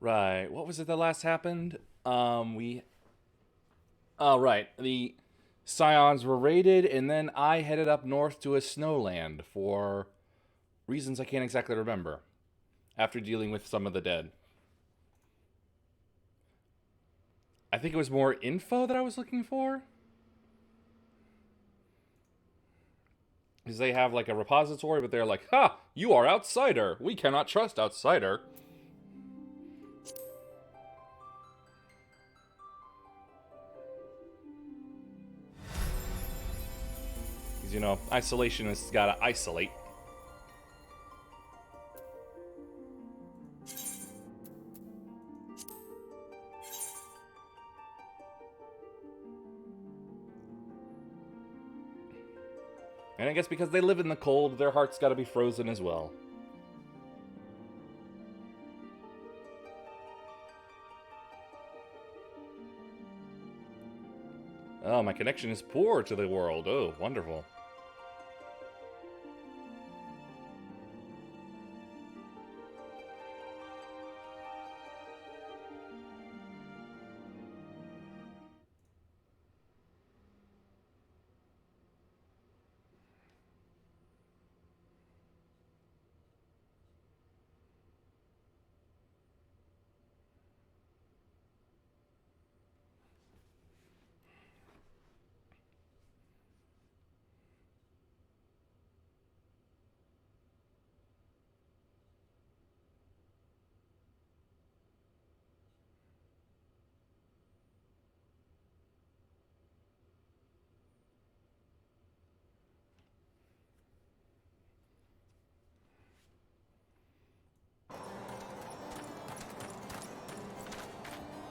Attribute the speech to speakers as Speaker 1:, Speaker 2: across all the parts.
Speaker 1: Right. What was it that last happened? We. Oh, right. The Scions were raided, and then I headed up north to a snowland for reasons I can't exactly remember. After dealing with some of the dead, I think it was more info that I was looking for. Because they have like a repository, but they're like, "Ha! You are outsider. We cannot trust outsider." Because isolationists gotta isolate. And I guess because they live in the cold, their hearts gotta be frozen as well. Oh, my connection is poor to the world. Oh, wonderful.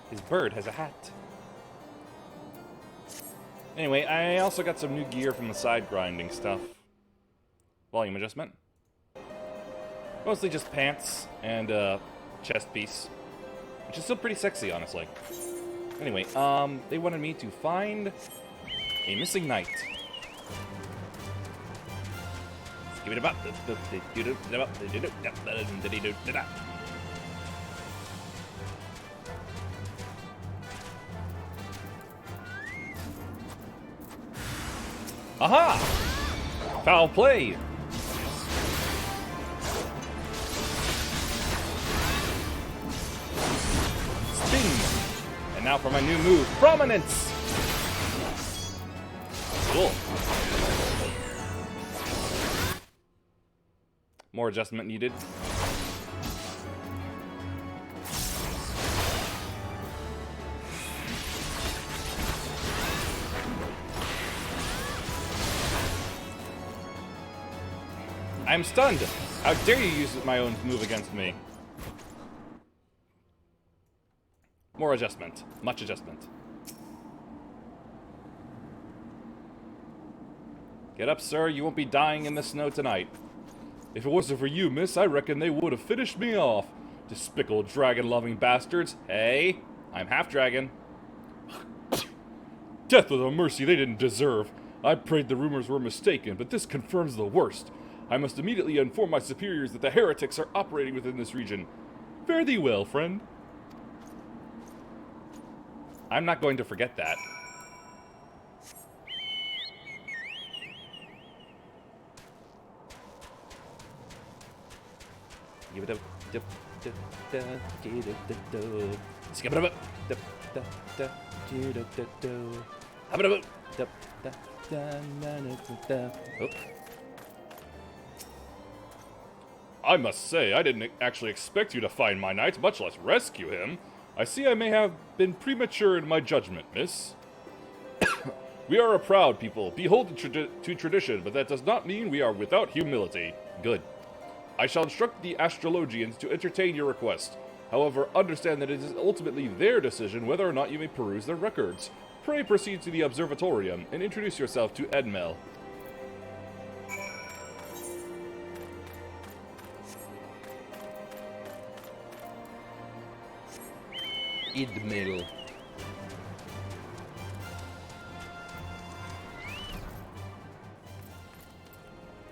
Speaker 1: His bird has a hat. Anyway, I also got some new gear from the side grinding stuff. Volume adjustment. Mostly just pants and chest piece. Which is still pretty sexy, honestly. Anyway, they wanted me to find a missing knight. Give it about. Aha! Foul play! Spin! And now for my new move, Prominence! Cool. More adjustment needed. I'm stunned! How dare you use my own move against me? More adjustment. Much adjustment. Get up, sir. You won't be dying in the snow tonight. If it wasn't for you, miss, I reckon they would have finished me off. Despicable dragon-loving bastards. Hey, I'm half-dragon. Death was a mercy they didn't deserve. I prayed the rumors were mistaken, but this confirms the worst. I must immediately inform my superiors that the heretics are operating within this region. Fare thee well, friend. I'm not going to forget that. Give it up. Skip it up. Oh. I must say, I didn't actually expect you to find my knight, much less rescue him. I see I may have been premature in my judgment, miss. We are a proud people, beholden to tradition, but that does not mean we are without humility. Good. I shall instruct the astrologians to entertain your request. However, understand that it is ultimately their decision whether or not you may peruse their records. Pray proceed to the observatorium and introduce yourself to Edmel. Edmel.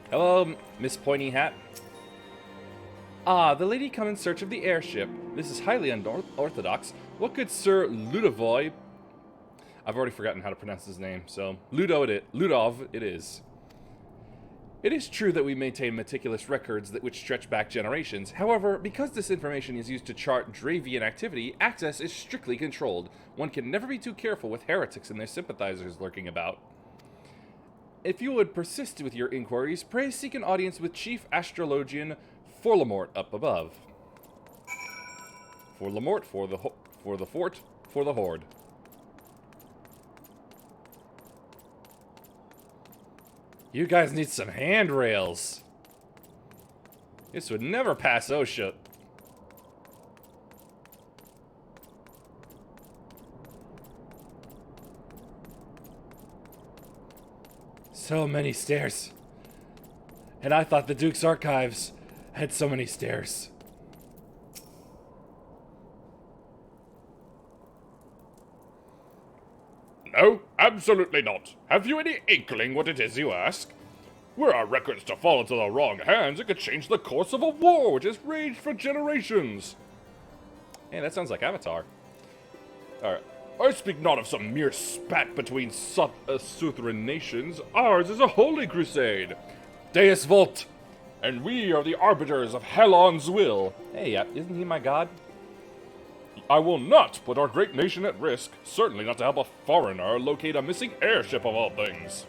Speaker 1: Hello, Miss Pointy Hat. Ah, the lady come in search of the airship. This is highly unorthodox. What could Sir Ludovoy... I've already forgotten how to pronounce his name, so... Ludov it is. It is true that we maintain meticulous records which stretch back generations. However, because this information is used to chart Dravian activity, access is strictly controlled. One can never be too careful with heretics and their sympathizers lurking about. If you would persist with your inquiries, pray seek an audience with Chief Astrologian Forlamort up above. Forlamort for the fort, for the horde. You guys need some handrails. This would never pass OSHA. So many stairs. And I thought the Duke's archives had so many stairs.
Speaker 2: No, absolutely not. Have you any inkling what it is you ask? Were our records to fall into the wrong hands, it could change the course of a war which has raged for generations.
Speaker 1: Hey, that sounds like Avatar.
Speaker 2: Alright. I speak not of some mere spat between Southern nations. Ours is a holy crusade.
Speaker 1: Deus Volt!
Speaker 2: And we are the arbiters of Helon's will.
Speaker 1: Hey, isn't he my god?
Speaker 2: I will not put our great nation at risk, certainly not to help a foreigner locate a missing airship of all things.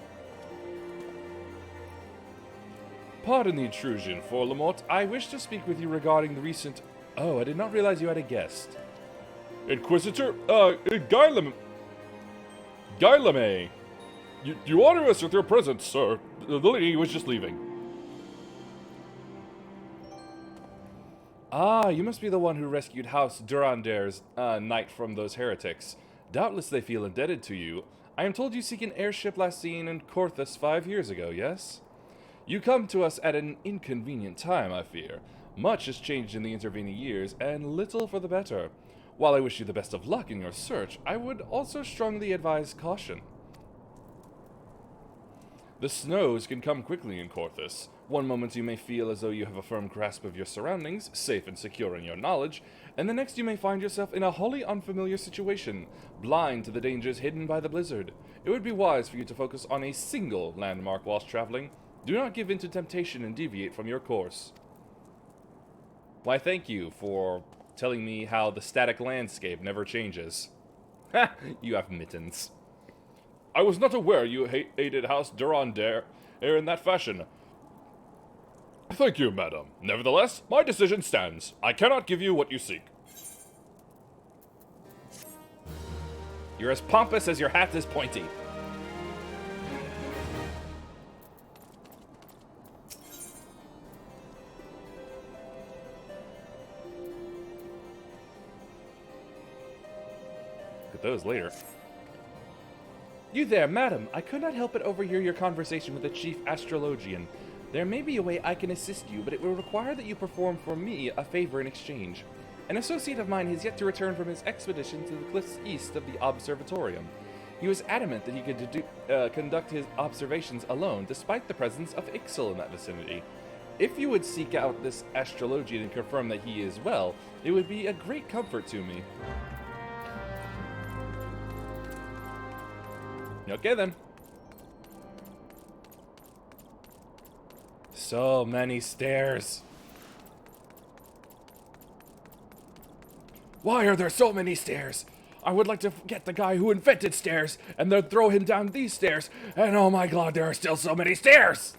Speaker 1: Pardon the intrusion, Forlamort. I wish to speak with you regarding the recent... Oh, I did not realize you had a guest.
Speaker 2: Inquisitor, Guileme. You honor us with your presence, sir. The lady was just leaving.
Speaker 1: Ah, you must be the one who rescued House Durander's knight from those heretics. Doubtless they feel indebted to you. I am told you seek an airship last seen in Corthus 5 years ago, yes? You come to us at an inconvenient time, I fear. Much has changed in the intervening years, and little for the better. While I wish you the best of luck in your search, I would also strongly advise caution. The snows can come quickly in Corthus. One moment you may feel as though you have a firm grasp of your surroundings, safe and secure in your knowledge, and the next you may find yourself in a wholly unfamiliar situation, blind to the dangers hidden by the blizzard. It would be wise for you to focus on a single landmark whilst traveling. Do not give in to temptation and deviate from your course. Why, thank you for telling me how the static landscape never changes. Ha! You have mittens.
Speaker 2: I was not aware you aided House Durander in that fashion. Thank you, madam. Nevertheless, my decision stands. I cannot give you what you seek.
Speaker 1: You're as pompous as your hat is pointy. Look at those later. You there, madam. I could not help but overhear your conversation with the chief astrologian. There may be a way I can assist you, but it will require that you perform for me a favor in exchange. An associate of mine has yet to return from his expedition to the cliffs east of the observatorium. He was adamant that he could conduct his observations alone, despite the presence of Ixal in that vicinity. If you would seek out this astrologian and confirm that he is well, it would be a great comfort to me. Okay then. So many stairs. Why are there so many stairs? I would like to get the guy who invented stairs and then throw him down these stairs. And oh my god, there are still so many stairs!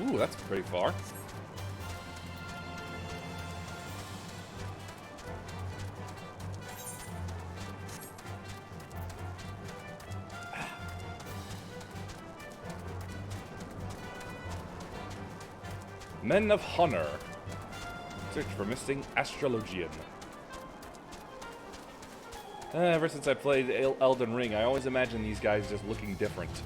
Speaker 1: Ooh, that's pretty far. Men of Honor. Search for missing astrologian. Ever since I played Elden Ring, I always imagine these guys just looking different.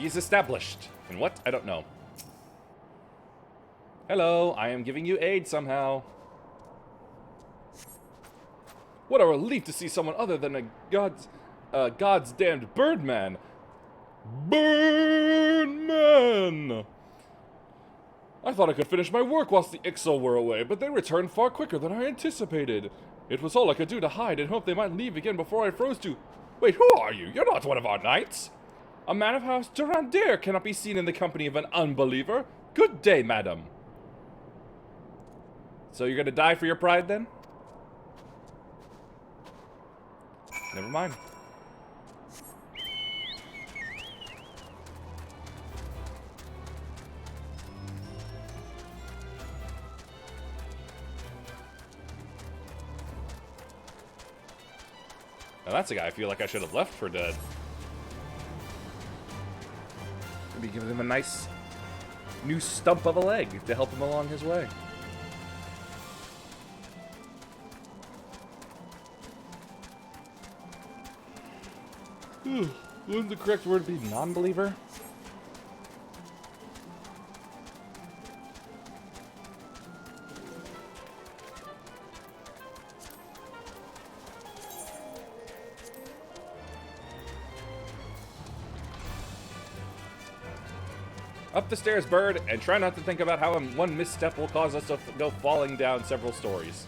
Speaker 1: He's established. And what? I don't know. Hello, I am giving you aid somehow. What a relief to see someone other than a God's damned Birdman. Birdman! I thought I could finish my work whilst the Ixo were away, but they returned far quicker than I anticipated. It was all I could do to hide and hope they might leave again before I froze to... Wait, who are you? You're not one of our knights. A man of House Durandare cannot be seen in the company of an unbeliever. Good day, madam. So you're gonna die for your pride, then? Never mind. Now that's a guy I feel like I should have left for dead. Maybe give him a nice new stump of a leg to help him along his way. Wouldn't the correct word be non-believer? Up the stairs, bird, and try not to think about how one misstep will cause us to go falling down several stories.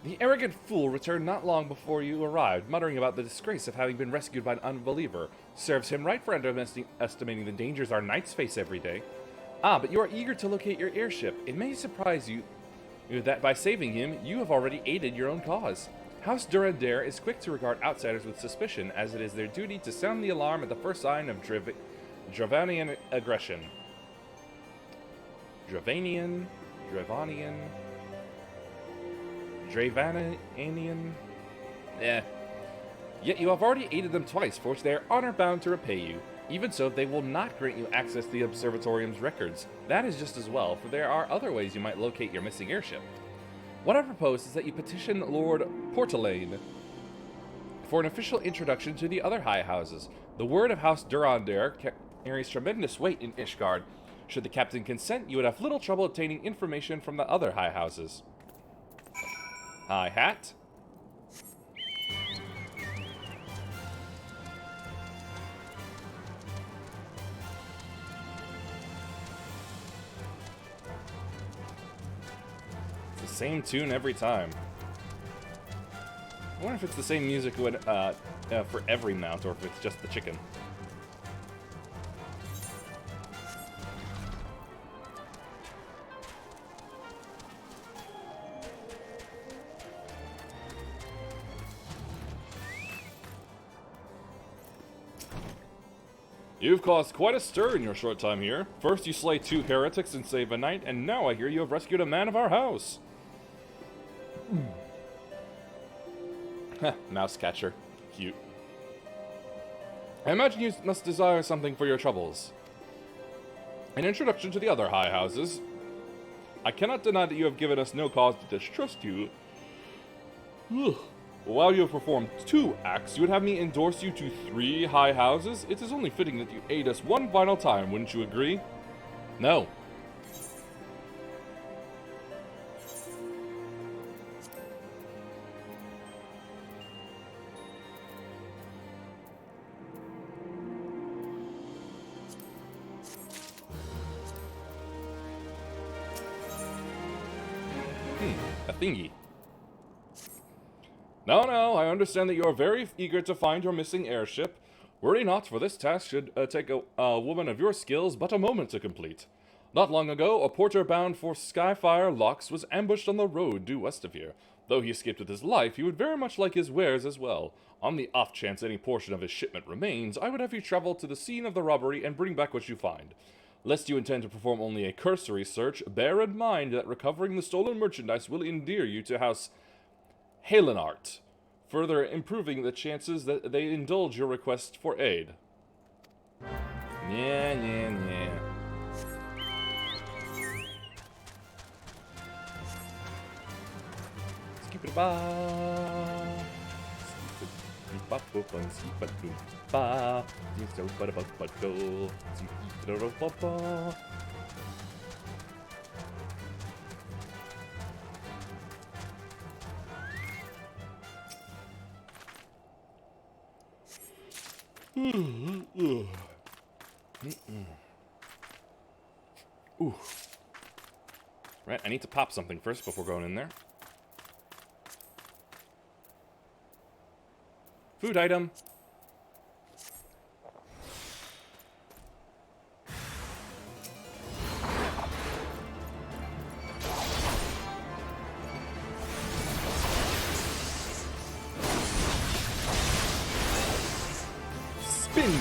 Speaker 1: The arrogant fool returned not long before you arrived, muttering about the disgrace of having been rescued by an unbeliever. Serves him right for underestimating the dangers our knights face every day. Ah, but you are eager to locate your airship. It may surprise you that by saving him, you have already aided your own cause. House Durandare is quick to regard outsiders with suspicion, as it is their duty to sound the alarm at the first sign of Dravanian aggression. Dravanian... Dravanian? Yet you have already aided them twice, for which they are honor-bound to repay you. Even so, they will not grant you access to the Observatorium's records. That is just as well, for there are other ways you might locate your missing airship. What I propose is that you petition Lord Portelaine for an official introduction to the other high houses. The word of House Durandare carries tremendous weight in Ishgard. Should the captain consent, you would have little trouble obtaining information from the other high houses. High hat. It's the same tune every time. I wonder if it's the same music for every mount, or if it's just the chicken. You've caused quite a stir in your short time here. First you slay 2 heretics and save a knight, and now I hear you have rescued a man of our house. Mouse catcher. Cute. I imagine you must desire something for your troubles. An introduction to the other high houses. I cannot deny that you have given us no cause to distrust you. While you have performed 2 acts, you would have me endorse you to 3 high houses? It is only fitting that you aid us one final time, wouldn't you agree? No. A thingy. No, I understand that you are very eager to find your missing airship. Worry not, for this task should take a woman of your skills but a moment to complete. Not long ago, a porter bound for Skyfire Locks was ambushed on the road due west of here. Though he escaped with his life, he would very much like his wares as well. On the off chance any portion of his shipment remains, I would have you travel to the scene of the robbery and bring back what you find. Lest you intend to perform only a cursory search, bear in mind that recovering the stolen merchandise will endear you to House Halenart, further improving the chances that they indulge your request for aid. Yeah, yeah, yeah. Skip it ba. Skip it ba. Skip it ba. Skip it ba. Skip it ba. Ooh. Right, I need to pop something first before going in there. Food item. Spin.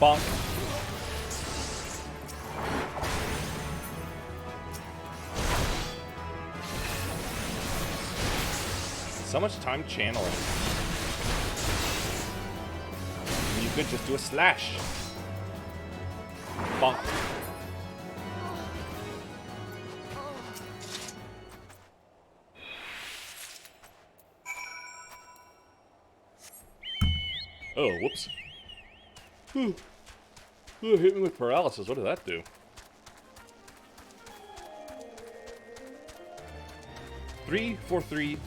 Speaker 1: Bonk. So much time channeling. You could just do a slash. Bonk. Oh, whoops. Ooh, hit me with paralysis. What did that do? Three for thee.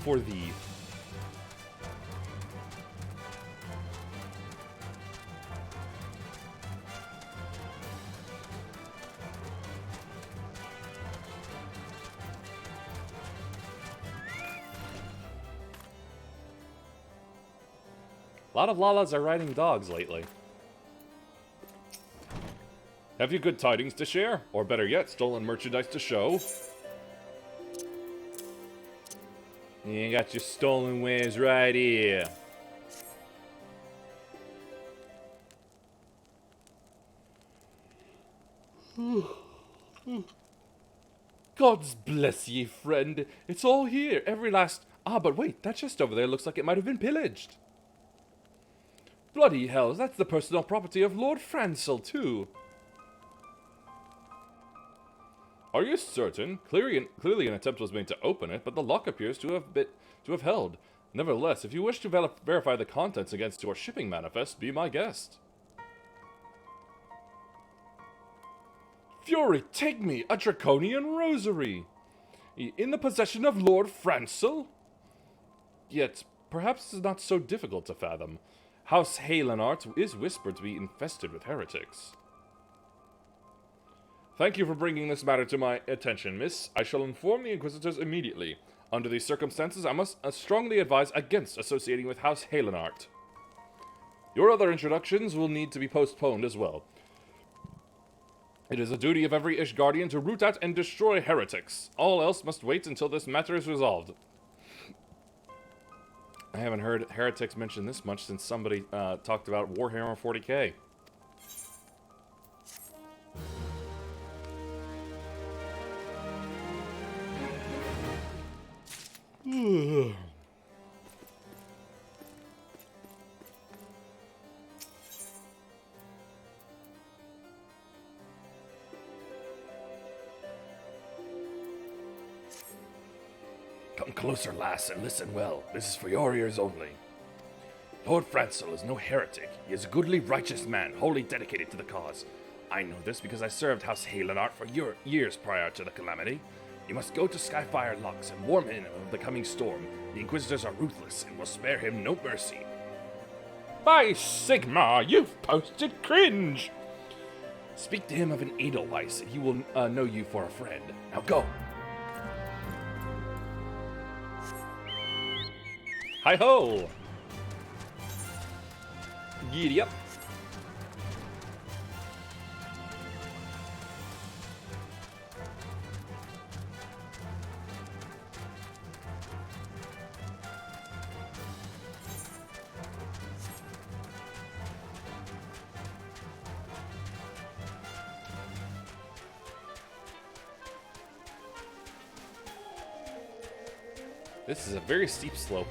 Speaker 1: A lot of Lalas are riding dogs lately. Have you good tidings to share? Or better yet, stolen merchandise to show? You got your stolen wares right here. God's bless ye, friend. It's all here, every last... Ah, but wait, that chest over there looks like it might have been pillaged. Bloody hell, that's the personal property of Lord Francel, too. Are you certain? Clearly an attempt was made to open it, but the lock appears to have held. Nevertheless, if you wish to verify the contents against your shipping manifest, be my guest. Fury, take me! A draconian rosary! In the possession of Lord Francel? Yet, perhaps it's not so difficult to fathom. House Halenart is whispered to be infested with heretics. Thank you for bringing this matter to my attention, miss. I shall inform the Inquisitors immediately. Under these circumstances, I must strongly advise against associating with House Halenart. Your other introductions will need to be postponed as well. It is a duty of every Ishgardian to root out and destroy heretics. All else must wait until this matter is resolved. I haven't heard heretics mentioned this much since somebody talked about Warhammer 40k. Come closer, lass, and listen well. This is for your ears only. Lord Francel is no heretic. He is a goodly, righteous man, wholly dedicated to the cause. I know this because I served House Halenart for years prior to the calamity. You must go to Skyfire Locks and warn him of the coming storm. The Inquisitors are ruthless and will spare him no mercy. By Sigma, you've posted cringe! Speak to him of an Edelweiss, and he will know you for a friend. Now go! Hi-ho! Giddy up. This is a very steep slope.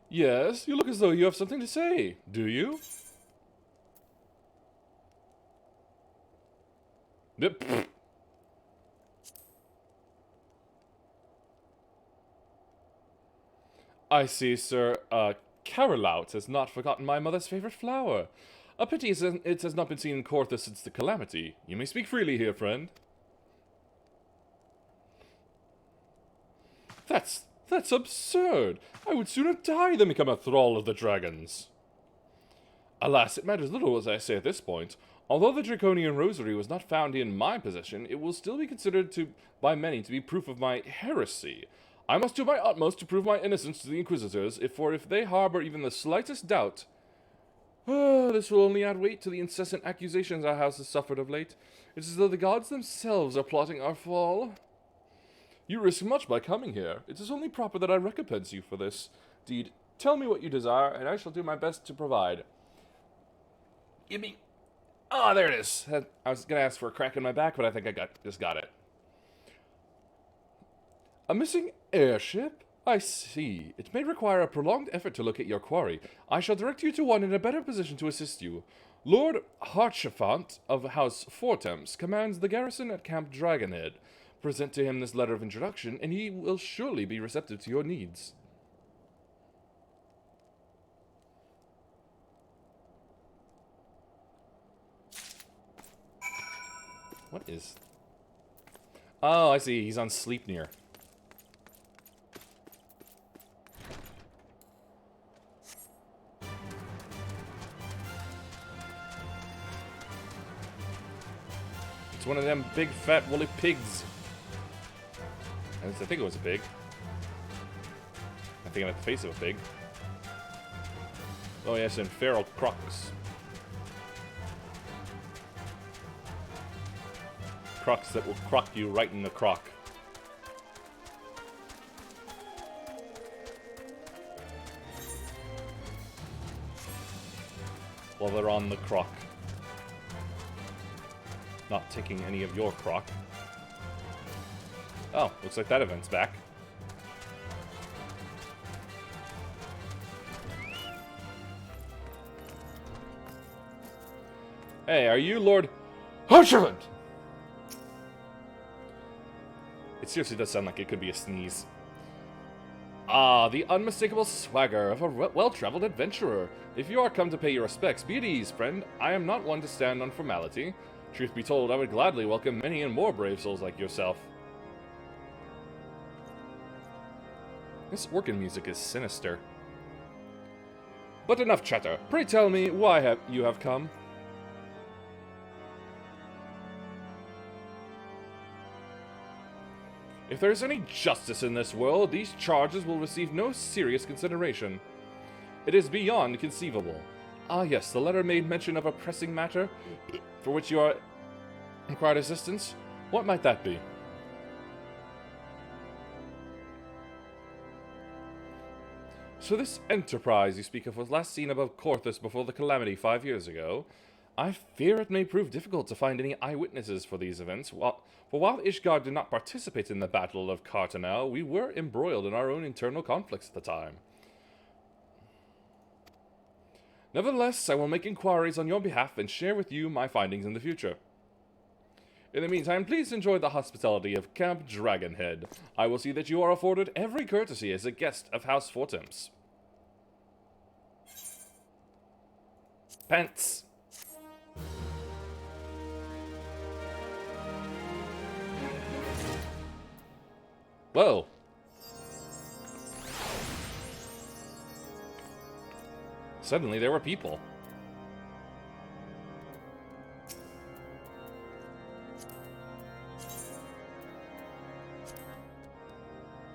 Speaker 1: Yes, you look as though you have something to say. Do you? Pfft. I see, sir. Carolout has not forgotten my mother's favorite flower. A pity it has not been seen in Corthus since the calamity. You may speak freely here, friend. That's absurd. I would sooner die than become a thrall of the dragons. Alas, it matters little as I say at this point. Although the Draconian Rosary was not found in my possession, it will still be considered by many to be proof of my heresy. I must do my utmost to prove my innocence to the Inquisitors, if they harbor even the slightest doubt. This will only add weight to the incessant accusations our house has suffered of late. It's as though the gods themselves are plotting our fall. You risk much by coming here. It is only proper that I recompense you for this deed. Tell me what you desire, and I shall do my best to provide. Give me... Ah, there it is. I was going to ask for a crack in my back, but I think I just got it. A missing airship? I see. It may require a prolonged effort to locate your quarry. I shall direct you to one in a better position to assist you. Lord Harchefant of House Fortemps commands the garrison at Camp Dragonhead. Present to him this letter of introduction, and he will surely be receptive to your needs. What is... Oh, I see. He's on Sleipnir. It's one of them big, fat, woolly pigs. At least I think it was a pig. I think I'm at the face of a pig. Oh yes, and feral crocs. Crocs that will croc you right in the croc. While they're on the croc. Not taking any of your croc. Oh, looks like that event's back. Hey, are you Lord Harchefant? It seriously does sound like it could be a sneeze. Ah, the unmistakable swagger of a well-traveled adventurer. If you are come to pay your respects, be at ease, friend. I am not one to stand on formality. Truth be told, I would gladly welcome many and more brave souls like yourself. This organ music is sinister. But enough chatter. Pray tell me why you have come. If there is any justice in this world, these charges will receive no serious consideration. It is beyond conceivable. Ah yes, the letter made mention of a pressing matter for which you are required assistance. What might that be? So this enterprise you speak of was last seen above Corthus before the calamity 5 years ago. I fear it may prove difficult to find any eyewitnesses for these events. For while Ishgard did not participate in the Battle of Cartanel, we were embroiled in our own internal conflicts at the time. Nevertheless, I will make inquiries on your behalf and share with you my findings in the future. In the meantime, please enjoy the hospitality of Camp Dragonhead. I will see that you are afforded every courtesy as a guest of House Fortemps. Pants. Whoa. Suddenly there were people.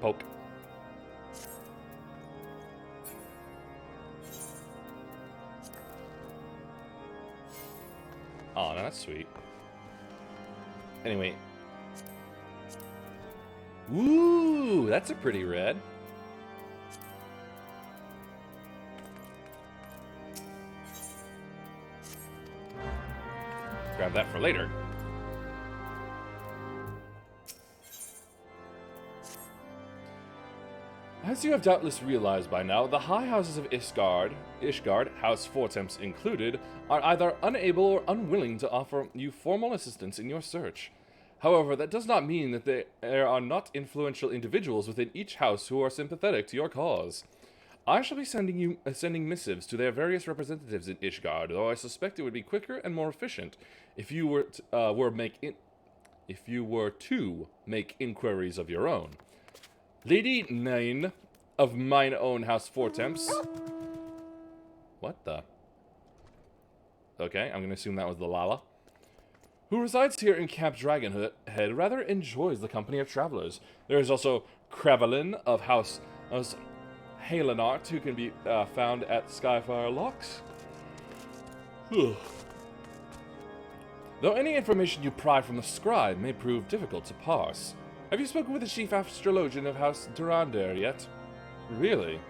Speaker 1: Poke. Oh, no, that's sweet. Anyway. Ooh, that's a pretty red. that for later. As you have doubtless realized by now, the high houses of Ishgard, House Fortemps included, are either unable or unwilling to offer you formal assistance in your search. However, that does not mean that there are not influential individuals within each house who are sympathetic to your cause. I shall be sending missives to their various representatives in Ishgard, though I suspect it would be quicker and more efficient if you were to make inquiries of your own. Lady Nine of mine own House Fortemps. What the? Okay, I'm going to assume that was the Lala. Who resides here in Camp Dragonhead rather enjoys the company of travelers. There is also Crevelin of House Halenart, who can be found at Skyfire Locks. Though any information you pry from the scribe may prove difficult to parse. Have you spoken with the chief astrologian of House Durandare yet? Really?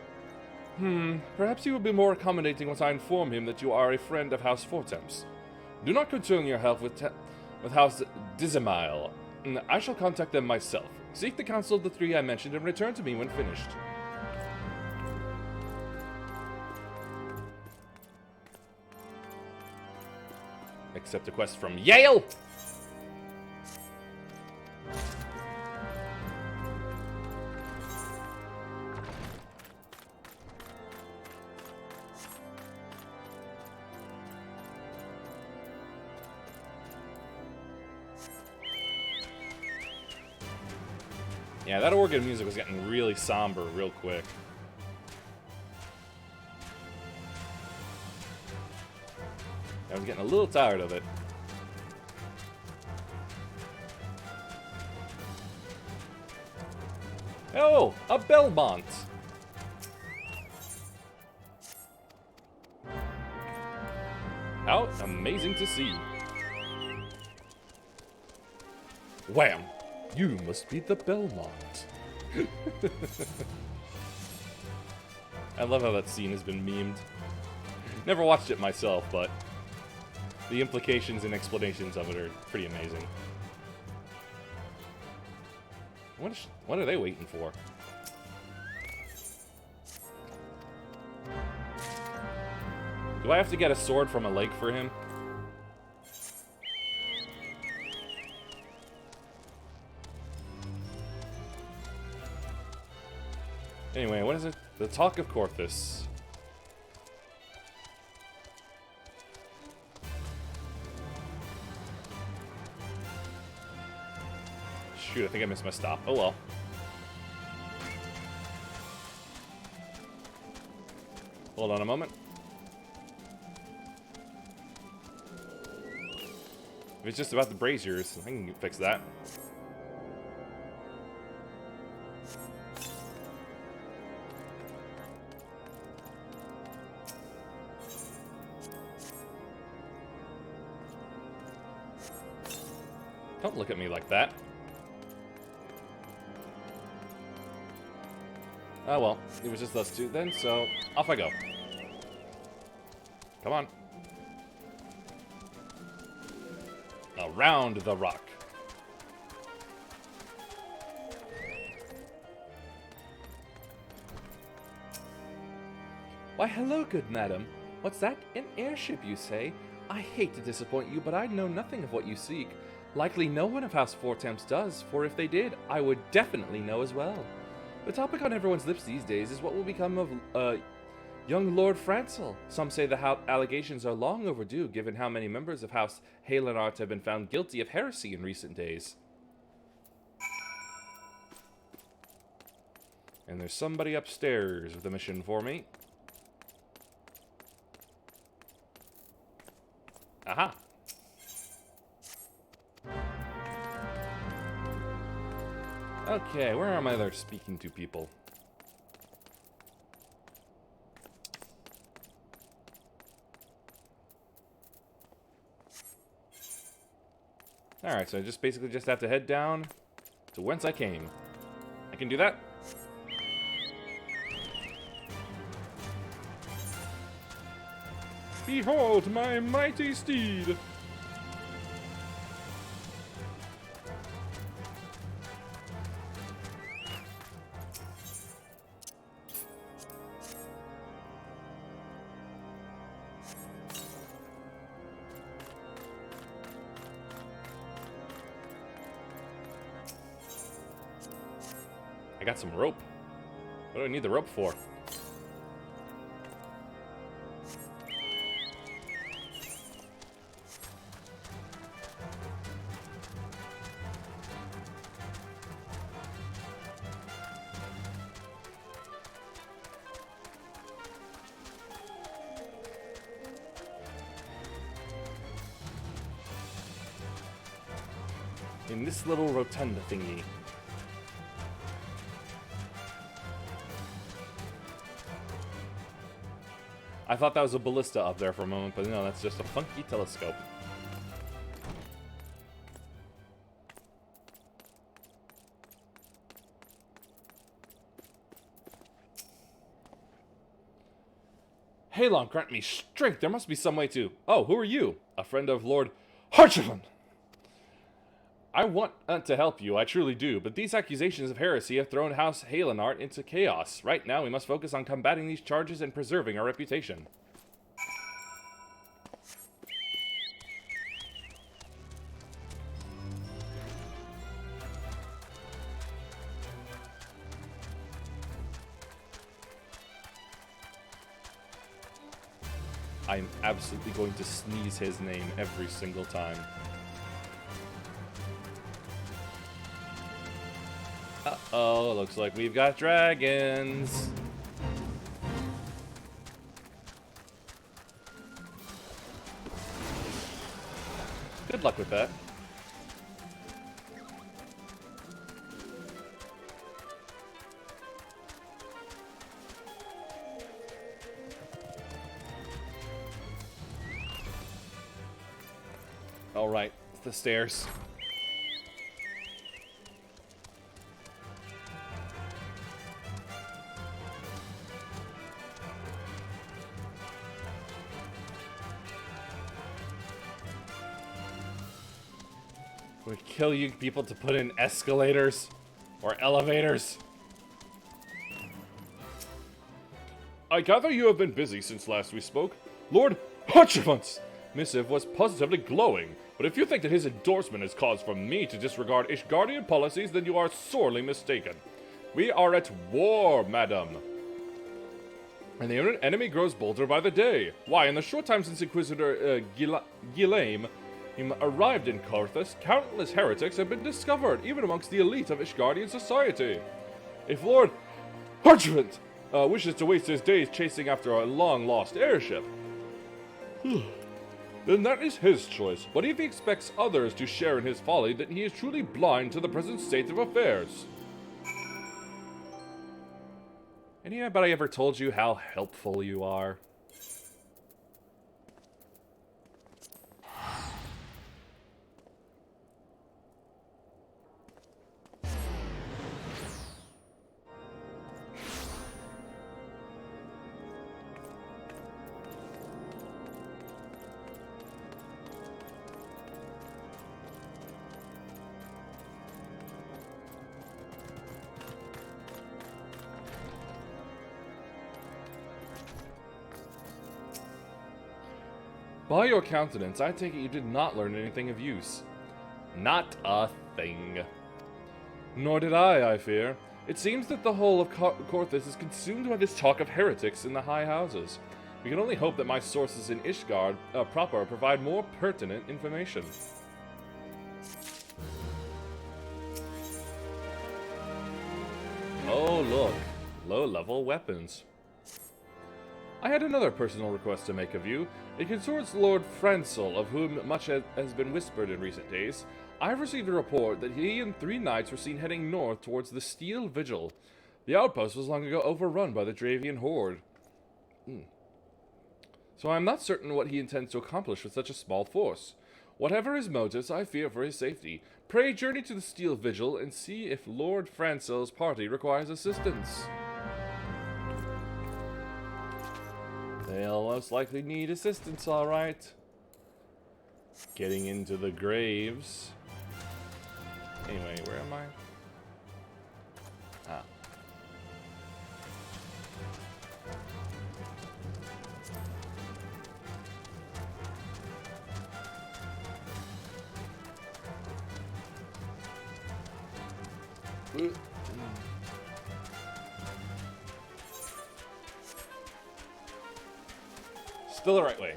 Speaker 1: Perhaps he will be more accommodating once I inform him that you are a friend of House Fortemps. Do not concern your health with House Dizemile. I shall contact them myself. Seek the counsel of the three I mentioned and return to me when finished. Accept a quest from Yale! Yeah, that organ music was getting really somber real quick. I was getting a little tired of it. Oh, a Belmont! How amazing to see. Wham! You must be the Belmont. I love how that scene has been memed. Never watched it myself, but the implications and explanations of it are pretty amazing. What are they waiting for? Do I have to get a sword from a lake for him? Anyway, what is it? The Talk of Corthus. Shoot, I think I missed my stop. Oh well. Hold on a moment. If it's just about the braziers, I can fix that. Don't look at me like that. Oh well, it was just us two then, so off I go. Come on. Around the rock. Why, hello, good madam. What's that? An airship, you say? I hate to disappoint you, but I know nothing of what you seek. Likely no one of House Fortemps does, for if they did, I would definitely know as well. The topic on everyone's lips these days is what will become of, young Lord Francel. Some say the allegations are long overdue, given how many members of House Halenart have been found guilty of heresy in recent days. And there's somebody upstairs with a mission for me. Aha! Okay, where are my other speaking to people? Alright, so I basically just have to head down to whence I came. I can do that. Behold my mighty steed! got some rope. What do I need the rope for? In this little rotunda thingy. I thought that was a ballista up there for a moment, but no, that's just a funky telescope. Halon, grant me strength. There must be some way to... Oh, who are you? A friend of Lord Harchevon. I want to help you, I truly do, but these accusations of heresy have thrown House Halenart into chaos. Right now, we must focus on combating these charges and preserving our reputation. I'm absolutely going to sneeze his name every single time. Uh-oh, looks like we've got dragons. Good luck with that. All right, the stairs. Would kill you people to put in escalators or elevators. I gather you have been busy since last we spoke. Lord Harchevon's missive was positively glowing, but if you think that his endorsement is cause for me to disregard Ishgardian policies, then you are sorely mistaken. We are at war, madam. And the enemy grows bolder by the day. Why, in the short time since Inquisitor Ghislaim arrived in Carthus, countless heretics have been discovered, even amongst the elite of Ishgardian society. If Lord Harchevon wishes to waste his days chasing after a long-lost airship, then that is his choice. But if he expects others to share in his folly, then he is truly blind to the present state of affairs. Anybody ever told you how helpful you are? By your countenance, I take it you did not learn anything of use. Not a thing. Nor did I fear. It seems that the whole of Carthus is consumed by this talk of heretics in the high houses. We can only hope that my sources in Ishgard proper provide more pertinent information. Oh look, low-level weapons. I had another personal request to make of you. It concerns Lord Francel, of whom much has been whispered in recent days. I have received a report that he and 3 knights were seen heading north towards the Steel Vigil. The outpost was long ago overrun by the Dravian horde. So I am not certain what he intends to accomplish with such a small force. Whatever his motives, I fear for his safety. Pray journey to the Steel Vigil and see if Lord Francel's party requires assistance. They'll most likely need assistance, alright. Getting into the graves. Anyway, where am I? Ah. still the right way.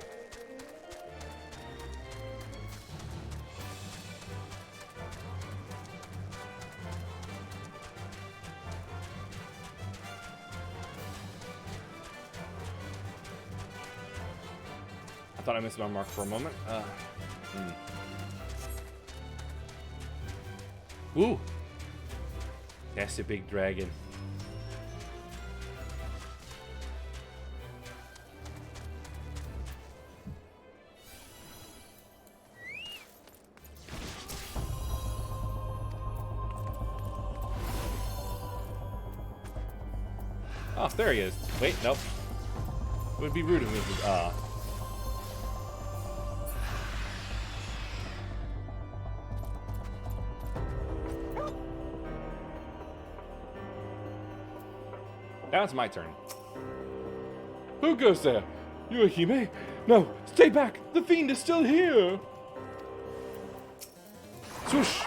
Speaker 1: I thought I missed my mark for a moment. Ooh. That's a big dragon. Oh, there he is. Wait, nope. It would be rude of me to, Now it's my turn. Who goes there? Yuahime? No, stay back! The fiend is still here! Swoosh!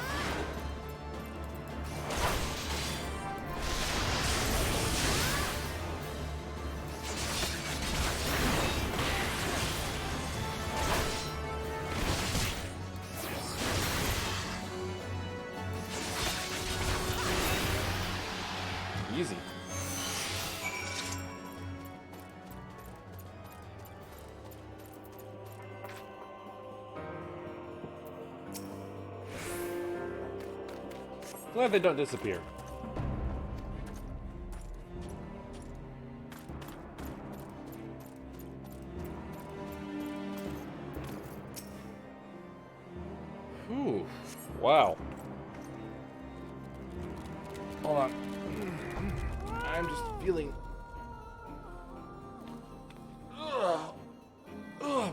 Speaker 1: Easy. Glad they don't disappear. Whew. Wow. Hold on. I'm just feeling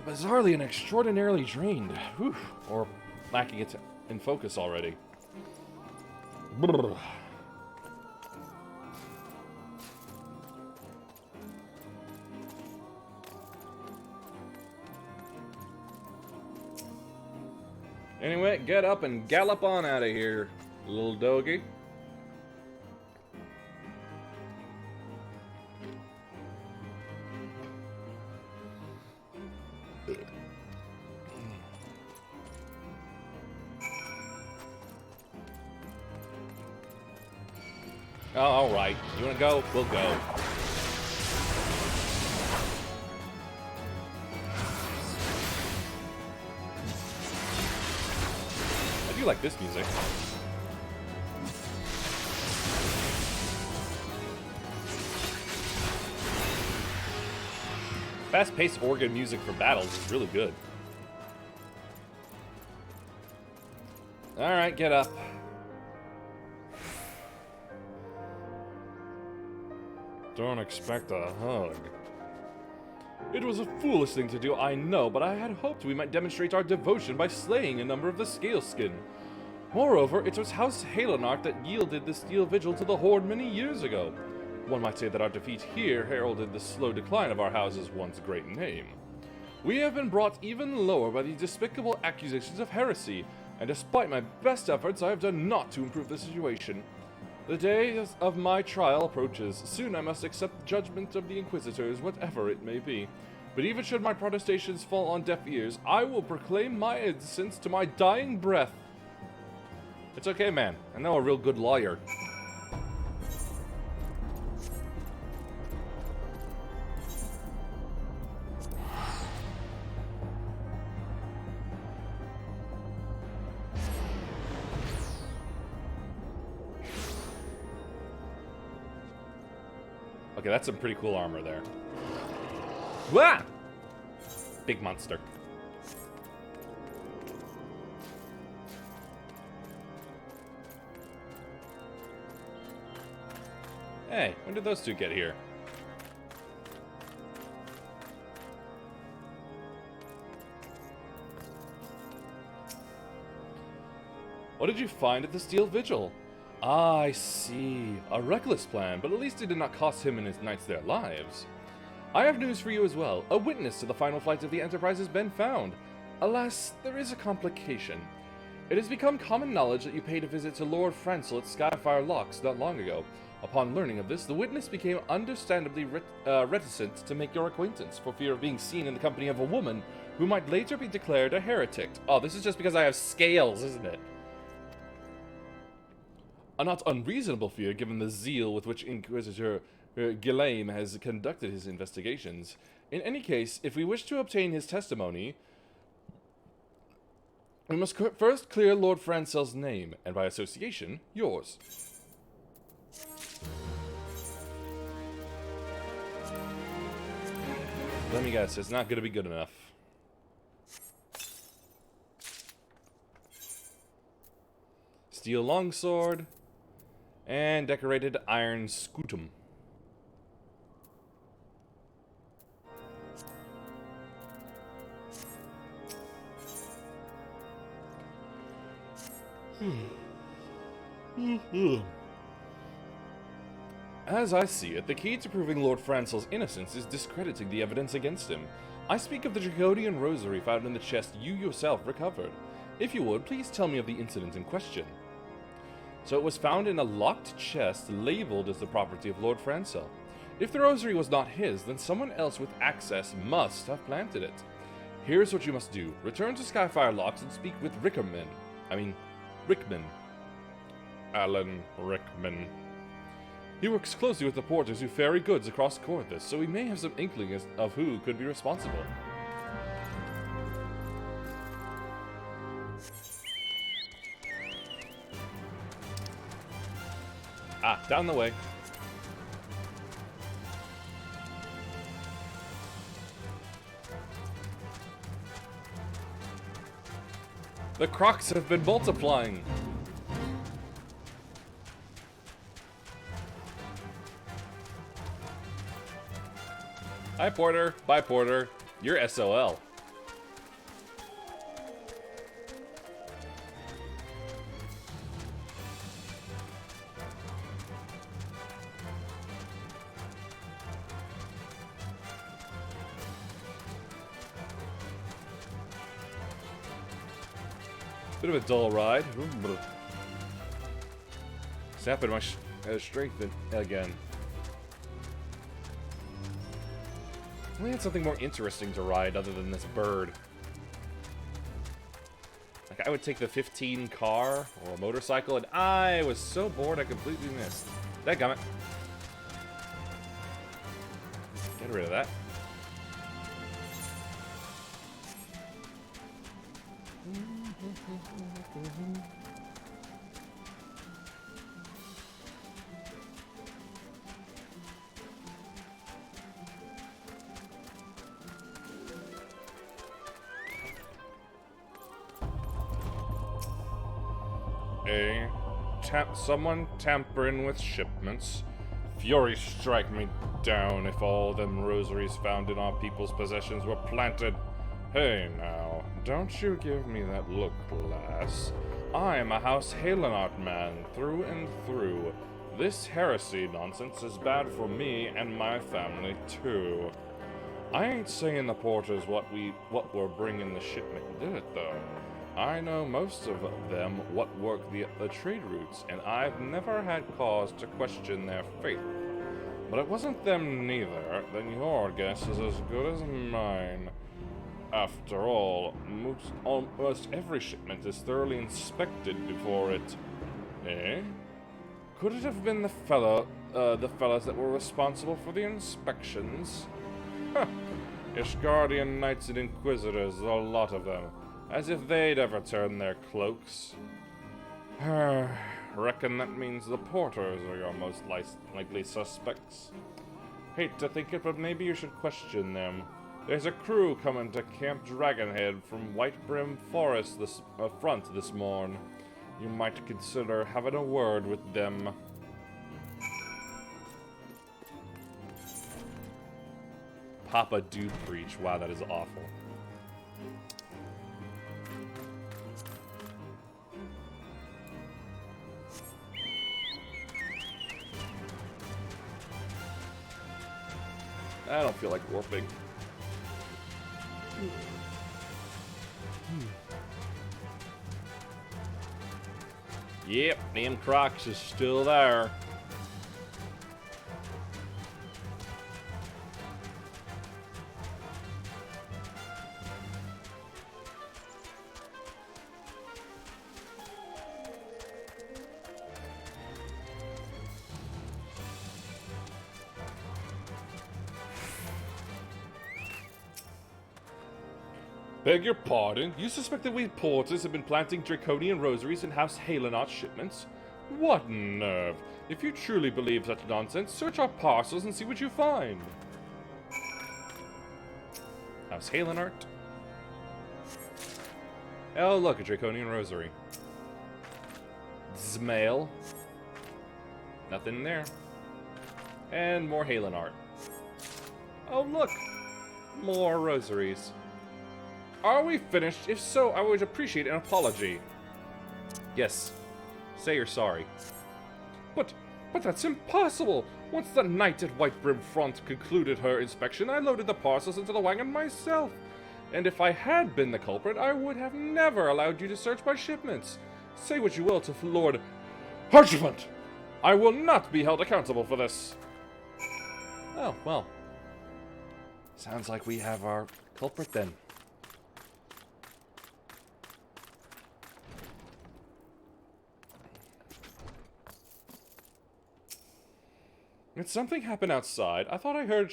Speaker 1: bizarrely and extraordinarily drained. Whew. Or lacking it in focus already. Brr. Anyway, get up and gallop on out of here, little doggy. Oh, all right. You want to go? We'll go. I do like this music. Fast-paced organ music for battles is really good. All right, get up. Don't expect a hug. It was a foolish thing to do, I know, but I had hoped we might demonstrate our devotion by slaying a number of the Scaleskin. Moreover, it was House Halonarch that yielded the Steel Vigil to the Horde many years ago. One might say that our defeat here heralded the slow decline of our house's once great name. We have been brought even lower by the despicable accusations of heresy, and despite my best efforts, I have done naught to improve the situation. The day of my trial approaches. Soon I must accept the judgment of the Inquisitors, whatever it may be. But even should my protestations fall on deaf ears, I will proclaim my innocence to my dying breath. It's okay, man. I know a real good lawyer. Okay, that's some pretty cool armor there. Wah! Big monster. Hey, when did those two get here? What did you find at the Steel Vigil? Ah, I see. A reckless plan, but at least it did not cost him and his knights their lives. I have news for you as well. A witness to the final flight of the Enterprise has been found. Alas, there is a complication. It has become common knowledge that you paid a visit to Lord Francel at Skyfire Locks not long ago. Upon learning of this, the witness became understandably reticent to make your acquaintance, for fear of being seen in the company of a woman who might later be declared a heretic. Oh, this is just because I have scales, isn't it? A not unreasonable fear, given the zeal with which Inquisitor Guillaume has conducted his investigations. In any case, if we wish to obtain his testimony, we must first clear Lord Francel's name, and by association, yours. Let me guess, it's not going to be good enough. Steel longsword and decorated iron scutum. As I see it, the key to proving Lord Francel's innocence is discrediting the evidence against him. I speak of the Draconian rosary found in the chest you yourself recovered. If you would, please tell me of the incident in question. So it was found in a locked chest labeled as the property of Lord Francel. If the rosary was not his, then someone else with access must have planted it. Here's what you must do. Return to Skyfire Locks and speak with Rickman. Alan Rickman. He works closely with the porters who ferry goods across Corthus, so we may have some inkling of who could be responsible. Ah, down the way. The crocs have been multiplying. Hi, Porter. Bye, Porter. You're SOL. Bit of a dull ride. Sapping my strength again. I had something more interesting to ride other than this bird. Like, I would take the 15 car or a motorcycle, and I was so bored I completely missed. Dadgummit. Get rid of that. Someone tampering with shipments. Fury strike me down if all them rosaries found in our people's possessions were planted. Hey now, don't you give me that look, lass. I'm a House Halenart man, through and through. This heresy nonsense is bad for me and my family, too. I ain't saying the porters what were bringing the shipment did it, though. I know most of them what work the trade routes, and I've never had cause to question their faith. But it wasn't them neither, then your guess is as good as mine. After all, almost every shipment is thoroughly inspected before it... Eh? Could it have been the fellas that were responsible for the inspections? Huh. Ishgardian Knights and Inquisitors, a lot of them. As if they'd ever turn their cloaks. Reckon that means the porters are your most likely suspects. Hate to think it, but maybe you should question them. There's a crew coming to Camp Dragonhead from Whitebrim Forest front this morn. You might consider having a word with them. Papa do preach. Wow, that is awful. I don't feel like warping. Yep, them Crocs is still there. Beg your pardon? You suspect that we porters have been planting draconian rosaries in House Halenot's shipments? What nerve! If you truly believe such nonsense, search our parcels and see what you find. House Halenart. Oh, look, a draconian rosary. Zmail. Nothing in there. And more Halenart. Oh, look! More rosaries. Are we finished? If so, I would appreciate an apology. Yes. Say you're sorry. But that's impossible! Once the knight at White Brim Front concluded her inspection, I loaded the parcels into the wagon myself. And if I had been the culprit, I would have never allowed you to search my shipments. Say what you will to Lord Harchevant. I will not be held accountable for this. Oh, well. Sounds like we have our culprit then. Did something happen outside? I thought I heard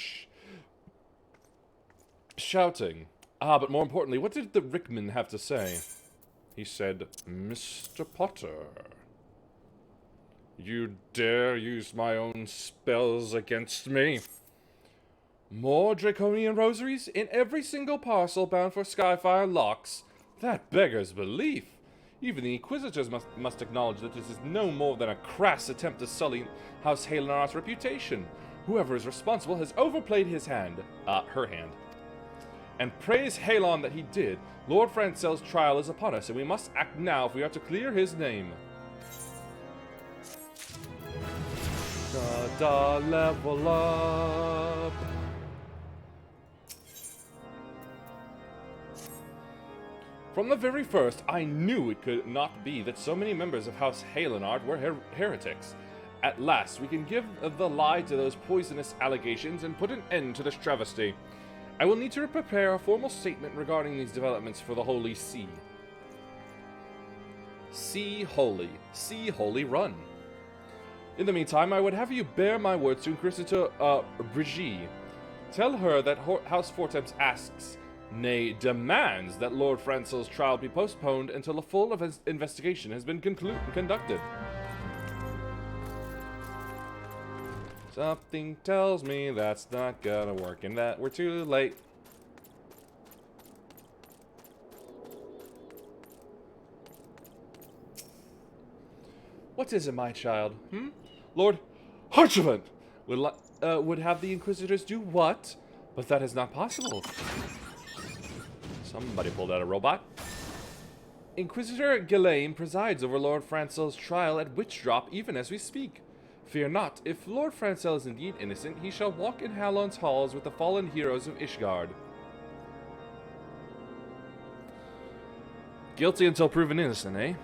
Speaker 1: shouting. Ah, but more importantly, what did the Rickman have to say? He said, Mr. Potter, you dare use my own spells against me? More draconian rosaries in every single parcel bound for Skyfire locks? That beggars belief. Even the Inquisitors must acknowledge that this is no more than a crass attempt to sully House Halenar's reputation. Whoever is responsible has overplayed his hand, her hand. And praise Halon that he did. Lord Francel's trial is upon us, and we must act now if we are to clear his name. Da level up. From the very first, I knew it could not be that so many members of House Halenard were heretics. At last, we can give the lie to those poisonous allegations and put an end to this travesty. I will need to prepare a formal statement regarding these developments for the Holy See. See Holy Run. In the meantime, I would have you bear my words to Inquisitor Brigitte. Tell her that House Fortemps asks, nay, demands that Lord Francel's trial be postponed until a full investigation has been conducted. Something tells me that's not gonna work and that we're too late. What is it, my child? Lord Harchevant would have the Inquisitors do what? But that is not possible. Somebody pulled out a robot. Inquisitor Ghislaine presides over Lord Francel's trial at Witchdrop even as we speak. Fear not, if Lord Francel is indeed innocent, he shall walk in Halon's halls with the fallen heroes of Ishgard. Guilty until proven innocent, eh?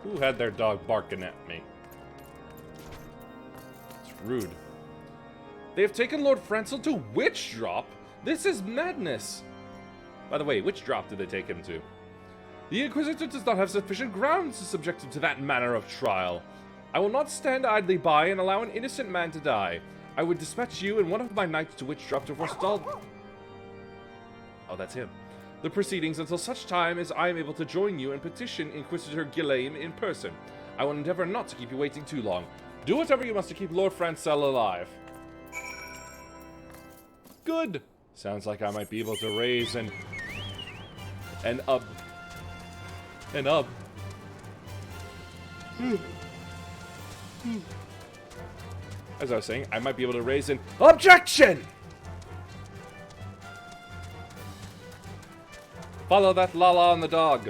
Speaker 1: Who had their dog barking at me? It's rude. They have taken Lord Francel to Witchdrop? This is madness! By the way, which drop did they take him to? The Inquisitor does not have sufficient grounds to subject him to that manner of trial. I will not stand idly by and allow an innocent man to die. I would dispatch you and one of my knights to Witchdrop to forestall... Oh, that's him. The proceedings until such time as I am able to join you and petition Inquisitor Ghislaine in person. I will endeavor not to keep you waiting too long. Do whatever you must to keep Lord Francel alive. Good. Sounds like I might be able to raise and up. As I was saying, I might be able to raise an objection. Follow that Lala on the dog.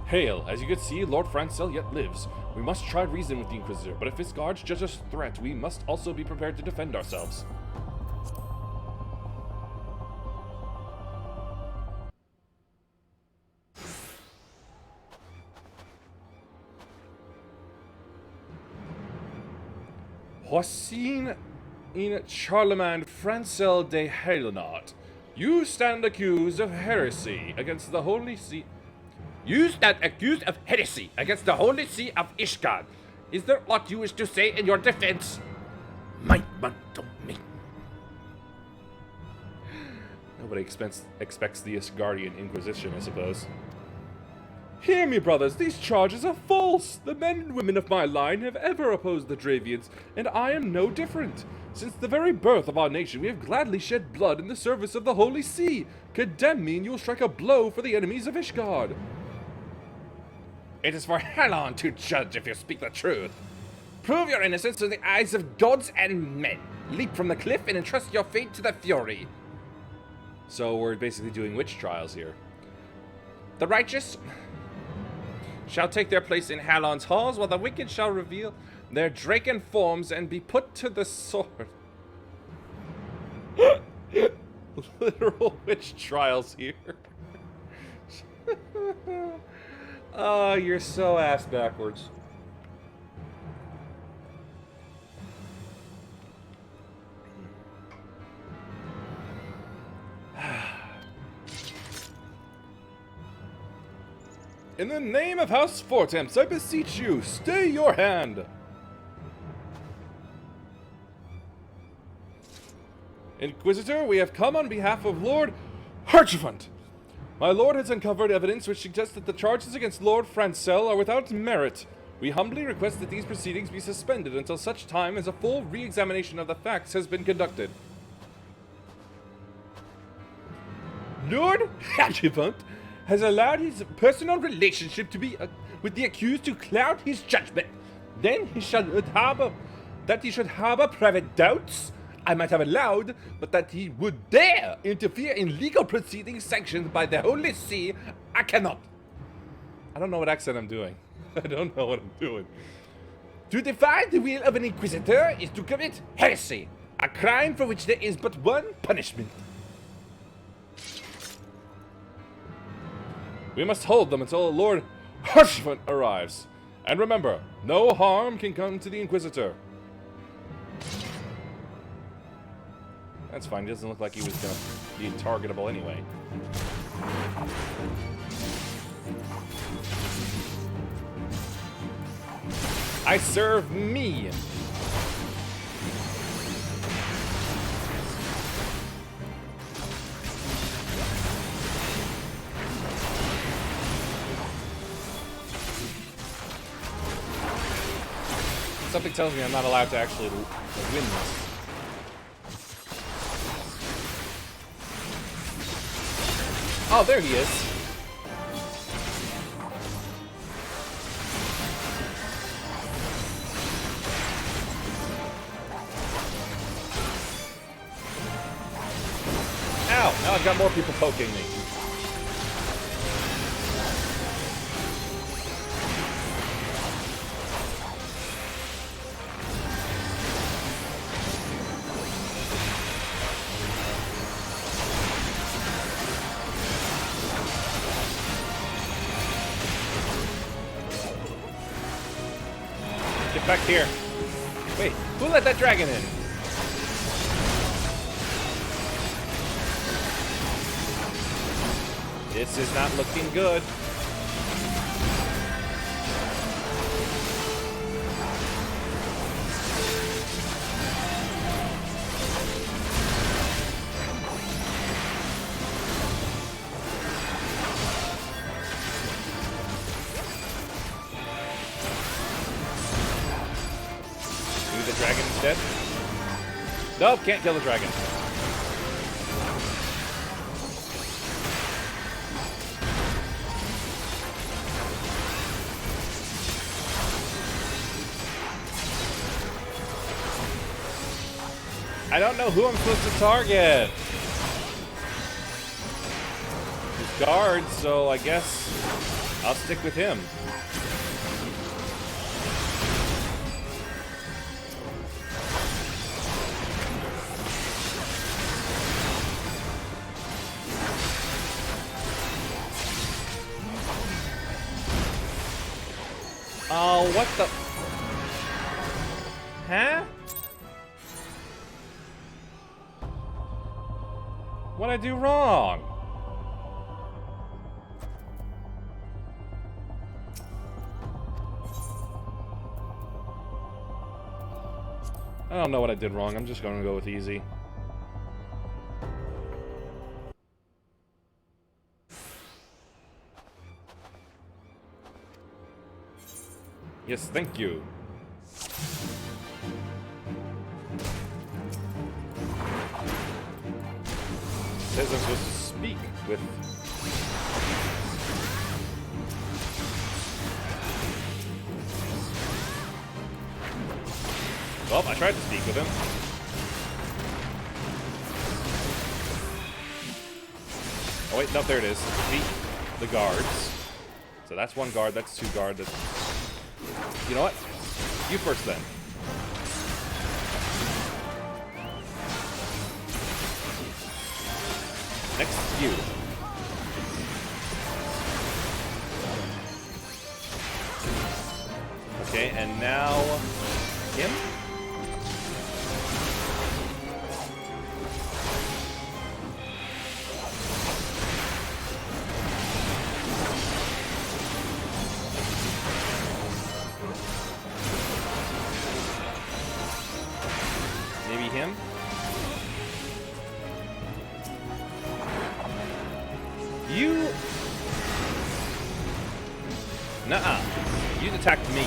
Speaker 1: Hail! As you can see, Lord Francel yet lives. We must try reason with the Inquisitor, but if his guards judge us a threat, we must also be prepared to defend ourselves. Hoisin in Charlemagne Francel de Helenot, you stand accused of heresy against the Holy See.
Speaker 3: You stand accused of heresy against the Holy See of Ishgard. Is there aught you wish to say in your defense? Might but don't me.
Speaker 1: Nobody expects the Isgardian Inquisition, I suppose. Hear me, brothers, these charges are false! The men and women of my line have ever opposed the Dravians, and I am no different. Since the very birth of our nation, we have gladly shed blood in the service of the Holy See. Condemn me, and you'll strike a blow for the enemies of Ishgard.
Speaker 3: It is for Halon to judge if you speak the truth. Prove your innocence in the eyes of gods and men. Leap from the cliff and entrust your fate to the Fury.
Speaker 1: So we're basically doing witch trials here.
Speaker 3: The righteous shall take their place in Halon's halls, while the wicked shall reveal their draken forms and be put to the sword.
Speaker 1: Literal witch trials here. Oh, you're so ass backwards. In the name of House Fortemps, I beseech you, stay your hand! Inquisitor, we have come on behalf of Lord Harchefant. My lord has uncovered evidence which suggests that the charges against Lord Francel are without merit. We humbly request that these proceedings be suspended until such time as a full re-examination of the facts has been conducted. Lord Harchefant has allowed his personal relationship to be with the accused to cloud his judgment. Then he should harbor private doubts I might have allowed, but that he would dare interfere in legal proceedings sanctioned by the Holy See, I cannot. I don't know what accent I'm doing. I don't know what I'm doing. To defy the will of an inquisitor is to commit heresy, a crime for which there is but one punishment. We must hold them until Lord Harchefant arrives. And remember, no harm can come to the Inquisitor. That's fine, he doesn't look like he was gonna be targetable anyway. I serve me! Something tells me I'm not allowed to actually win this. Oh, there he is. Ow! Now I've got more people poking me. Get back here. Wait, who let that dragon in? This is not looking good. The dragon instead? Nope, can't kill the dragon. I don't know who I'm supposed to target. He's guards, so I guess I'll stick with him. Oh, what the? Huh? What'd I do wrong? I don't know what I did wrong. I'm just gonna go with easy. Yes, thank you. Says I'm supposed to speak with... Well, I tried to speak with him. Oh wait, no, there it is. Defeat the guards. So that's one guard, that's two guard, that's... You know what? You first then. Next, you. Okay, and now... him? Maybe him? You... Nuh-uh. You attacked me.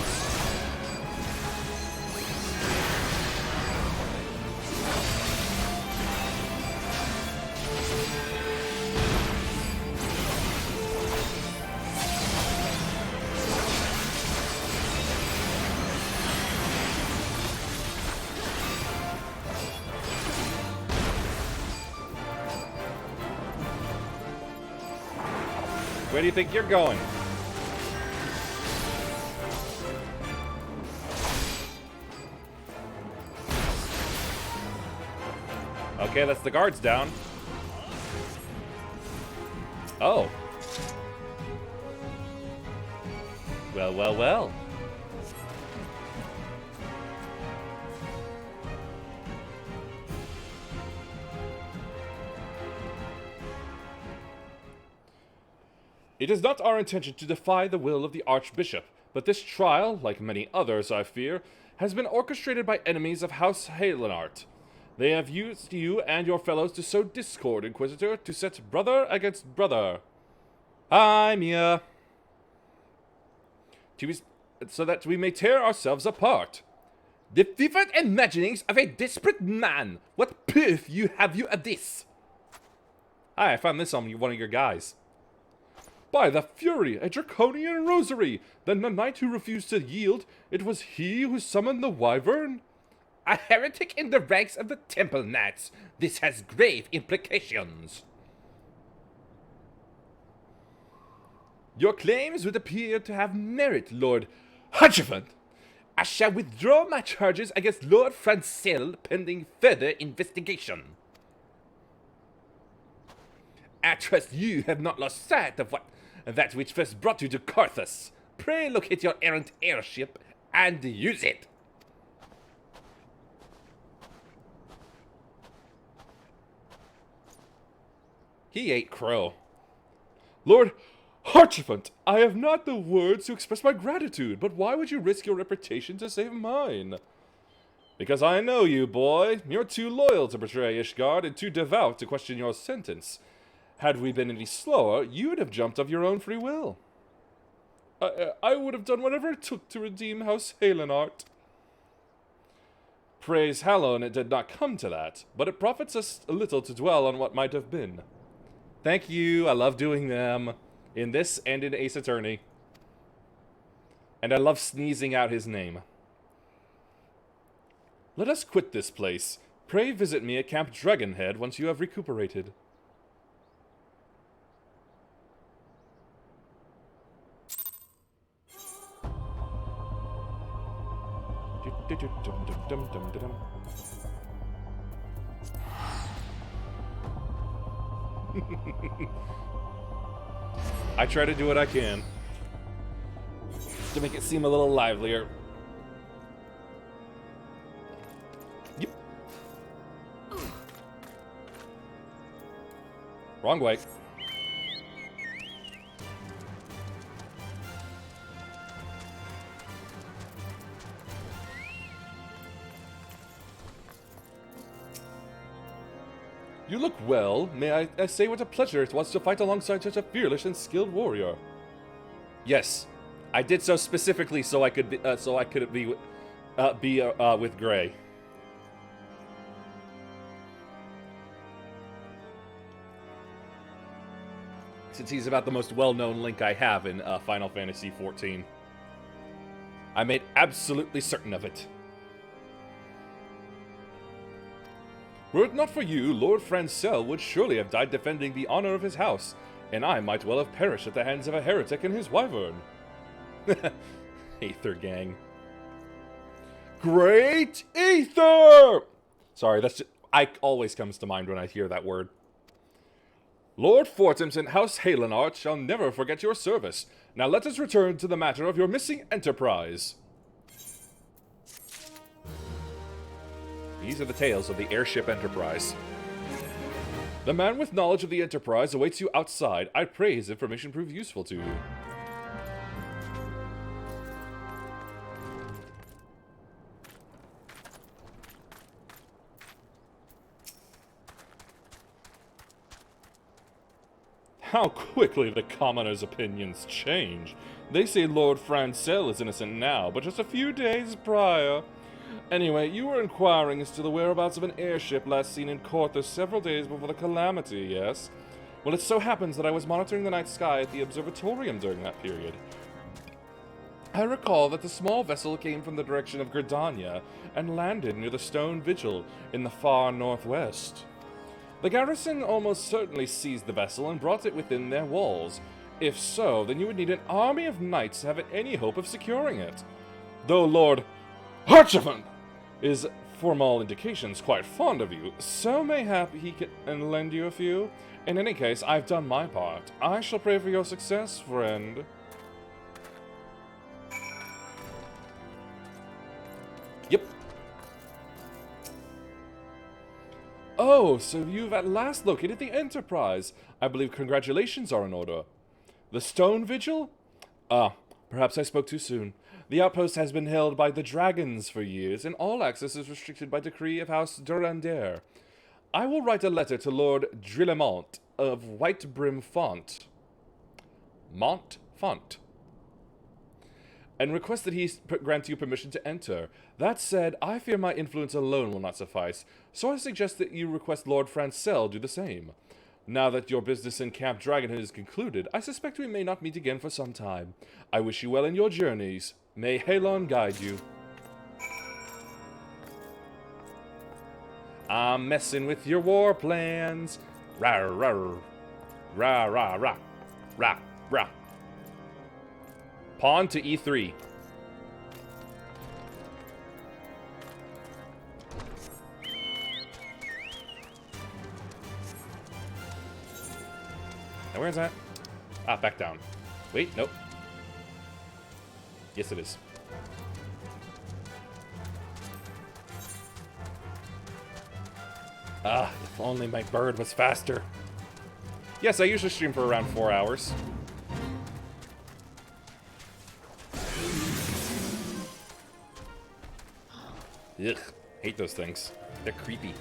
Speaker 1: Where do you think you're going? Okay, that's the guards down. Oh. Well, well, well. It is not our intention to defy the will of the Archbishop, but this trial, like many others, I fear, has been orchestrated by enemies of House Halenart. They have used you and your fellows to sow discord, Inquisitor, to set brother against brother. Hi, Mia. So that we may tear ourselves apart.
Speaker 3: The vivid imaginings of a desperate man. What proof have you of this?
Speaker 1: Hi, I found this on one of your guys. By the Fury, a draconian rosary! Then the knight who refused to yield, it was he who summoned the wyvern?
Speaker 3: A heretic in the ranks of the Temple Knights. This has grave implications.
Speaker 1: Your claims would appear to have merit, Lord
Speaker 3: Hutchifant. I shall withdraw my charges against Lord Francel pending further investigation. I trust you have not lost sight of that which first brought you to Carthus. Pray locate your errant airship and use it.
Speaker 1: He ate crow. Lord Harchifant, I have not the words to express my gratitude, but why would you risk your reputation to save mine? Because I know you, boy. You're too loyal to betray Ishgard and too devout to question your sentence. Had we been any slower, you'd have jumped of your own free will. I would have done whatever it took to redeem House Halenart. Praise Hallon, it did not come to that, but it profits us a little to dwell on what might have been. Thank you, I love doing them. In this and in Ace Attorney. And I love sneezing out his name. Let us quit this place. Pray visit me at Camp Dragonhead once you have recuperated. I try to do what I can to make it seem a little livelier. Yep. Wrong way. You look well. May I say what a pleasure it was to fight alongside such a fearless and skilled warrior. Yes, I did so specifically so I could be, with Gray. Since he's about the most well-known Link I have in Final Fantasy XIV. I made absolutely certain of it. Were it not for you, Lord Francel would surely have died defending the honor of his house, and I might well have perished at the hands of a heretic and his wyvern. Aether gang. Great Aether! Sorry, that's just, I always comes to mind when I hear that word. Lord Fortams and House Halenart shall never forget your service. Now let us return to the matter of your missing enterprise. These are the tales of the airship Enterprise. The man with knowledge of the Enterprise awaits you outside. I pray his information prove useful to you. How quickly the commoners' opinions change. They say Lord Francel is innocent now, but just a few days prior. Anyway, you were inquiring as to the whereabouts of an airship last seen in Corthus several days before the calamity, yes? Well, it so happens that I was monitoring the night sky at the observatorium during that period. I recall that the small vessel came from the direction of Gridania and landed near the Stone Vigil in the far northwest. The garrison almost certainly seized the vessel and brought it within their walls. If so, then you would need an army of knights to have any hope of securing it. Though Lord Harchevant is, from all indications, quite fond of you, so mayhap he can lend you a few. In any case, I've done my part. I shall pray for your success, friend. Yep. Oh, so you've at last located the Enterprise. I believe congratulations are in order. The Stone Vigil? Ah, perhaps I spoke too soon. The outpost has been held by the dragons for years, and all access is restricted by decree of House Durandere. I will write a letter to Lord Drillemont of White Brim Font, and request that he grant you permission to enter. That said, I fear my influence alone will not suffice, so I suggest that you request Lord Francel do the same. Now that your business in Camp Dragonhead is concluded, I suspect we may not meet again for some time. I wish you well in your journeys. May Halon guide you. I'm messing with your war plans. Rah, rah, rah, rah, rah, rah, rah. Pawn to E3. Now where's that? Ah, back down. Wait, nope. Yes, it is. Ah, if only my bird was faster. Yes, I usually stream for around 4 hours. Ugh, hate those things. They're creepy.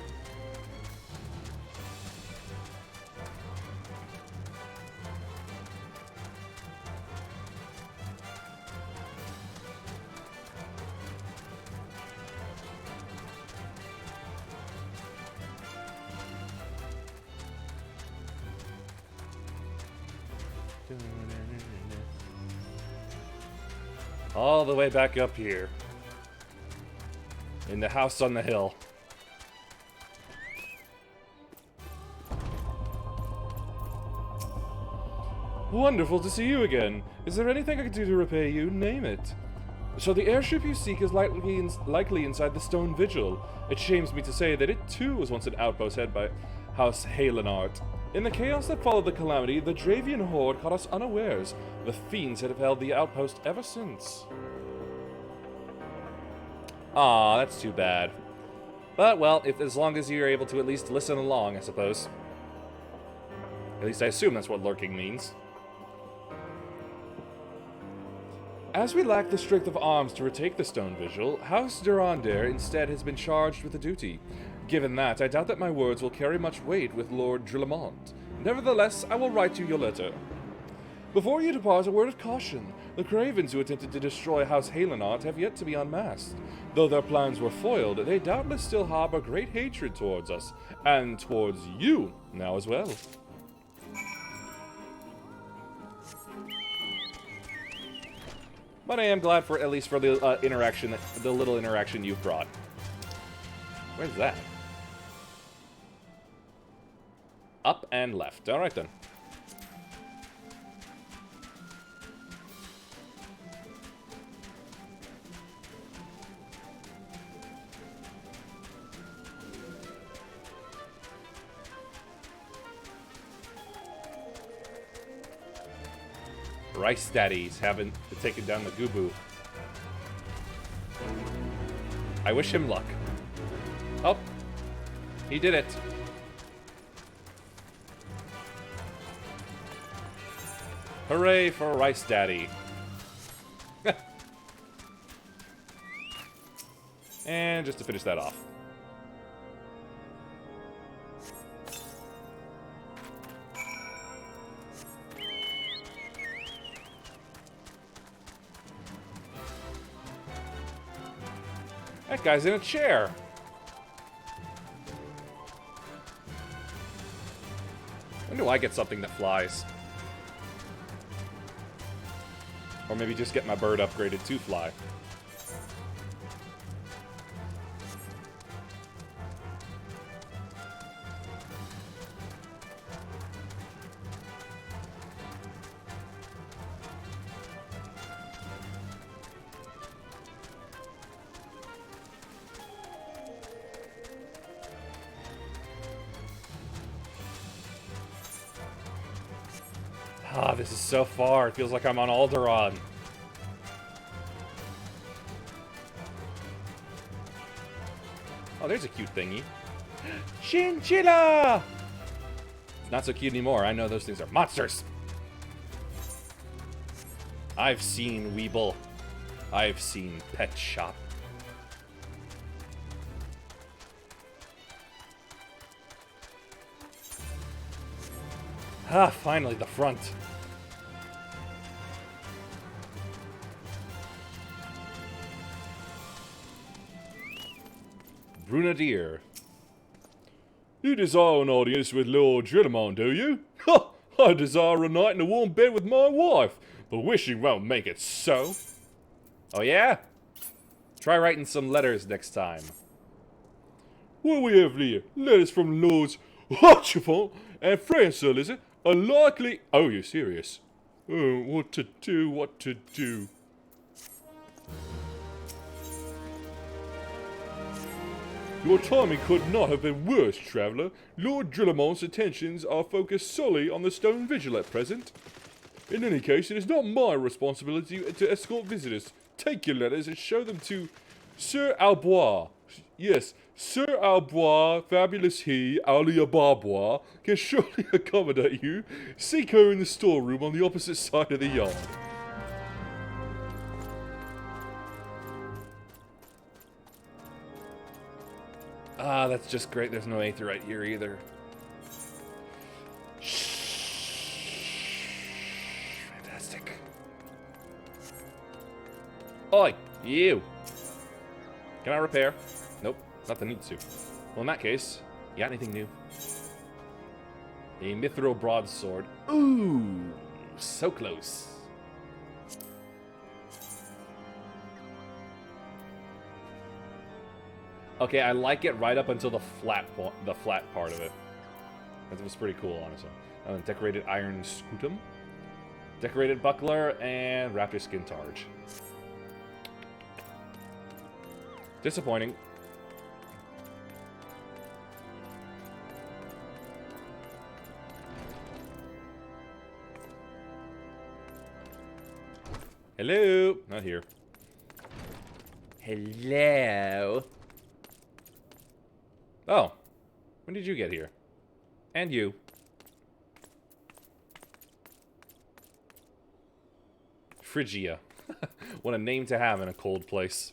Speaker 1: All the way back up here. In the house on the hill. Wonderful to see you again. Is there anything I can do to repay you? Name it. So the airship you seek is likely inside the Stone Vigil. It shames me to say that it too was once an outpost headed by House Halenart. In the chaos that followed the calamity, the Dravian horde caught us unawares. The fiends have held the outpost ever since. Aw, that's too bad. But, well, as long as you're able to at least listen along, I suppose. At least I assume that's what lurking means. As we lack the strength of arms to retake the stone vigil, House Durandare instead has been charged with the duty. Given that, I doubt that my words will carry much weight with Lord Drillamont. Nevertheless, I will write you your letter. Before you depart, a word of caution. The cravens who attempted to destroy House Halenart have yet to be unmasked. Though their plans were foiled, they doubtless still harbor great hatred towards us, and towards you now as well. But I am glad for, at least for the interaction, the little interaction you've brought. Where's that? Up and left. Alright then. Rice Daddies haven't taken down the Goobu. I wish him luck. Oh, he did it. Hooray for Rice Daddy. And just to finish that off. That guy's in a chair. When do I get something that flies? Or maybe just get my bird upgraded to fly. Ah, this is so far. It feels like I'm on Alderaan. Oh, there's a cute thingy. Chinchilla! It's not so cute anymore. I know those things are monsters. I've seen Weeble. I've seen Pet Shop. Ah, finally, the front. Brunadier. You desire an audience with Lord Drillamon, do you? Ha! I desire a night in a warm bed with my wife, but wishing won't make it so. Oh yeah? Try writing some letters next time. What we have here? Letters from Lords Archibald and Francois, is it? Unlikely. Oh, you're serious. Oh, what to do, what to do. Your timing could not have been worse, traveller. Lord Drillamont's attentions are focused solely on the stone vigil at present. In any case, it is not my responsibility to escort visitors. Take your letters and show them to Sir Albois. Yes, Sir Albois, fabulous he, Alia Barbois, can surely accommodate you. Seek her in the storeroom on the opposite side of the yard. Ah, that's just great. There's no aetheryte here either. Fantastic. Oi, you. Can I repair? Nope, nothing needs to. Well, in that case, you got anything new? A mithril broadsword. Ooh, so close. Okay, I like it right up until the flat part of it. That was pretty cool, honestly. Decorated iron scutum, decorated buckler, and raptor skin targe. Disappointing. Hello, not here. Hello. Oh, when did you get here? And you. Phrygia. What a name to have in a cold place.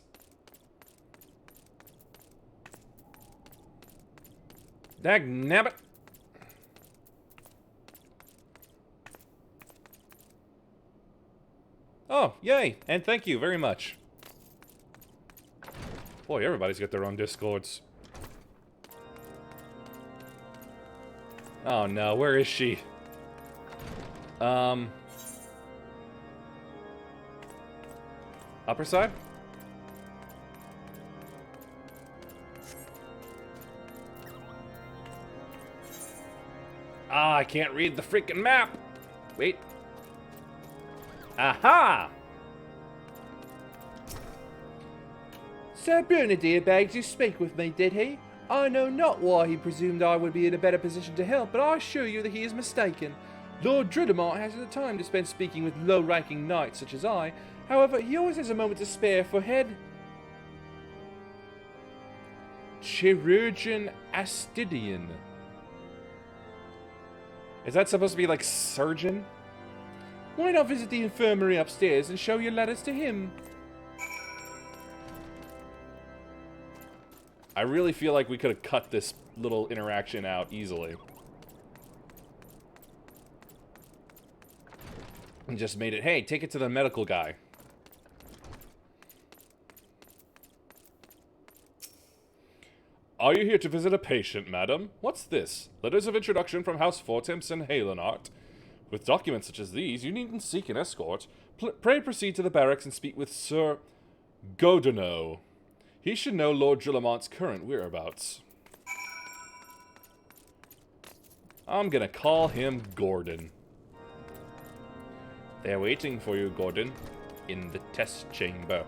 Speaker 1: Dagnabbit! Oh, yay! And thank you very much. Boy, everybody's got their own Discords. Oh no, where is she? Upper side? Ah, I can't read the freaking map! Wait. Aha!
Speaker 4: Sir Bernadette begged to speak with me, did he? I know not why he presumed I would be in a better position to help, but I assure you that he is mistaken. Lord Dridemont hasn't the time to spend speaking with low-ranking knights such as I. However, he always has a moment to spare for head chirurgeon Astidian.
Speaker 1: Is that supposed to be like surgeon?
Speaker 4: Why not visit the infirmary upstairs and show your letters to him?
Speaker 1: I really feel like we could have cut this little interaction out easily. And just made it, hey, take it to the medical guy. Are you here to visit a patient, madam? What's this? Letters of introduction from House Fortemps and Halenart. With documents such as these, you needn't seek an escort. Pray proceed to the barracks and speak with Sir Godino. He should know Lord Drillemont's current whereabouts. I'm gonna call him Gordon. They're waiting for you, Gordon, in the test chamber.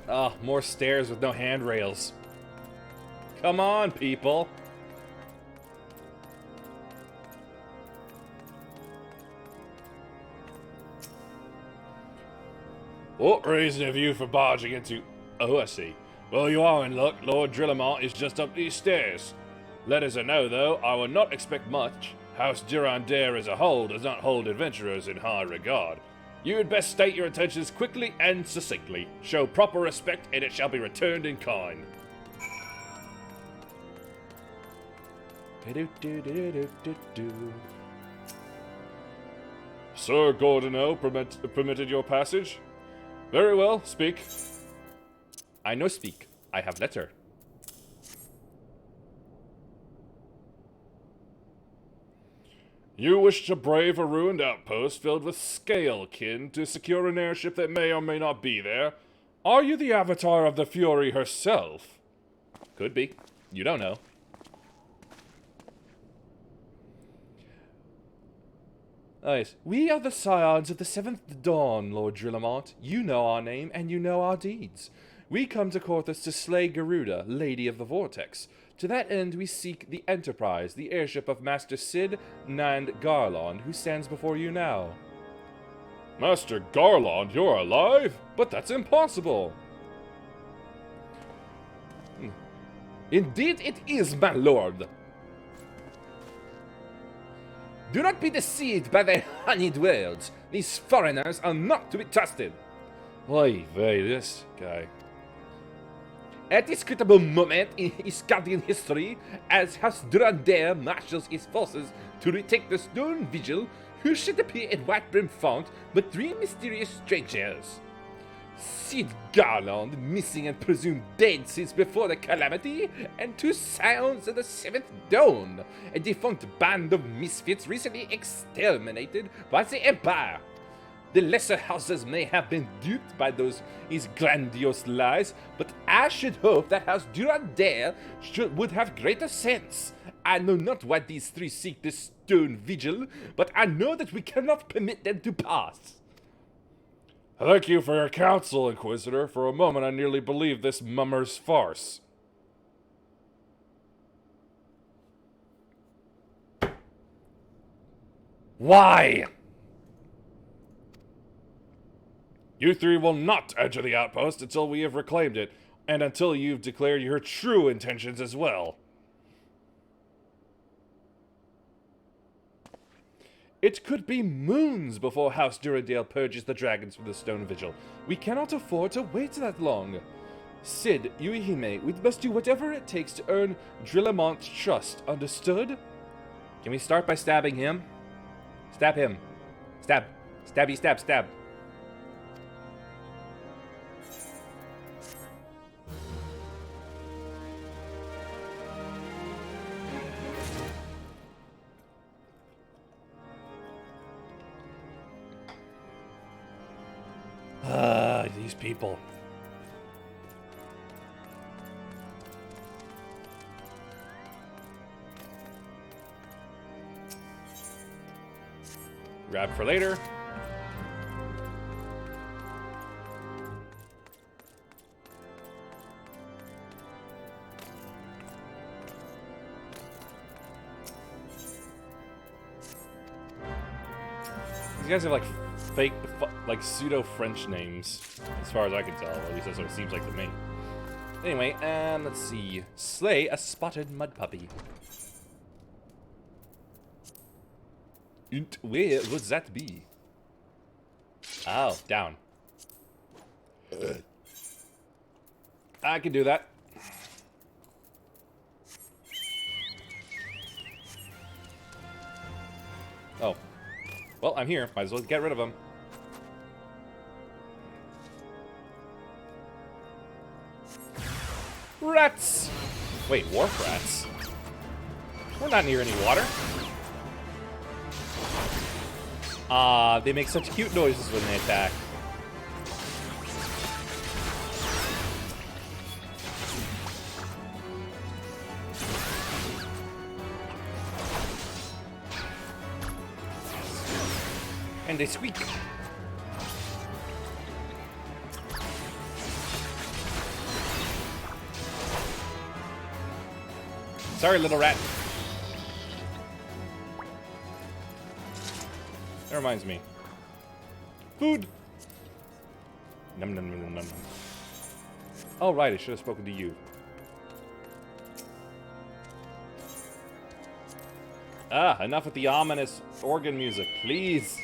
Speaker 1: Ah, more stairs with no handrails. Come on, people. What reason have you for barging into... Oh, I see. Well, you are in luck. Lord Drillemont is just up these stairs. Let us know, though, I will not expect much. House Durandare as a whole does not hold adventurers in high regard. You had best state your intentions quickly and succinctly. Show proper respect, and it shall be returned in kind. Sir Gordino permitted your passage? Very well, speak. I no speak. I have letter. You wish to brave a ruined outpost filled with scale-kin to secure an airship that may or may not be there. Are you the avatar of the Fury herself? Could be. You don't know. Yes. We are the Scions of the Seventh Dawn, Lord Drillemont. You know our name, and you know our deeds. We come to Corthus to slay Garuda, Lady of the Vortex. To that end, we seek the Enterprise, the airship of Master Sid Nand Garland, who stands before you now. Master Garland, you're alive? But that's impossible. Indeed it is, my lord. Do not be deceived by their honeyed words. These foreigners are not to be trusted. Oy vey, this guy. At this critical moment in Iscardian history, as House Durandare marshals its forces to retake the Stone Vigil, who should appear at Whitebrim Font but three mysterious strangers? Sid Garland, missing and presumed dead since before the calamity, and two Scions of the Seventh Dawn, a defunct band of misfits recently exterminated by the Empire. The lesser houses may have been duped by his grandiose lies, but I should hope that House Durandare would have greater sense. I know not why these three seek the Stone Vigil, but I know that we cannot permit them to pass. Thank you for your counsel, Inquisitor. For a moment I nearly believed this mummer's farce. Why? You three will not enter the outpost until we have reclaimed it, and until you've declared your true intentions as well. It could be moons before House Durandale purges the dragons from the Stone Vigil. We cannot afford to wait that long. Sid, Yuihime, we must do whatever it takes to earn Drillamont's trust. Understood?
Speaker 3: Can we start by stabbing him? Stab him. Stab. Stabby, stab, stab.
Speaker 1: These people. Grab for later. These guys have like fake, like pseudo-French names, as far as I can tell. At least that's what it seems like to me. Anyway, let's see. Slay a spotted mud puppy. And where would that be? Oh, down. I can do that. Oh. Well, I'm here. Might as well get rid of him. Rats! Wait, wharf rats? We're not near any water. They make such cute noises when they attack. And they squeak. Sorry, little rat. That reminds me. Food! Num num num num num. Oh, right, I should have spoken to you. Ah, enough with the ominous organ music, please.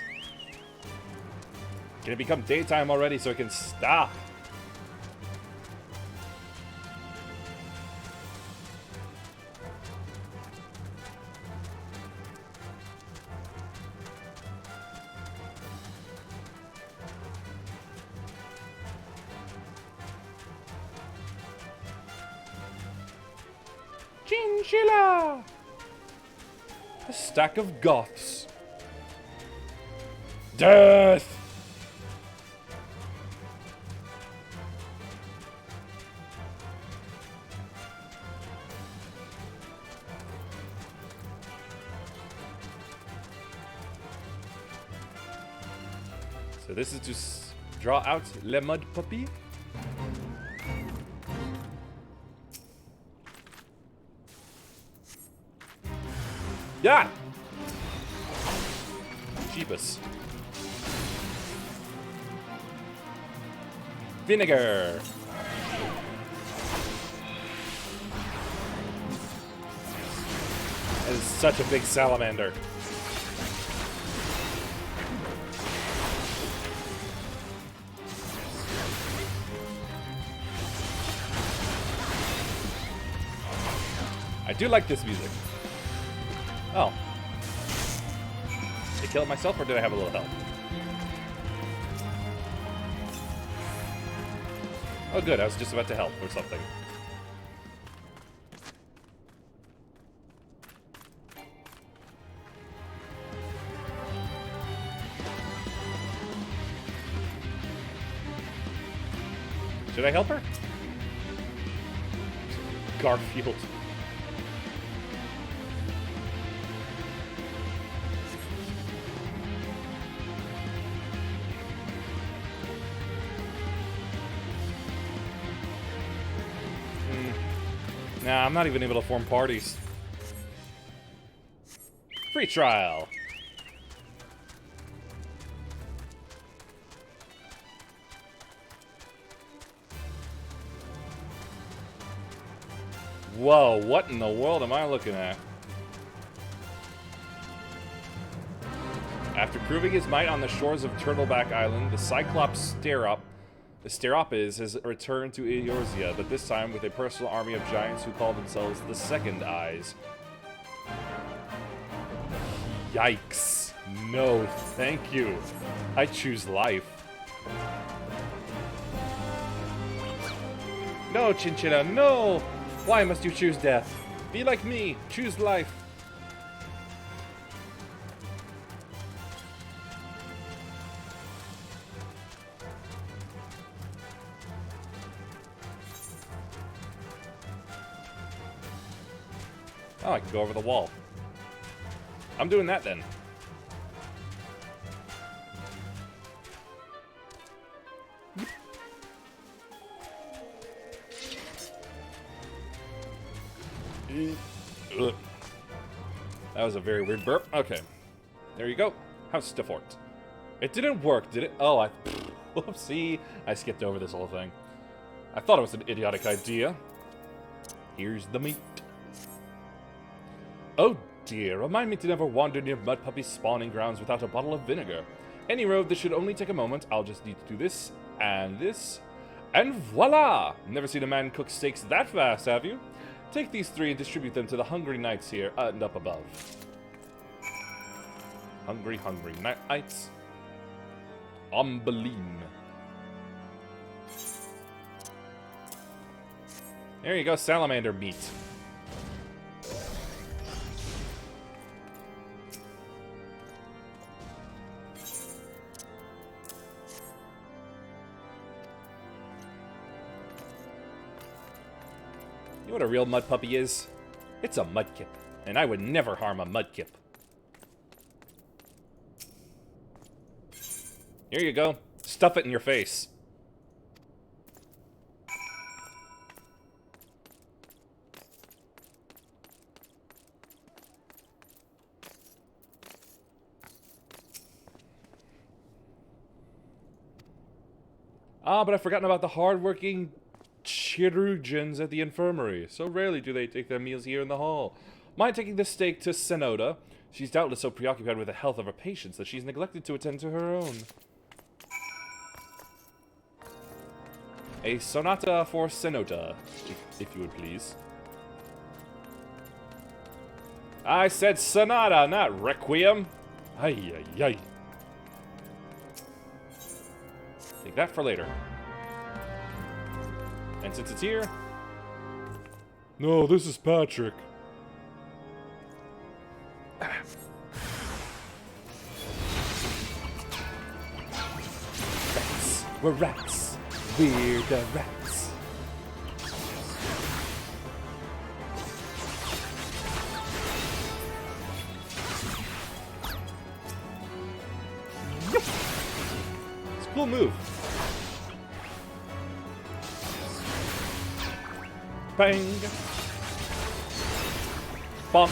Speaker 1: Can it become daytime already so it can stop? Chinchilla! A stack of goths. Death! So this is to draw out Le Mud Puppy. Yeah! Jeebus. Vinegar. That is such a big salamander. I do like this music. Oh. Did I kill it myself, or did I have a little help? Oh good, I was just about to help or something. Should I help her? Garfield. Nah, I'm not even able to form parties. Free trial. Whoa, what in the world am I looking at? After proving his might on the shores of Turtleback Island, the Cyclops Steropes has returned to Eorzea, but this time with a personal army of giants who call themselves the Second Eyes. Yikes. No, thank you. I choose life. No, Chinchilla, no! Why must you choose death? Be like me, choose life. Oh, I can go over the wall. I'm doing that then. Ugh. That was a very weird burp. Okay. There you go. How's Stiffort? It didn't work, did it? Oh, whoopsie. I skipped over this whole thing. I thought it was an idiotic idea. Here's the meat. Oh dear, remind me to never wander near Mud Puppy's spawning grounds without a bottle of vinegar. Any road, this should only take a moment. I'll just need to do this, and voila! Never seen a man cook steaks that fast, have you? Take these 3 and distribute them to the hungry knights here and up above. Hungry knights. Ombeline. There you go, salamander meat. You know what a real mud puppy is? It's a mudkip, and I would never harm a mudkip. Here you go. Stuff it in your face. Ah, but I've forgotten about the hard-working chirurgeons at the infirmary. So rarely do they take their meals here in the hall. Mind taking this steak to Senoda? She's doubtless so preoccupied with the health of her patients that she's neglected to attend to her own. A sonata for Senoda, if you would please. I said sonata, not requiem. Ay, ay, ay. Take that for later. And since it's here... No, this is Patrick. Rats. We're rats. We're the rats. It's a cool move. Bang! Bonk!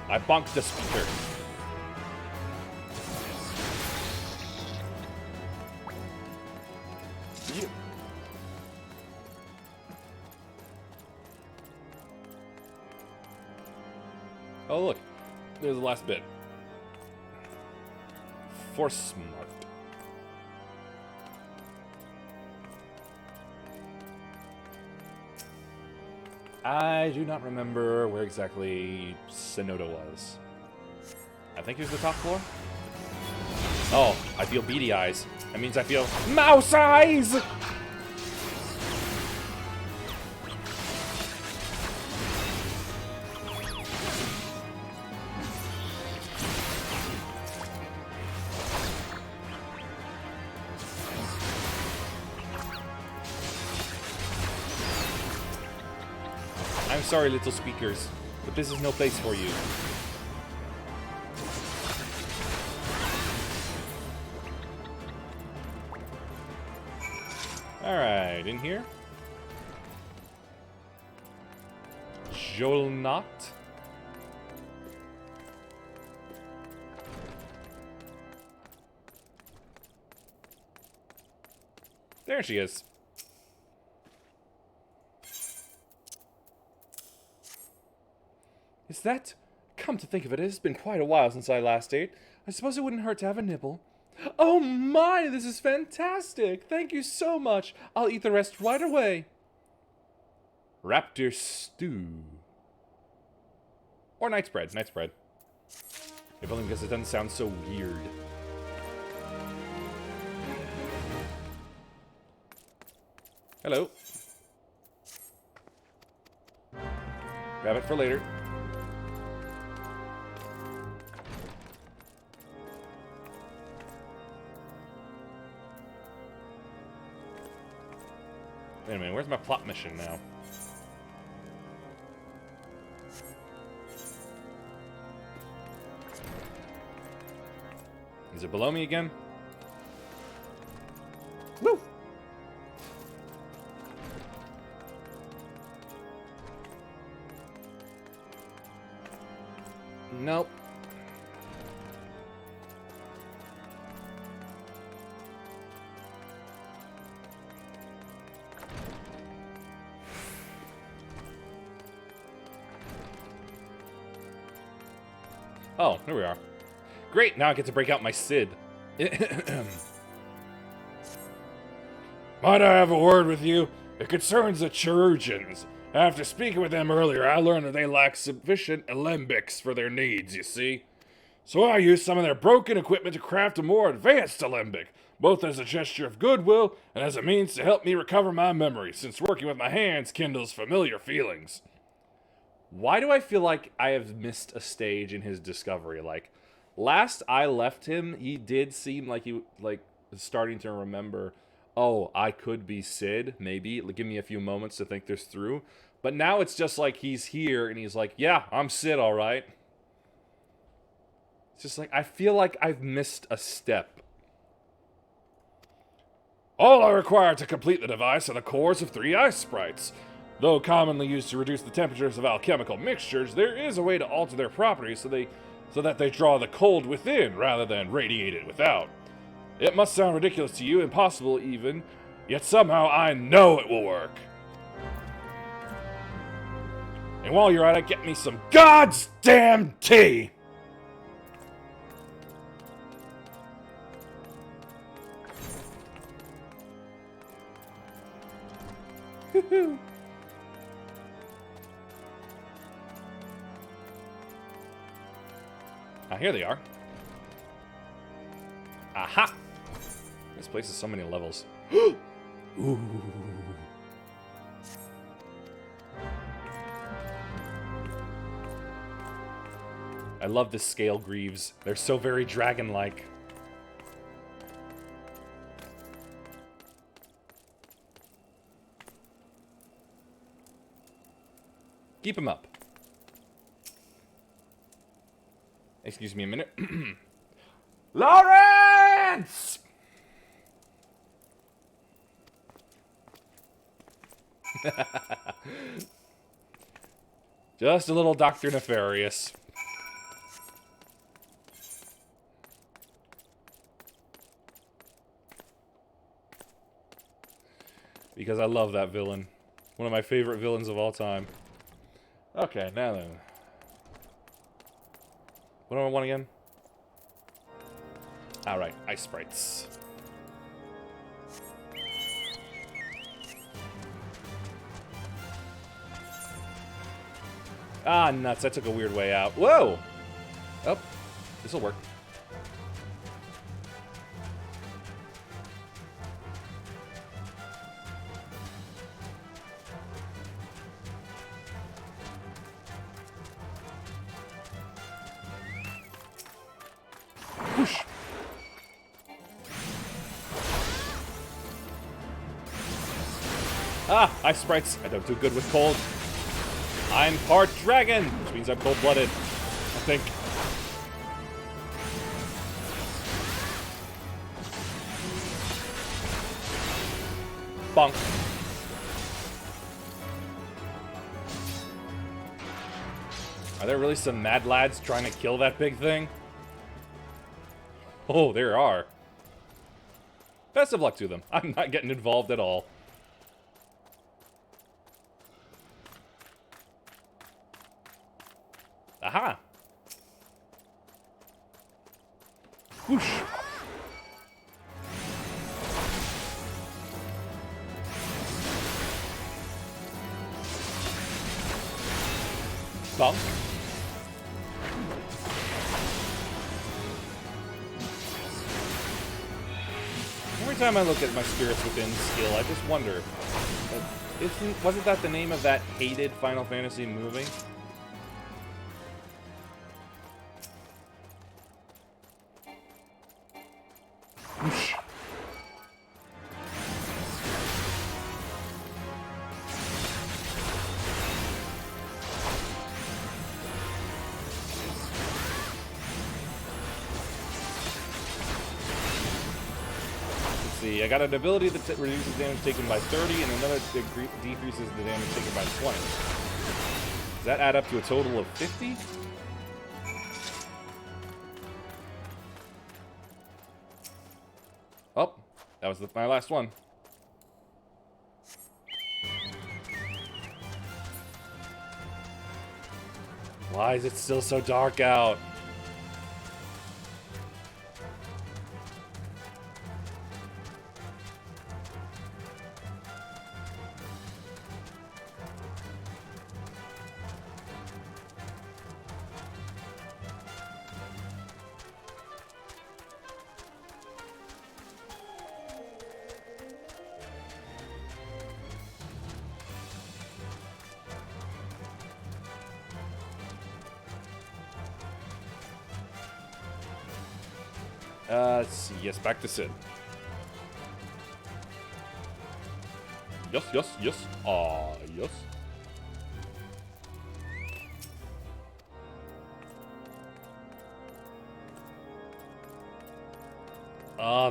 Speaker 1: I bonked the speaker. Yeah. Oh look, there's the last bit. For smart. I do not remember where exactly Senoda was. I think it was the top floor. Oh, I feel beady eyes. That means I feel mouse eyes! I'm sorry, little speakers, but this is no place for you. Alright, in here. Jolnot. There she is.
Speaker 4: Is that... Come to think of it, it has been quite a while since I last ate. I suppose it wouldn't hurt to have a nibble. Oh my, this is fantastic! Thank you so much. I'll eat the rest right away.
Speaker 1: Raptor stew. Or knight's bread. Knight's bread. If only because it doesn't sound so weird. Hello. Grab it for later. Wait a minute, where's my plot mission now? Is it below me again? Woo! Nope. Oh, here we are. Great, now I get to break out my Cid. Might I have a word with you? It concerns the chirurgeons. After speaking with them earlier, I learned that they lack sufficient alembics for their needs, you see. So I used some of their broken equipment to craft a more advanced alembic, both as a gesture of goodwill and as a means to help me recover my memory, since working with my hands kindles familiar feelings. Why do I feel like I have missed a stage in his discovery? Like, last I left him, he did seem like he was starting to remember, oh, I could be Cid, maybe. Give me a few moments to think this through. But now it's just like he's here and he's like, yeah, I'm Cid, all right. It's just like, I feel like I've missed a step. All I require to complete the device are the cores of 3 ice sprites. Though commonly used to reduce the temperatures of alchemical mixtures, there is a way to alter their properties so that they draw the cold within rather than radiate it without. It must sound ridiculous to you, impossible even, yet somehow I know it will work. And while you're at it, get me some God's damn tea! Ah, here they are. Aha! This place has so many levels. Ooh. I love the scale greaves. They're so very dragon-like. Keep him up. Excuse me a minute. Lawrence! Just a little Dr. Nefarious. Because I love that villain. One of my favorite villains of all time. Okay, now then. What do I want again? Alright, ice sprites. Ah, nuts. I took a weird way out. Whoa! Oh, this'll work. Whoosh! Ah, ice sprites. I don't do good with cold. I'm part dragon, which means I'm cold-blooded, I think. Bonk. Are there really some mad lads trying to kill that big thing? Oh, there are. Best of luck to them. I'm not getting involved at all. Aha! Whoosh! Bump. Every time I look at my Spirits Within skill, I just wonder, wasn't that the name of that hated Final Fantasy movie? Whoosh. I got an ability that reduces damage taken by 30 and another that decreases the damage taken by 20. Does that add up to a total of 50? Oh, that was my last one. Why is it still so dark out? Let's see. Yes, back to Sid. Yes, yes, yes. Yes.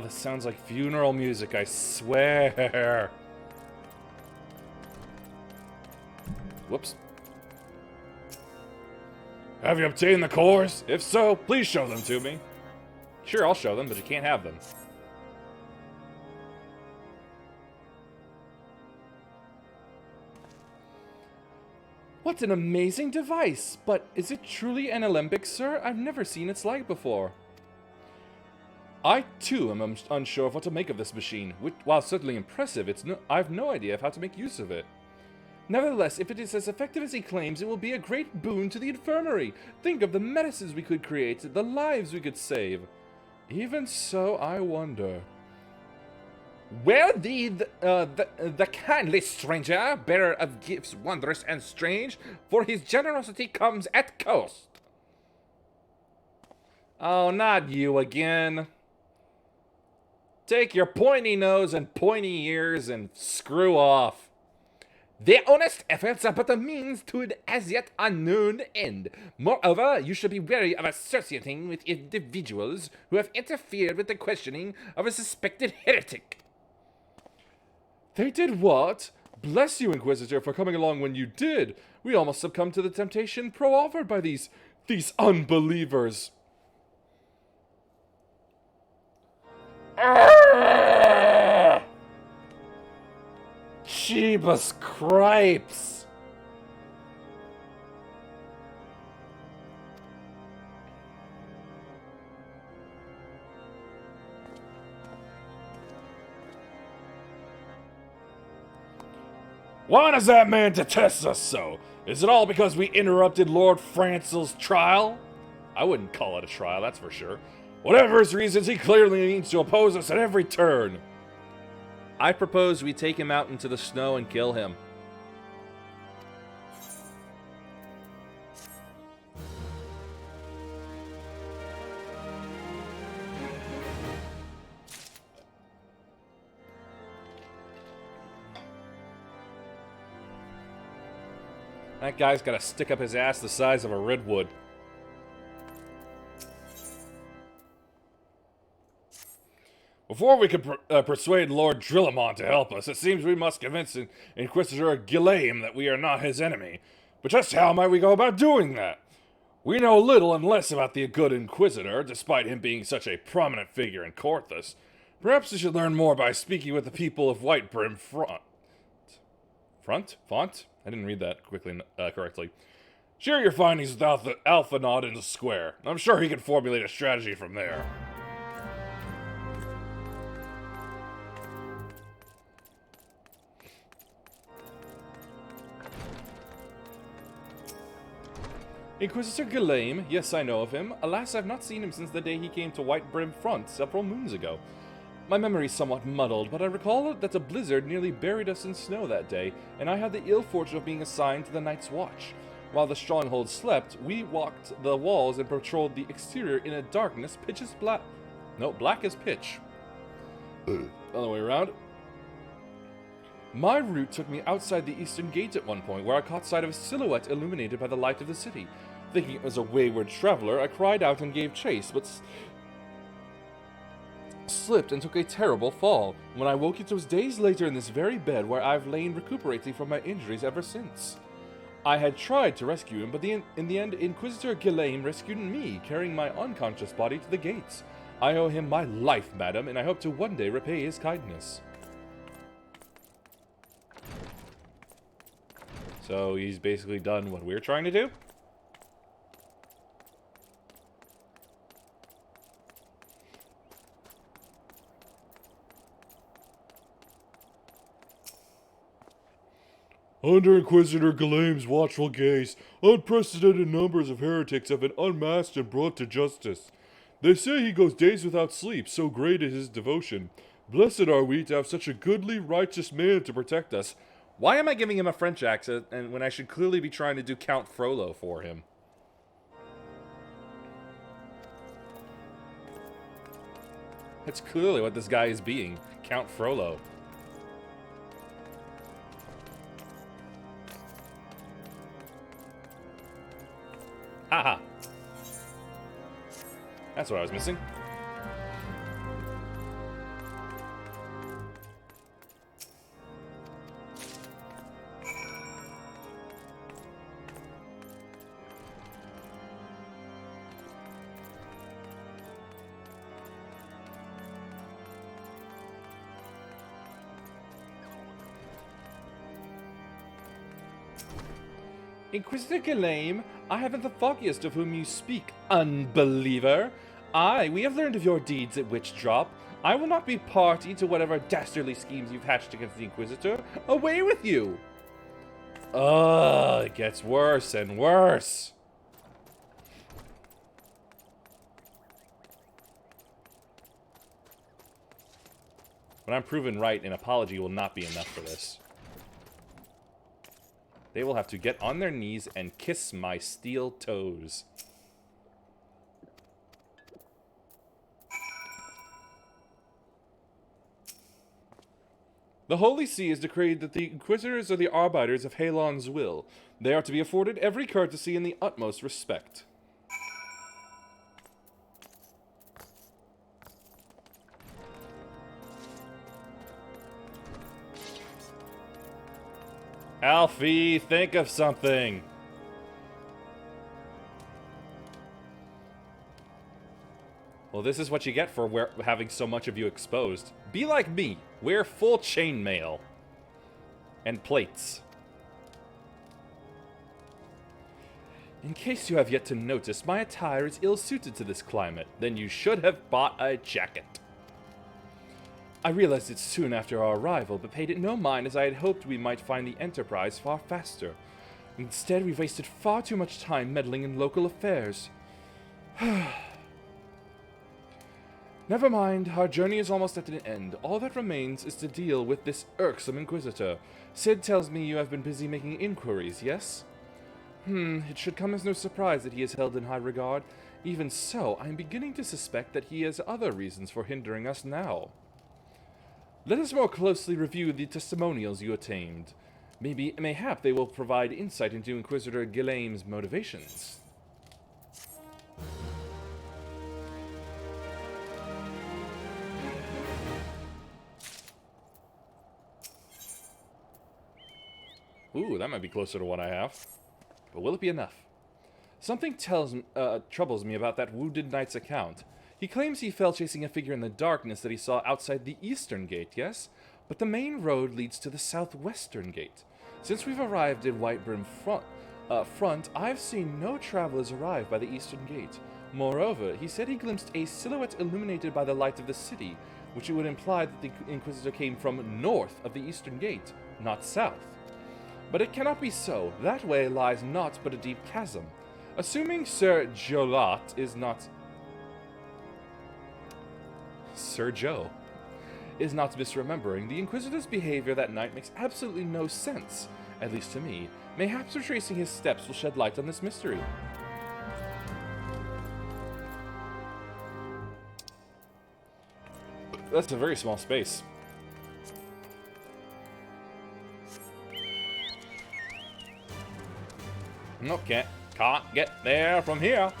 Speaker 1: This sounds like funeral music, I swear. Whoops. Have you obtained the cores? If so, please show them to me. Sure, I'll show them, but you can't have them. What an amazing device! But is it truly an alembic, sir? I've never seen its like before. I, too, am unsure of what to make of this machine. While certainly impressive, I've no idea of how to make use of it. Nevertheless, if it is as effective as he claims, it will be a great boon to the infirmary. Think of the medicines we could create, the lives we could save. Even so, I wonder.
Speaker 3: Well, the kindly stranger, bearer of gifts wondrous and strange, for his generosity comes at cost.
Speaker 1: Oh, not you again. Take your pointy nose and pointy ears and screw off.
Speaker 3: Their honest efforts are but a means to an as yet unknown end. Moreover, you should be wary of associating with individuals who have interfered with the questioning of a suspected heretic.
Speaker 1: They did what? Bless you, Inquisitor, for coming along when you did. We almost succumbed to the temptation offered by these unbelievers. Jeebus cripes! Why does that man detest us so? Is it all because we interrupted Lord Francel's trial? I wouldn't call it a trial, that's for sure. Whatever his reasons, he clearly means to oppose us at every turn. I propose we take him out into the snow and kill him. That guy's got to stick up his ass the size of a redwood. Before we could persuade Lord Drillamon to help us, it seems we must convince Inquisitor Ghislaine that we are not his enemy. But just how might we go about doing that? We know little and less about the good Inquisitor, despite him being such a prominent figure in Corthus. Perhaps we should learn more by speaking with the people of Whitebrim Font? I didn't read that correctly. Share your findings with Alpha Nod in the square. I'm sure he can formulate a strategy from there.
Speaker 2: Inquisitor Ghislaine, yes, I know of him. Alas, I've not seen him since the day he came to White Brim Front several moons ago. My memory's somewhat muddled, but I recall that a blizzard nearly buried us in snow that day, and I had the ill fortune of being assigned to the Night's Watch. While the stronghold slept, we walked the walls and patrolled the exterior in a darkness black as pitch. Other way around. My route took me outside the eastern gate at one point, where I caught sight of a silhouette illuminated by the light of the city. Thinking it was a wayward traveler, I cried out and gave chase, but slipped and took a terrible fall. When I woke, it was days later in this very bed where I've lain recuperating from my injuries ever since. I had tried to rescue him, but in the end, Inquisitor Ghislaine rescued me, carrying my unconscious body to the gates. I owe him my life, madam, and I hope to one day repay his kindness. So he's basically done what we're trying to do?
Speaker 1: Under Inquisitor Ghislaine's watchful gaze, unprecedented numbers of heretics have been unmasked and brought to justice. They say he goes days without sleep, so great is his devotion. Blessed are we to have such a goodly, righteous man to protect us.
Speaker 2: Why am I giving him a French accent and when I should clearly be trying to do Count Frollo for him? That's clearly what this guy is being. Count Frollo. Haha. That's what I was missing. Inquisitor Ghislaine, I haven't the foggiest of whom you speak, unbeliever. Aye, we have learned of your deeds at Witch Drop. I will not be party to whatever dastardly schemes you've hatched against the Inquisitor. Away with you! Ugh, it gets worse and worse. When I'm proven right, an apology will not be enough for this. They will have to get on their knees and kiss my steel toes. The Holy See has decreed that the Inquisitors are the arbiters of Halon's will. They are to be afforded every courtesy and the utmost respect. Alfie, think of something. Well, this is what you get for having so much of you exposed. Be like me. Wear full chainmail. And plates. In case you have yet to notice, my attire is ill-suited to this climate. Then you should have bought a jacket. I realized it soon after our arrival, but paid it no mind as I had hoped we might find the Enterprise far faster. Instead, we wasted far too much time meddling in local affairs. Never mind, our journey is almost at an end. All that remains is to deal with this irksome Inquisitor. Sid tells me you have been busy making inquiries, yes? It should come as no surprise that he is held in high regard. Even so, I am beginning to suspect that he has other reasons for hindering us now. Let us more closely review the testimonials you obtained. Mayhap they will provide insight into Inquisitor Ghislaine's motivations. Ooh, that might be closer to what I have. But will it be enough? Something troubles me about that wounded knight's account. He claims he fell chasing a figure in the darkness that he saw outside the eastern gate, yes? But the main road leads to the southwestern gate. Since we've arrived at White Brim Front, front, I've seen no travelers arrive by the eastern gate. Moreover, he said he glimpsed a silhouette illuminated by the light of the city, which would imply that the Inquisitor came from north of the eastern gate, not south. But it cannot be so. That way lies naught but a deep chasm. Assuming Sir Jolot is not... Sir Joe is not misremembering, the Inquisitor's behavior that night makes absolutely no sense, at least to me. Mayhaps retracing his steps will shed light on this mystery. That's a very small space. Okay, can't get there from here.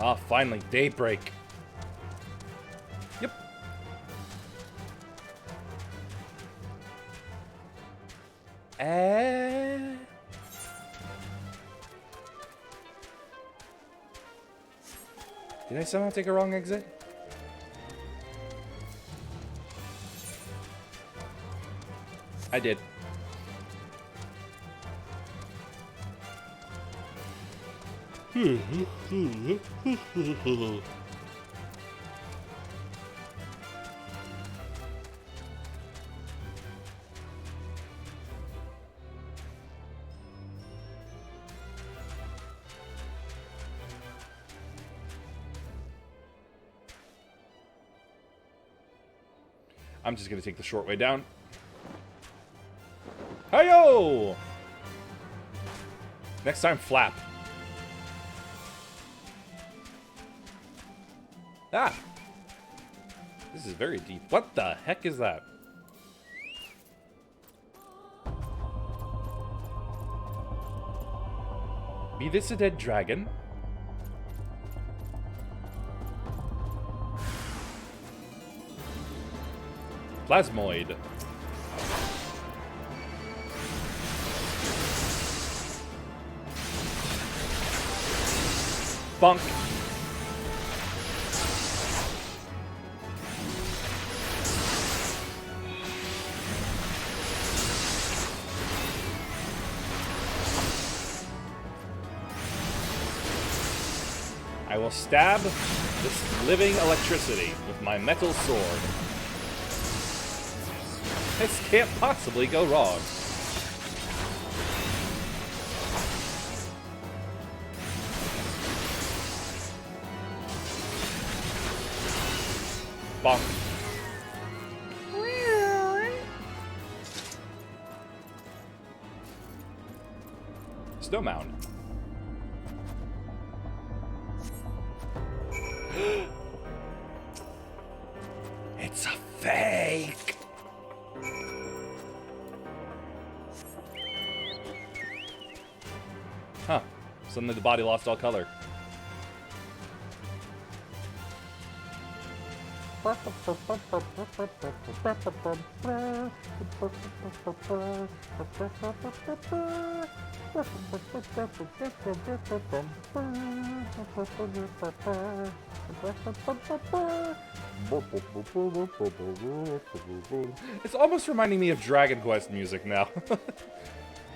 Speaker 2: Ah, finally, daybreak. Yep. Did I somehow take a wrong exit? I did. I'm just gonna take the short way down. Hey-yo! Next time, flap. Ah! This is very deep. What the heck is that? Be this a dead dragon? Plasmoid. Bunk. I will stab this living electricity with my metal sword. This can't possibly go wrong. Bonk. Snow mound. It's a fake. Huh. Suddenly the body lost all color. It's almost reminding me of Dragon Quest music now.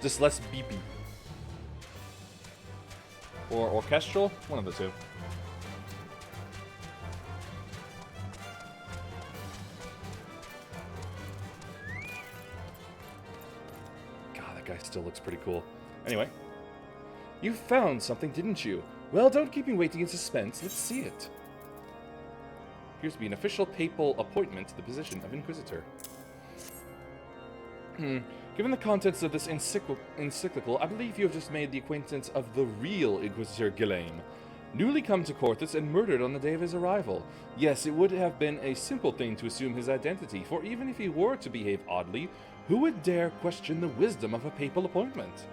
Speaker 2: Just less beepy. Or orchestral? One of the two. God, that guy still looks pretty cool. Anyway. You found something, didn't you? Well, don't keep me waiting in suspense. Let's see it. Appears to be an official papal appointment to the position of Inquisitor. Given the contents of this encyclical, I believe you have just made the acquaintance of the real Inquisitor Ghislaine, newly come to Corthus and murdered on the day of his arrival. Yes, it would have been a simple thing to assume his identity, for even if he were to behave oddly, who would dare question the wisdom of a papal appointment?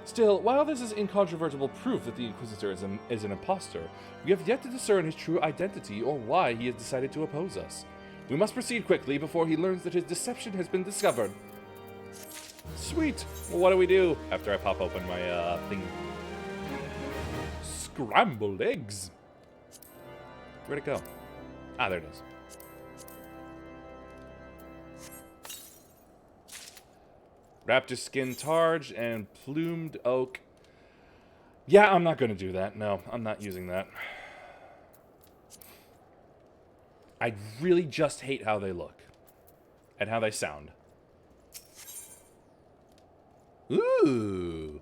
Speaker 2: Still, while this is incontrovertible proof that the Inquisitor is an impostor, we have yet to discern his true identity or why he has decided to oppose us. We must proceed quickly before he learns that his deception has been discovered. Sweet! Well, what do we do after I pop open my thing? Scrambled eggs! Where'd it go? Ah, there it is. Raptor skin targe and plumed oak. Yeah, I'm not going to do that. No, I'm not using that. I really just hate how they look. And how they sound. Ooh.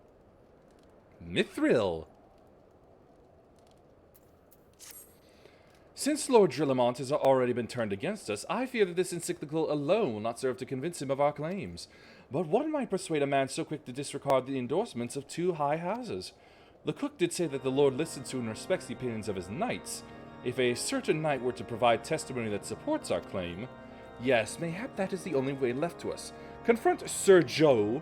Speaker 2: Mithril. Since Lord Drillamont has already been turned against us, I fear that this encyclical alone will not serve to convince him of our claims. But what might persuade a man so quick to disregard the endorsements of two high houses? The cook did say that the Lord listens to and respects the opinions of his knights. If a certain knight were to provide testimony that supports our claim, yes, mayhap that is the only way left to us. Confront Sir Joe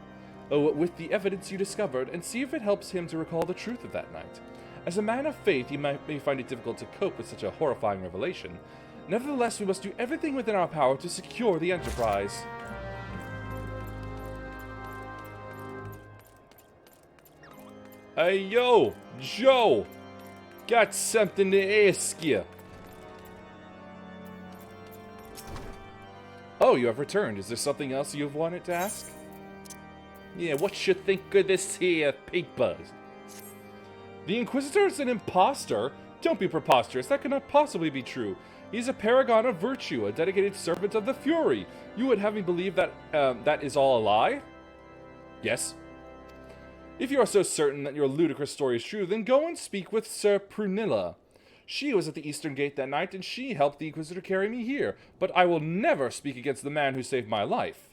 Speaker 2: with the evidence you discovered, and see if it helps him to recall the truth of that night. As a man of faith, he may find it difficult to cope with such a horrifying revelation. Nevertheless, we must do everything within our power to secure the Enterprise. Hey, yo, Joe! Got something to ask you. Oh, you have returned. Is there something else you've wanted to ask? Yeah, what you think of this here paper? The Inquisitor is an imposter? Don't be preposterous. That cannot possibly be true. He's a paragon of virtue, a dedicated servant of the Fury. You would have me believe that that is all a lie? Yes. If you are so certain that your ludicrous story is true, then go and speak with Sir Prunilla. She was at the Eastern Gate that night, and she helped the Inquisitor carry me here. But I will never speak against the man who saved my life.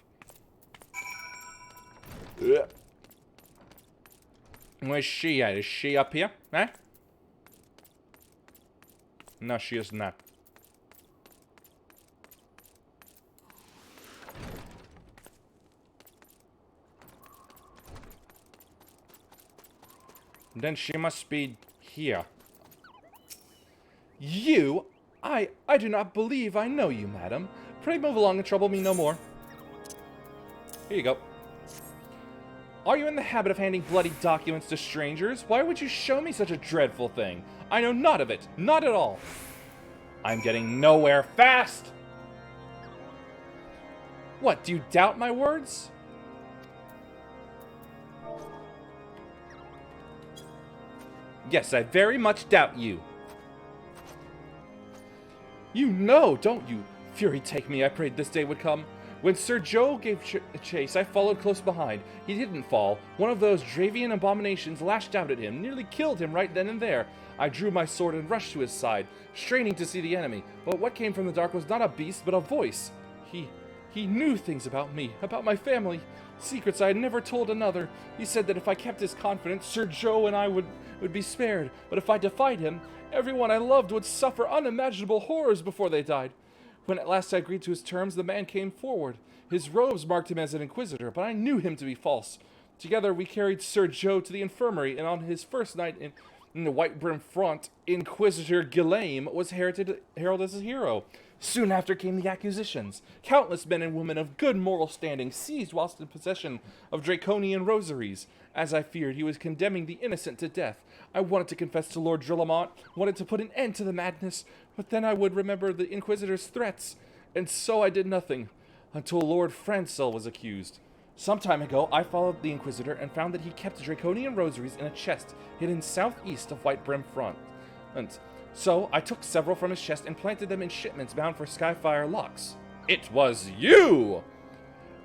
Speaker 2: Where's she at? Is she up here? Eh? No, she is not. Then she must be here. You? I do not believe I know you, madam. Pray move along and trouble me no more. Here you go. Are you in the habit of handing bloody documents to strangers? Why would you show me such a dreadful thing? I know not of it. Not at all. I'm getting nowhere fast! What, do you doubt my words? Yes, I very much doubt you. You know, don't you? Fury take me, I prayed this day would come. When Sir Joe gave chase, I followed close behind. He didn't fall. One of those Dravian abominations lashed out at him, nearly killed him right then and there. I drew my sword and rushed to his side, straining to see the enemy. But what came from the dark was not a beast, but a voice. He knew things about me, about my family, secrets I had never told another. He said that if I kept his confidence, Sir Joe and I would be spared. But if I defied him, everyone I loved would suffer unimaginable horrors before they died. When at last I agreed to his terms, the man came forward. His robes marked him as an inquisitor, but I knew him to be false. Together we carried Sir Joe to the infirmary, and on his first night in the White Brim Front, Inquisitor Ghislaine was heralded as a hero. Soon after came the accusations. Countless men and women of good moral standing seized whilst in possession of draconian rosaries. As I feared, he was condemning the innocent to death. I wanted to confess to Lord Drillamont, wanted to put an end to the madness, but then I would remember the Inquisitor's threats, and so I did nothing, until Lord Francel was accused. Some time ago, I followed the Inquisitor and found that he kept draconian rosaries in a chest hidden southeast of White Brim Front. And so I took several from his chest and planted them in shipments bound for Skyfire Locks. It was you!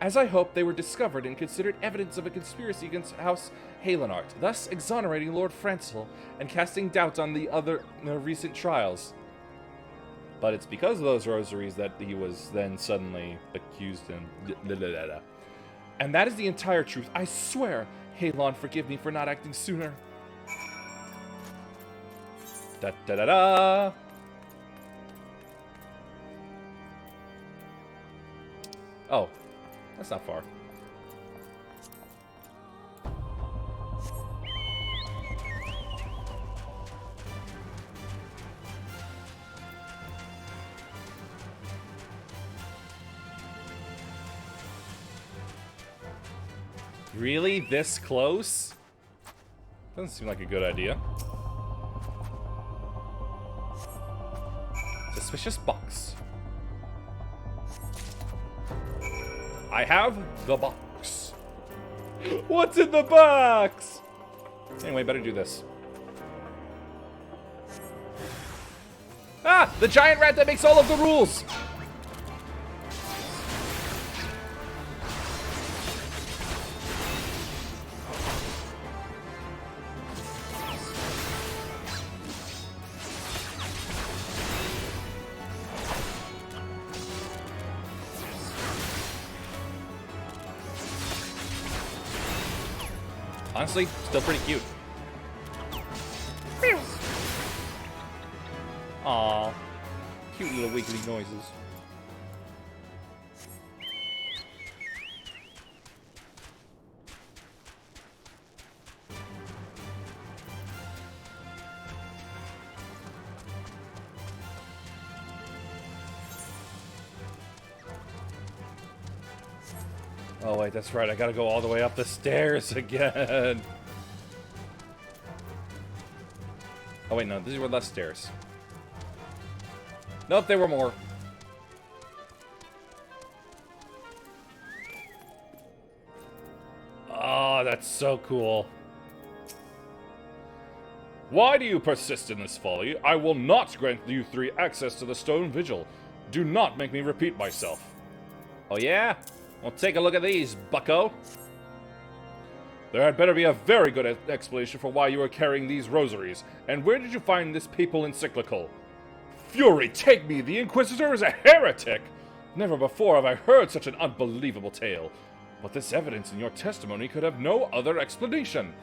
Speaker 2: As I hoped, they were discovered and considered evidence of a conspiracy against House Halenart, thus exonerating Lord Francel and casting doubt on the other recent trials. But it's because of those rosaries that he was then suddenly accused and And that is the entire truth. I swear. Halon, forgive me for not acting sooner. Da-da-da-da! Oh, that's not far. Really? This close? Doesn't seem like a good idea. Suspicious box. I have the box.
Speaker 1: What's in the box? Anyway, better do this.
Speaker 2: Ah! The giant rat that makes all of the rules! Honestly, still pretty cute. Aww. Cute little wiggly noises. Oh wait, that's right, I gotta go all the way up the stairs again. Oh wait, no, these were less stairs. Nope, there were more. Oh, that's so cool.
Speaker 1: Why do you persist in this folly? I will not grant you three access to the stone vigil. Do not make me repeat myself.
Speaker 2: Oh yeah? Well, take a look at these, bucko.
Speaker 1: There had better be a very good explanation for why you are carrying these rosaries. And where did you find this papal encyclical? Fury, take me! The Inquisitor is a heretic! Never before have I heard such an unbelievable tale. But this evidence in your testimony could have no other explanation.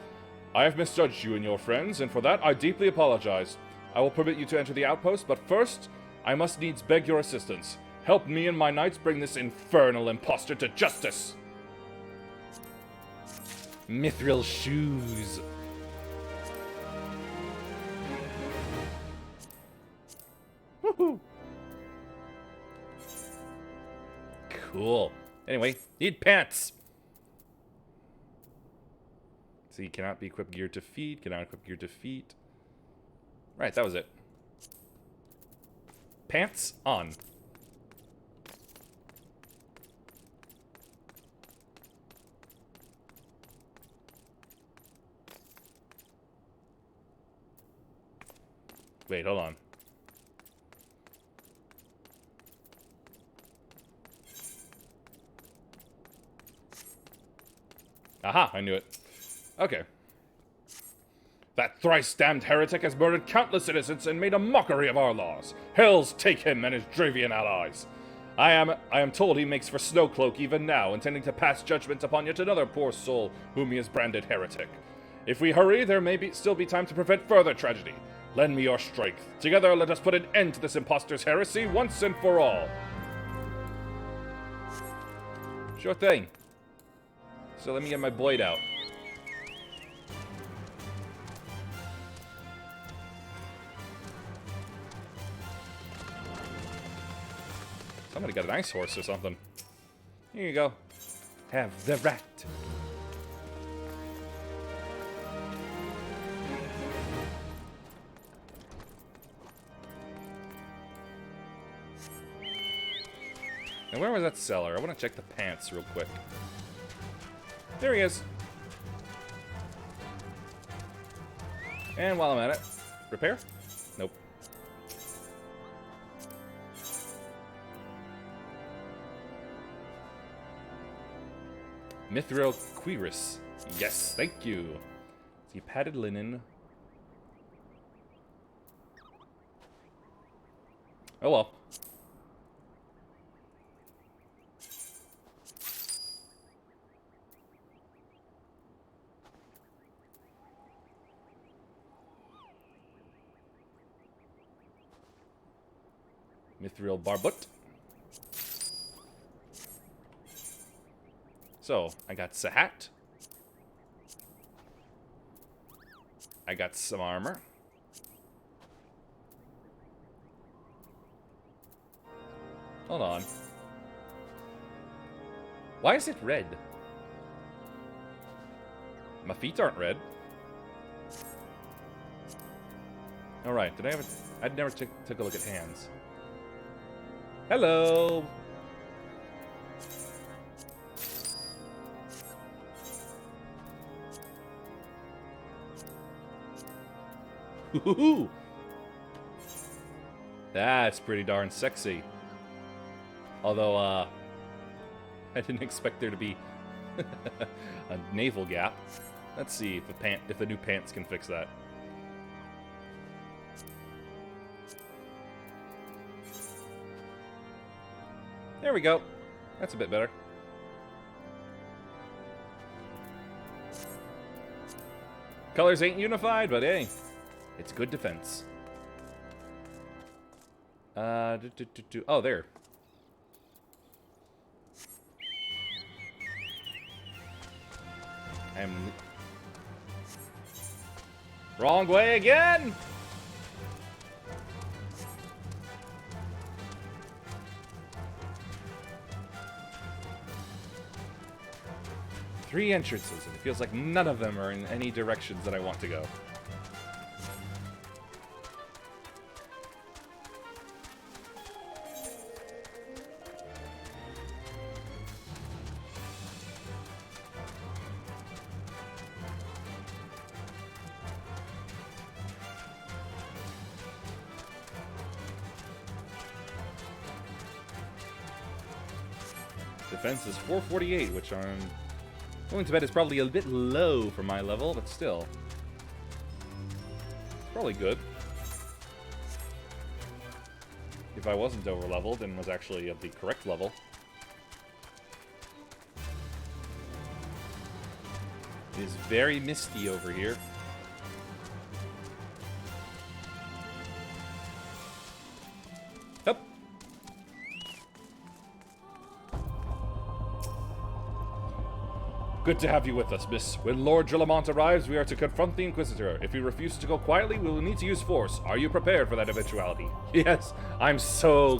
Speaker 1: I have misjudged you and your friends, and for that I deeply apologize. I will permit you to enter the outpost, but first, I must needs beg your assistance. Help me and my knights bring this infernal impostor to justice!
Speaker 2: Mithril shoes. Woohoo! Cool. Anyway, need pants. See, cannot be equipped gear to feet. Cannot equip gear to feet. Right, that was it. Pants on. Wait, hold on. Aha, I knew it. Okay. That thrice-damned heretic has murdered countless innocents and made a mockery of our laws. Hells take him and his Dravian allies. I am told he makes for Snowcloak even now, intending to pass judgment upon yet another poor soul whom he has branded heretic. If we hurry, there may still be time to prevent further tragedy. Lend me your strength. Together, let us put an end to this impostor's heresy once and for all. Sure thing. So let me get my blade out. Somebody got an ice horse or something. Here you go. Have the rat. And where was that cellar? I want to check the pants real quick. There he is. And while I'm at it, repair? Nope. Mithril cuirass. Yes, thank you. See, padded linen. Oh well. Mithril barbut. So, I got Sahat. I got some armor. Hold on. Why is it red? My feet aren't red. Alright, did I ever... I'd never took a look at hands. Hello!
Speaker 1: Ooh. That's pretty darn sexy. Although, I didn't expect there to be a navel gap. Let's see if the new pants can fix that. There we go. That's a bit better. Colors ain't unified, but hey, it's good defense. Oh, there. I'm wrong way again. Three entrances, and it feels like none of them are in any directions that I want to go. Defense is 448, which I'm willing to bet is probably a bit low for my level, but still. It's probably good. If I wasn't over-leveled and was actually at the correct level. It is very misty over here. Up. Good to have you with us, miss. When Lord Drillamont arrives, we are to confront the Inquisitor. If he refuses to go quietly, we will need to use force. Are you prepared for that eventuality? Yes, I'm so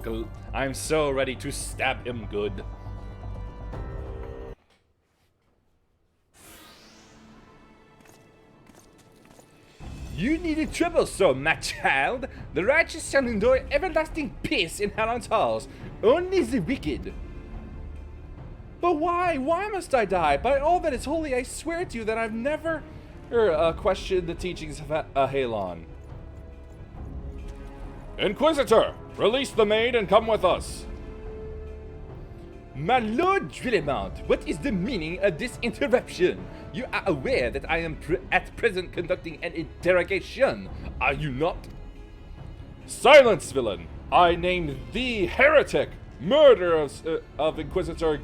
Speaker 1: ready to stab him good.
Speaker 3: You needed trouble, so, my child. The righteous shall enjoy everlasting peace in Halon's halls. Only the wicked.
Speaker 4: But why? Why must I die? By all that is holy, I swear to you that I've never questioned the teachings of Halon.
Speaker 1: Inquisitor, release the maid and come with us.
Speaker 3: My Lord Drillamont, what is the meaning of this interruption? You are aware that I am at present conducting an interrogation, are you not?
Speaker 1: Silence, villain! I name thee heretic, murderer of Inquisitor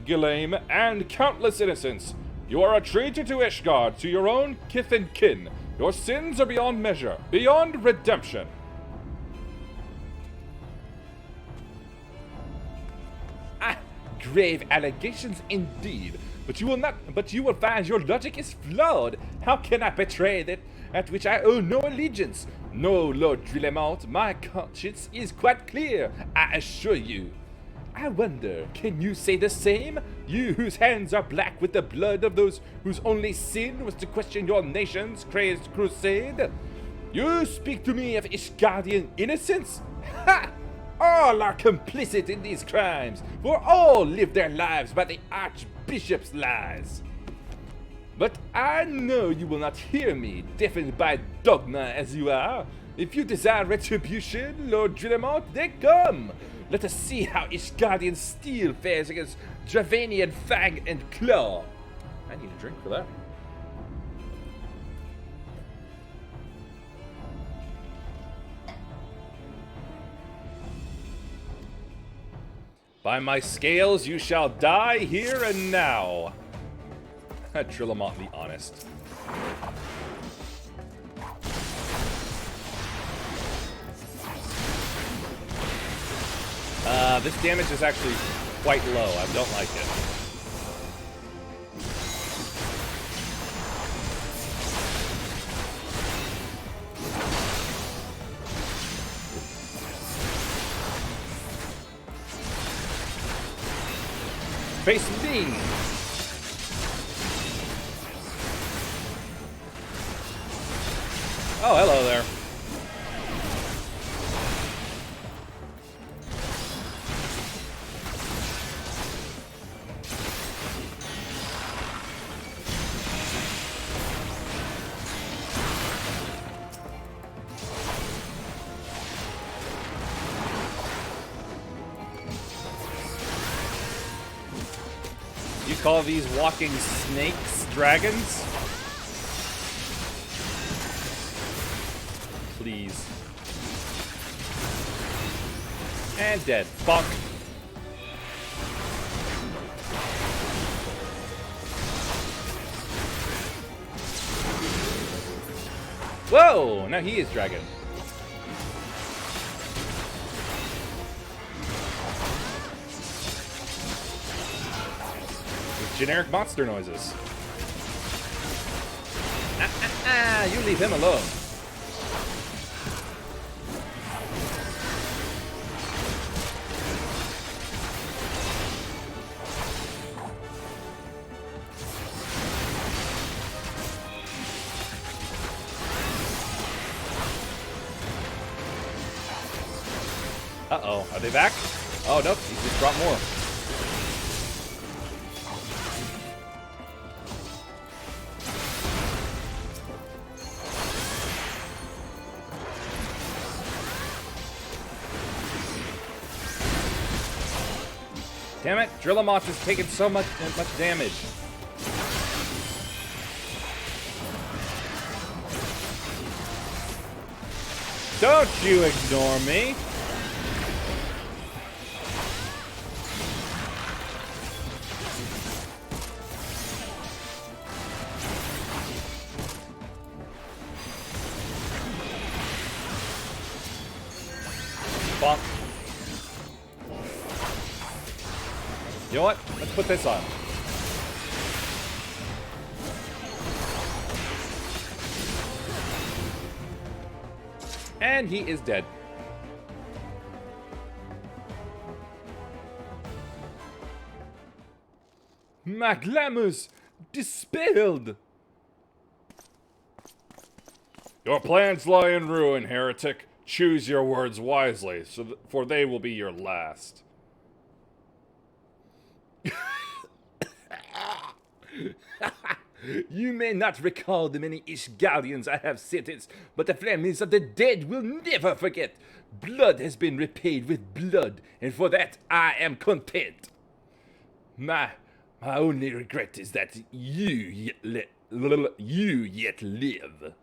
Speaker 1: Ghislaine and countless innocents. You are a traitor to Ishgard, to your own kith and kin. Your sins are beyond measure, beyond redemption.
Speaker 3: Grave allegations indeed, but you will find your logic is flawed. How can I betray that at which I owe no allegiance? No, Lord Drillamont, my conscience is quite clear, I assure you. I wonder, can you say the same? You whose hands are black with the blood of those whose only sin was to question your nation's crazed crusade? You speak to me of Ishgardian innocence? Ha! All are complicit in these crimes, for all live their lives by the Archbishop's lies. But I know you will not hear me, deafened by dogma as you are. If you desire retribution, Lord Drillamont, then come. Let us see how Ishgardian steel fares against Dravanian fang and claw.
Speaker 1: I need a drink for that. By my scales, you shall die here and now. Drillamont the Honest. This damage is actually quite low. I don't like it. Face me! Oh, hello there. call these walking snakes dragons? Please. And dead. Bonk. Whoa! Now he is dragon. With generic monster noises. You leave him alone. Uh-oh. Are they back? Oh, nope. He's just brought more. Damn it. Drillamoth is taking so much damage. Don't you ignore me. Bonk. You know what? Let's put this on. And he is dead. My glamour's dispelled. Your plans lie in ruin, heretic. Choose your words wisely, for they will be your last. You may not recall the many Ishgardians I have sentenced, but the families of the dead will never forget. Blood has been repaid with blood, and for that I am content. My only regret is that you yet live.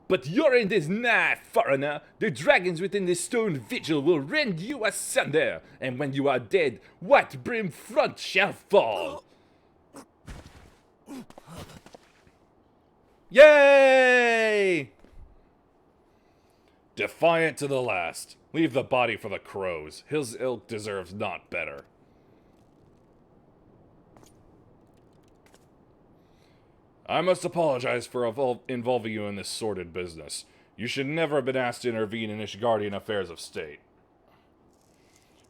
Speaker 1: But your end is nigh, foreigner. The dragons within this stone vigil will rend you asunder, and when you are dead, White Brim Front shall fall. Yay! Defiant to the last. Leave the body for the crows. His ilk deserves not better. I must apologize for involving you in this sordid business. You should never have been asked to intervene in Ishgardian affairs of state.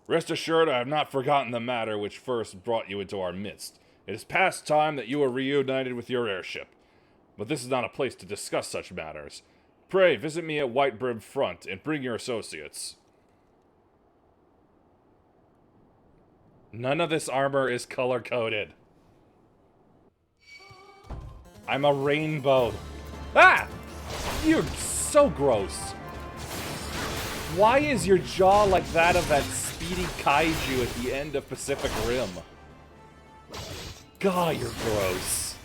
Speaker 1: Rest assured, I have not forgotten the matter which first brought you into our midst. It is past time that you were reunited with your airship. But this is not a place to discuss such matters. Pray, visit me at White Brim Front and bring your associates. None of this armor is color-coded. I'm a rainbow. Ah! You're so gross. Why is your jaw like that of that speedy kaiju at the end of Pacific Rim? God, you're gross.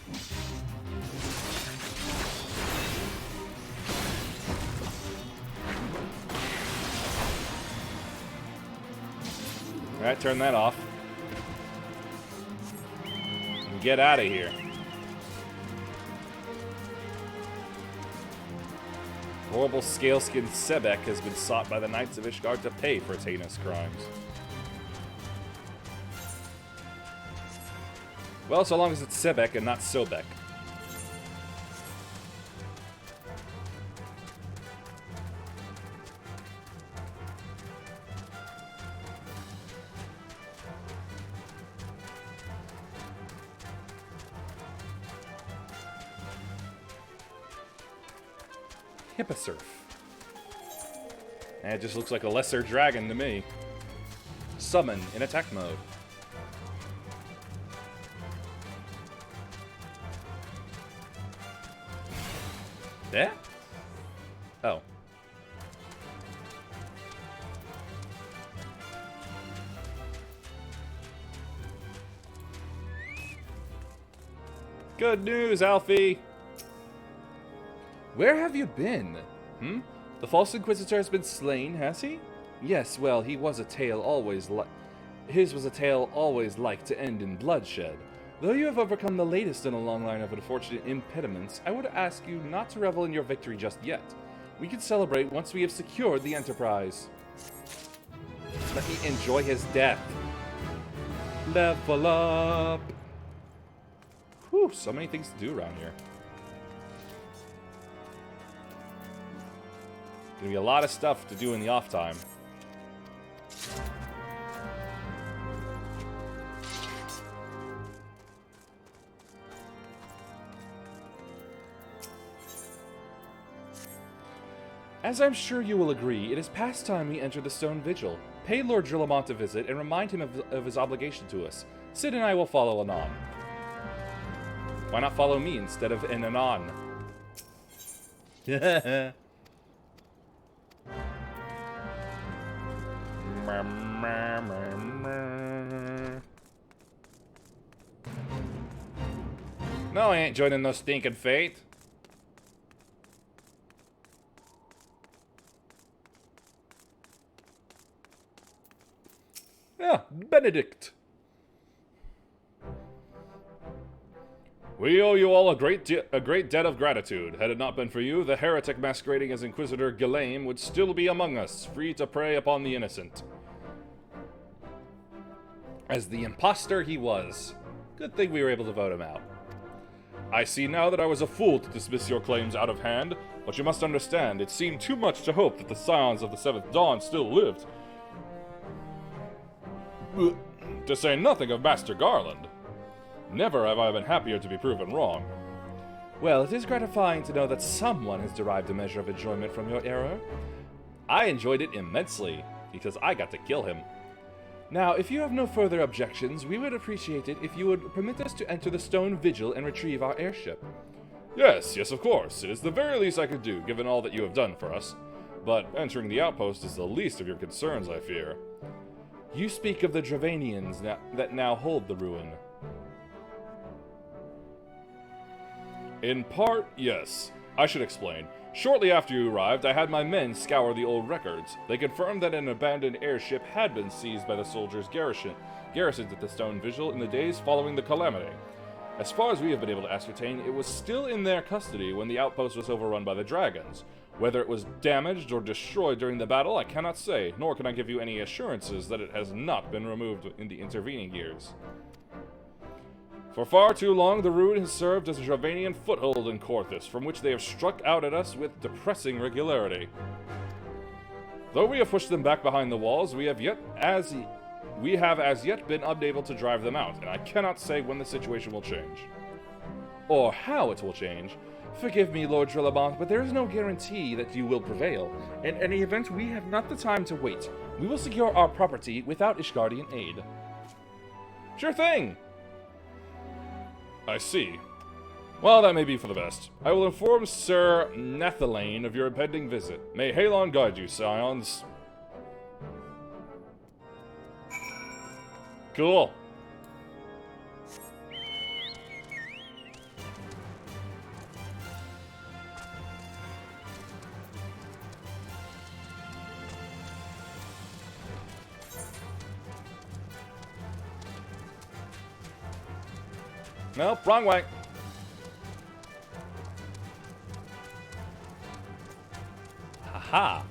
Speaker 1: Alright, turn that off. And get out of here. Horrible scale-skinned Sebek has been sought by the Knights of Ishgard to pay for its heinous crimes. Well, so long as it's Sebek and not Sobek. Hipposurf. And it just looks like a lesser dragon to me. Summon in attack mode. Yeah? Oh. Good news, Alfie!
Speaker 2: Where have you been? The false Inquisitor has been slain, has he? Yes, well, his was a tale always like to end in bloodshed. Though you have overcome the latest in a long line of unfortunate impediments, I would ask you not to revel in your victory just yet. We can celebrate once we have secured the Enterprise. Let me enjoy his death. Level up! Whew, so many things to do around here. Gonna be a lot of stuff to do in the off time. As I'm sure you will agree, it is past time we enter the Stone Vigil. Pay Lord Drillamont a visit and remind him of his obligation to us. Sid and I will follow anon. Why not follow me instead of an anon? No, I ain't joining no stinking fate. Yeah, Benedict.
Speaker 1: We owe you all a great debt of gratitude. Had it not been for you, the heretic masquerading as Inquisitor Ghislaine would still be among us, free to prey upon the innocent.
Speaker 2: As the imposter he was. Good thing we were able to vote him out.
Speaker 1: I see now that I was a fool to dismiss your claims out of hand, but you must understand, it seemed too much to hope that the Scions of the Seventh Dawn still lived. To say nothing of Master Garland. Never have I been happier to be proven wrong.
Speaker 2: Well, it is gratifying to know that someone has derived a measure of enjoyment from your error.
Speaker 1: I enjoyed it immensely, because I got to kill him.
Speaker 2: Now, if you have no further objections, we would appreciate it if you would permit us to enter the Stone Vigil and retrieve our airship.
Speaker 1: Yes, of course. It is the very least I could do, given all that you have done for us. But entering the outpost is the least of your concerns, I fear.
Speaker 2: You speak of the Dravanians that now hold the ruin.
Speaker 1: In part, yes. I should explain. Shortly after you arrived, I had my men scour the old records. They confirmed that an abandoned airship had been seized by the soldiers garrisoned at the Stone Vigil in the days following the calamity. As far as we have been able to ascertain, it was still in their custody when the outpost was overrun by the dragons. Whether it was damaged or destroyed during the battle, I cannot say, nor can I give you any assurances that it has not been removed in the intervening years. For far too long, the ruin has served as a Dravanian foothold in Korthus, from which they have struck out at us with depressing regularity. Though we have pushed them back behind the walls, we have as yet been unable to drive them out, and I cannot say when the situation will change.
Speaker 2: Or how it will change. Forgive me, Lord Drillamont, but there is no guarantee that you will prevail. In any event, we have not the time to wait. We will secure our property without Ishgardian aid.
Speaker 1: Sure thing! I see. Well, that may be for the best. I will inform Sir Nathalane of your impending visit. May Halon guide you, Scions. Cool. Nope, wrong way. Haha.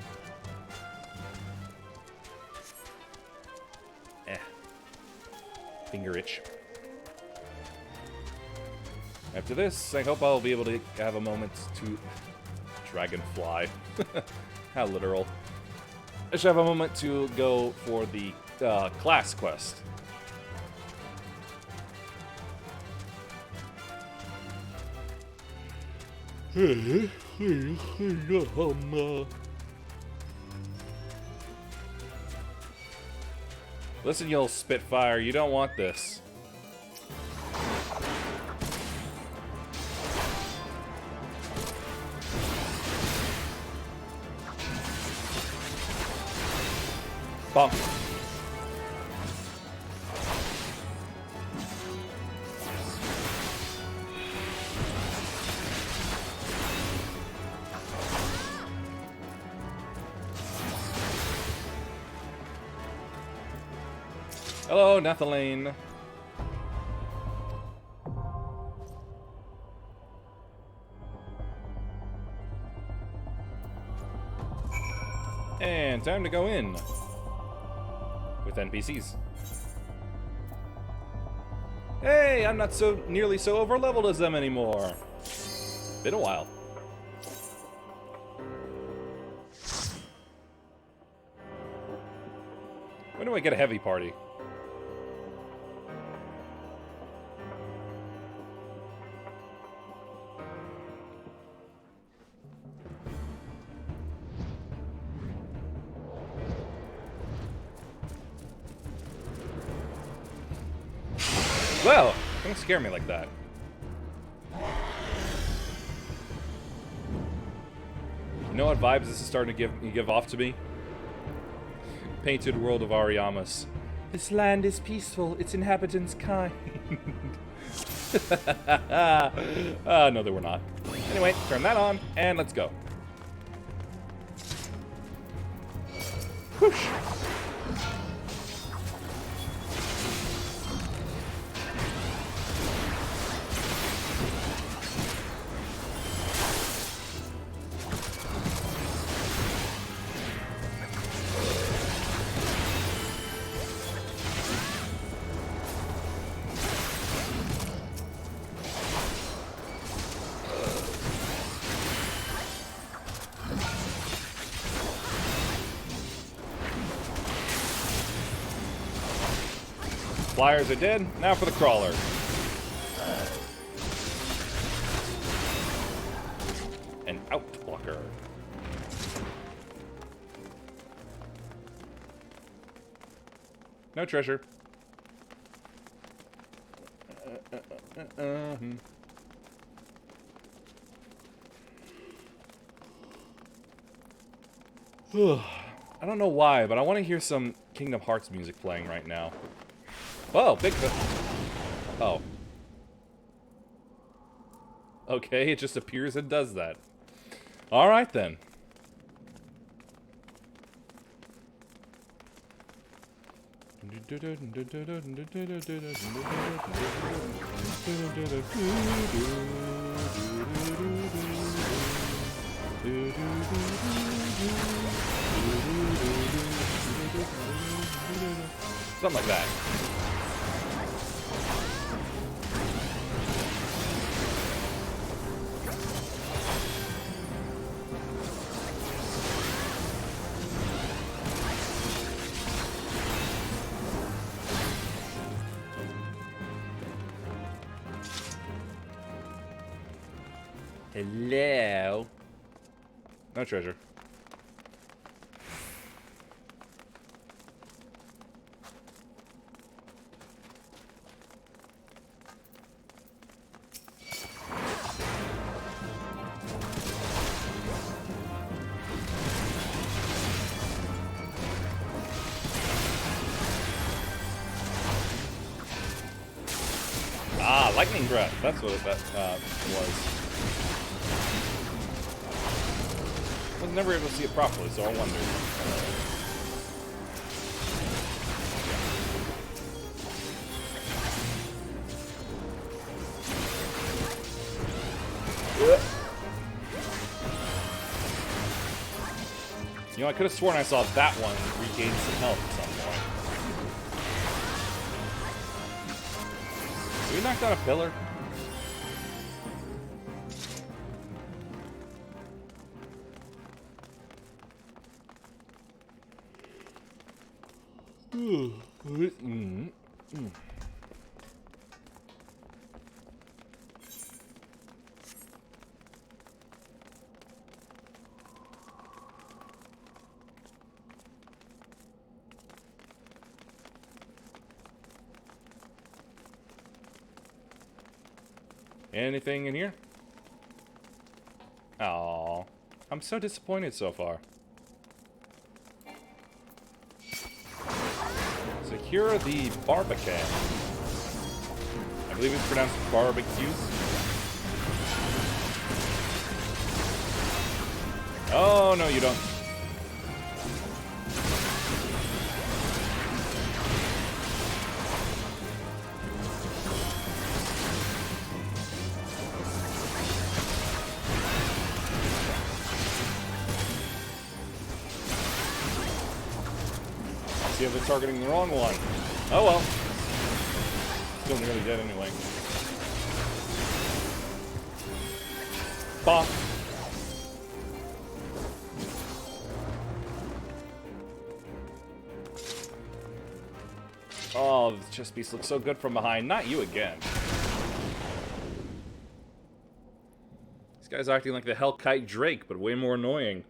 Speaker 2: Finger itch.
Speaker 1: After this, I hope I'll be able to have a moment to... Dragonfly. How literal. I should have a moment to go for the class quest. Listen, you old Spitfire, you don't want this. Bonk. Hello, Nathalane. And time to go in with NPCs. Hey, I'm not so nearly so over-leveled as them anymore. Been a while. When do I get a heavy party? Well, don't scare me like that. You know what vibes this is starting to give off to me? Painted World of Ariamas.
Speaker 4: This land is peaceful, its inhabitants kind.
Speaker 1: No, they were not. Anyway, turn that on, and let's go. Whoosh! Flyers are dead. Now for the crawler. An out blocker. No treasure. I don't know why, but I want to hear some Kingdom Hearts music playing right now. Oh, Bigfoot. Oh. Okay, it just appears and does that. Alright then. Something like that. Hello. No treasure. Ah, lightning breath. That's what that was. I was never able to see it properly, so I wondered. You know, I could have sworn I saw that one regain some health at some point. Did we knock down a pillar? Anything in here? Oh, I'm so disappointed so far. Secure the Barbican. I believe it's pronounced barbecue. Oh, no, you don't. guess you've been targeting the wrong one. Oh well. Still nearly dead anyway. Bonk. Oh, the chest piece looks so good from behind. Not you again. This guy's acting like the Hellkite Drake, but way more annoying.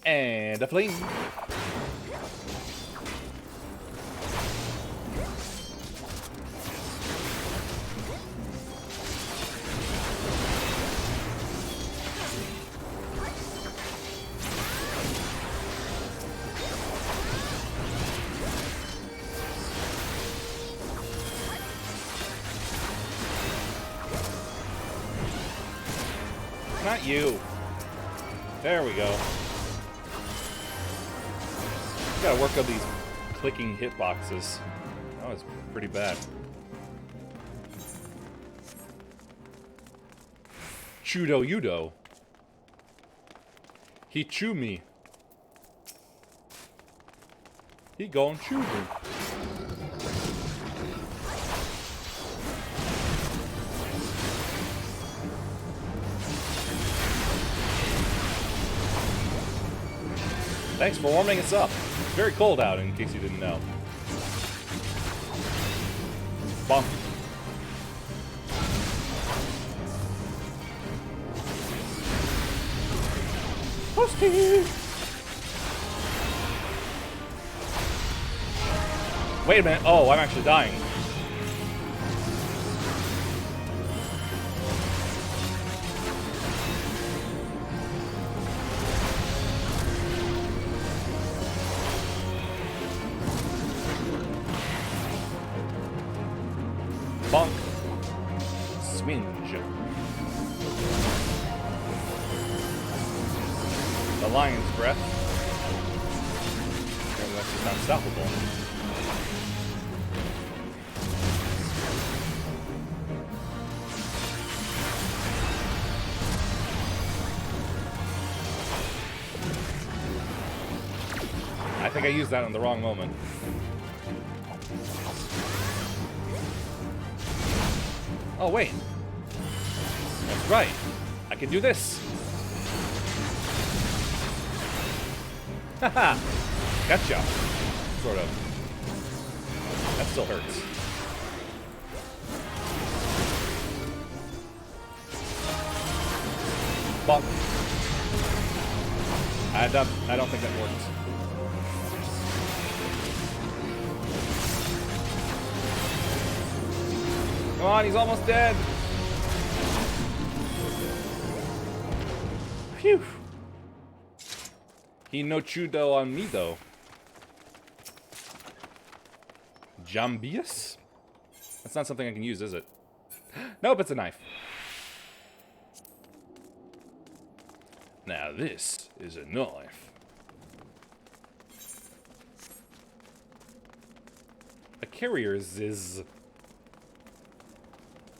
Speaker 1: And a fling. Not you. There we go. Gotta work on these clicking hitboxes. That was pretty bad. Chudo Yudo. He chew me. He gon' chew me. Thanks for warming us up. It's very cold out, in case you didn't know. Bonk. Posty! Wait a minute. Oh, I'm actually dying. Bonk. Swinge. The lion's breath. Apparently that's just unstoppable. I think I used that in the wrong moment. Oh, wait. That's right. I can do this. Haha. Gotcha. Sort of. That still hurts. Bonk. I don't think that works. Come on, he's almost dead. Phew. He no chudo on me, though. Jambius? That's not something I can use, is it? Nope, it's a knife. Now this is a knife. A carrier ziz.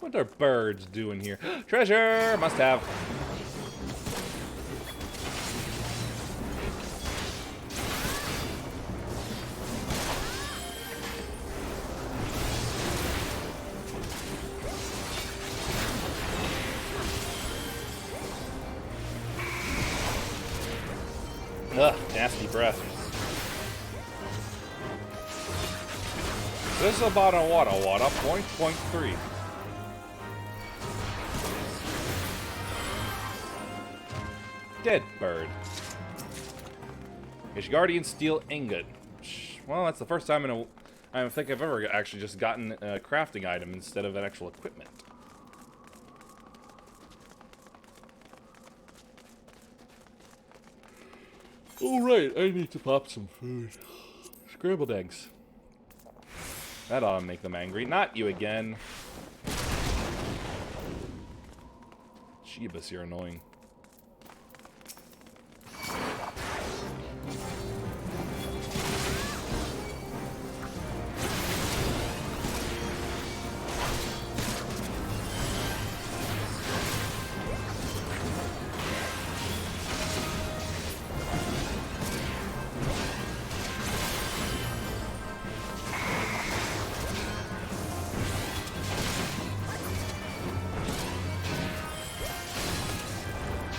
Speaker 1: What are birds doing here? Treasure! Must have. Ugh, nasty breath. This is about a water, 0.3. Dead bird. Ishgardian steel ingot. Well, that's the first time I don't think I've ever actually just gotten a crafting item instead of an actual equipment. Alright, I need to pop some food. Scrambled eggs. That ought to make them angry. Not you again. Jeebus, you're annoying.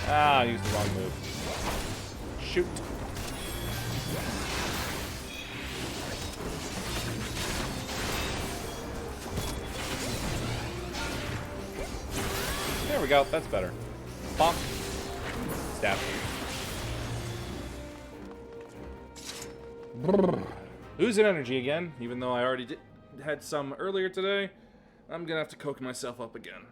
Speaker 2: Ah, I used the wrong move. Shoot. There we go. That's better. Bonk. Stab. Losing energy again, even though I already had some earlier today. I'm gonna have to coke myself up again.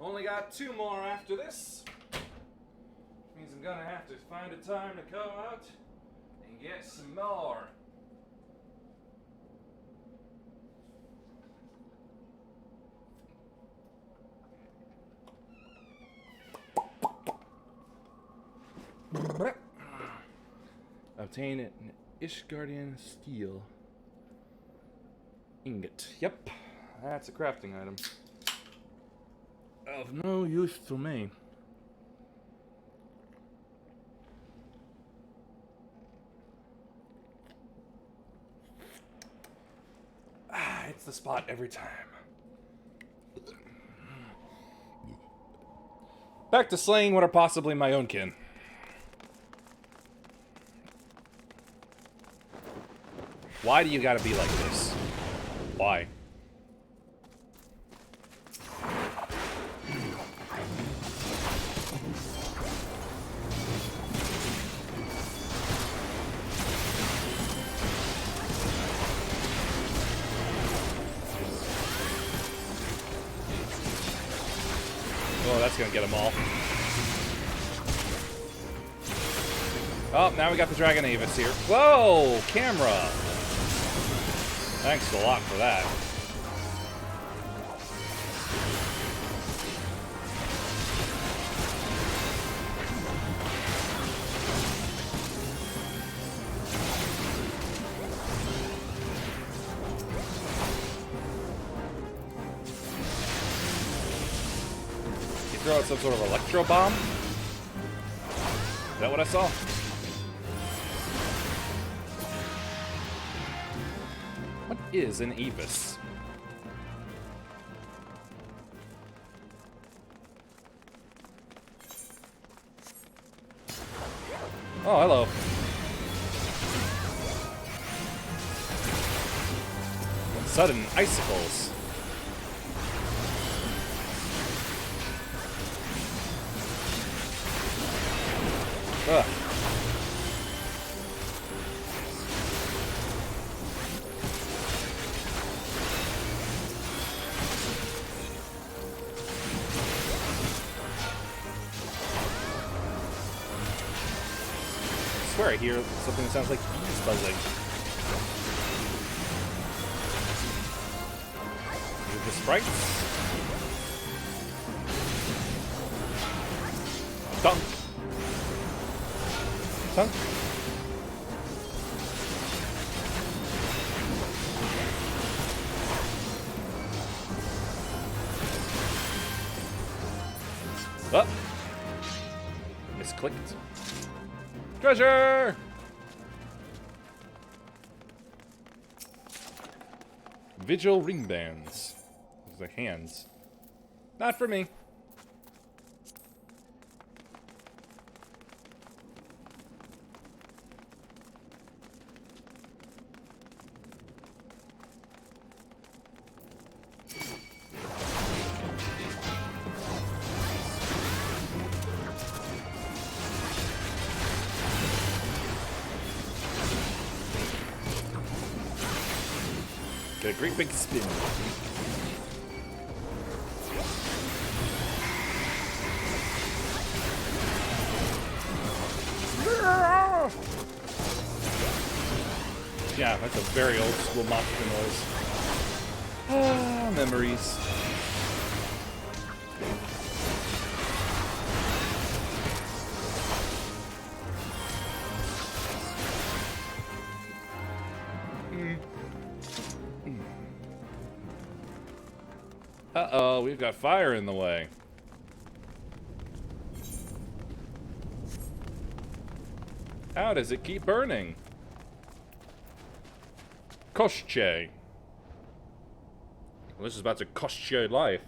Speaker 2: Only got 2 more after this. Which means I'm gonna have to find a time to go out and get some more. Obtain an Ishgardian steel ingot. Yep, that's a crafting item. Of no use to me. Ah, it's the spot every time. Back to slaying what are possibly my own kin. Why do you gotta be like this? Why? Oh, that's gonna get them all. Oh, now we got the Dragon Avis here. Whoa, camera! Thanks a lot for that. You throw out some sort of electro bomb? Is that what I saw? What is an Avis? Oh, hello. Sudden icicles. Ugh. I swear I hear something that sounds like bees buzzing. These are the sprites. Dunk. Dunk. Oh. Misclicked. Treasure! Vigil ring bands. Those are hands. Not for me. Get a great big spin.
Speaker 1: Yeah, that's a very old school monster noise.
Speaker 2: Ah, memories.
Speaker 1: Uh-oh, we've got fire in the way. How does it keep burning? Koshche. Well, this is about to cost you life.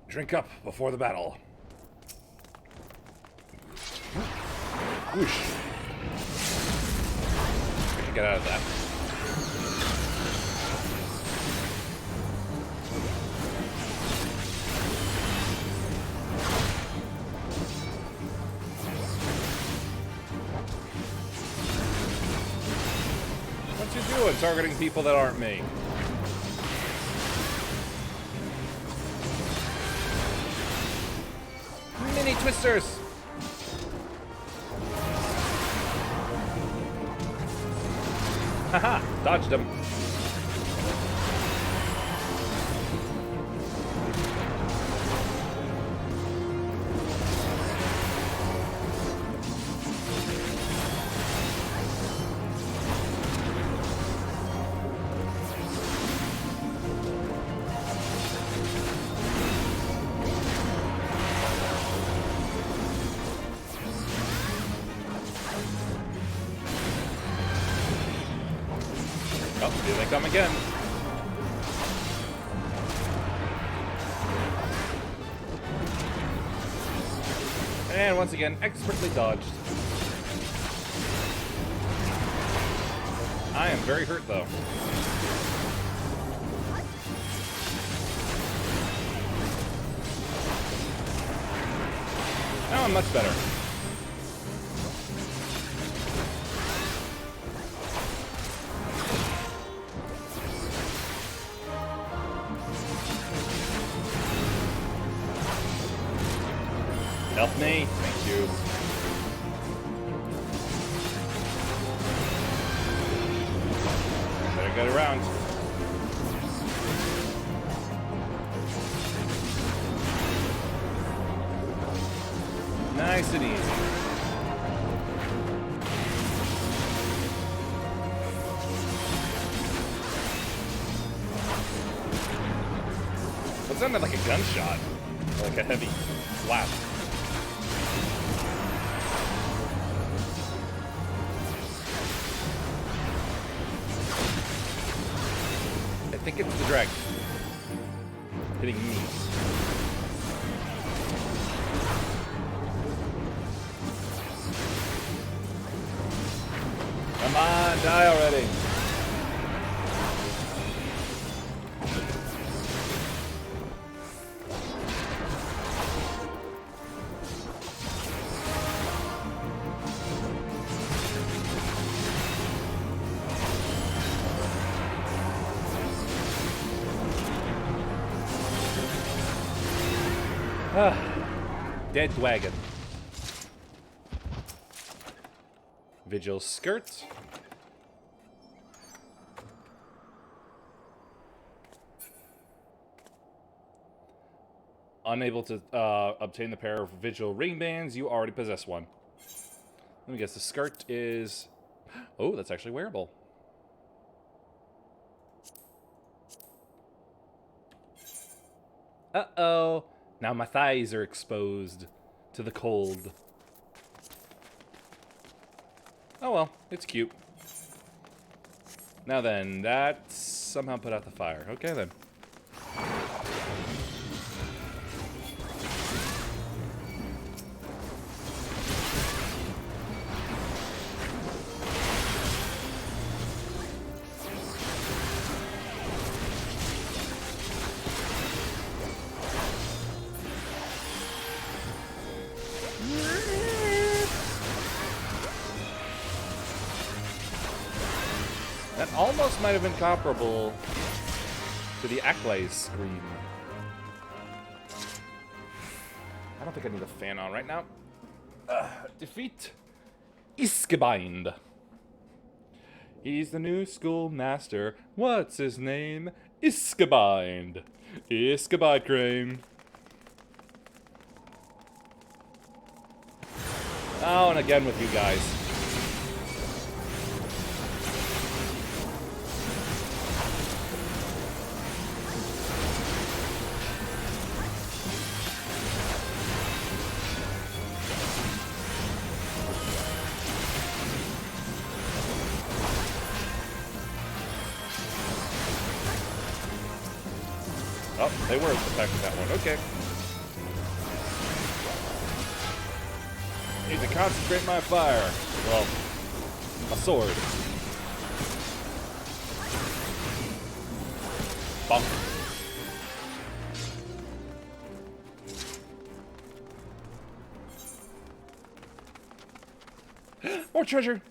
Speaker 2: Drink up before the battle. Whoosh.
Speaker 1: Get out of that. What you doing, targeting people that aren't me?
Speaker 2: Mini twisters.
Speaker 1: Haha, dodged him. Oh, here they come again. And once again, expertly dodged. I am very hurt, though. Now I'm much better. Help me. Thank you. Better get around. Nice and easy. That sounded like a gunshot. Like a heavy slap. I think it's the dragon hitting me. Come on, die already. Dead wagon. Vigil skirt. Unable to obtain the pair of Vigil ring bands. You already possess one. Let me guess. The skirt is... Oh, that's actually wearable. Uh-oh. Now my thighs are exposed to the cold. Oh well, it's cute. Now then, that somehow put out the fire. Okay then. That almost might have been comparable to the Acklay scream.
Speaker 2: don't think I need a fan on right now. Defeat Iskabind. He's the new schoolmaster. What's his name? Iskabind. Iskabind Crane. Oh, and again with you guys. Oh, they were attacking that one. Okay. Need to concentrate my fire. Well, a sword. Bonk. More treasure.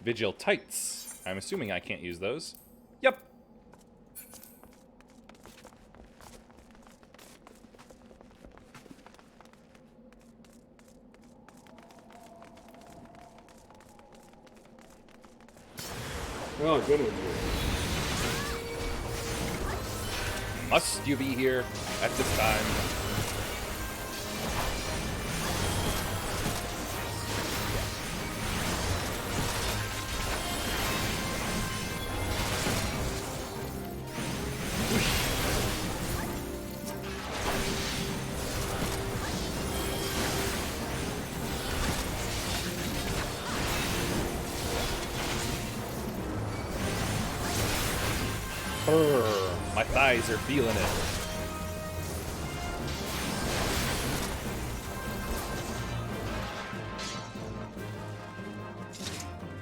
Speaker 2: Vigil tights. I'm assuming I can't use those. Yep.
Speaker 5: Oh, good one.
Speaker 2: Must you be here at this time? My thighs are feeling it.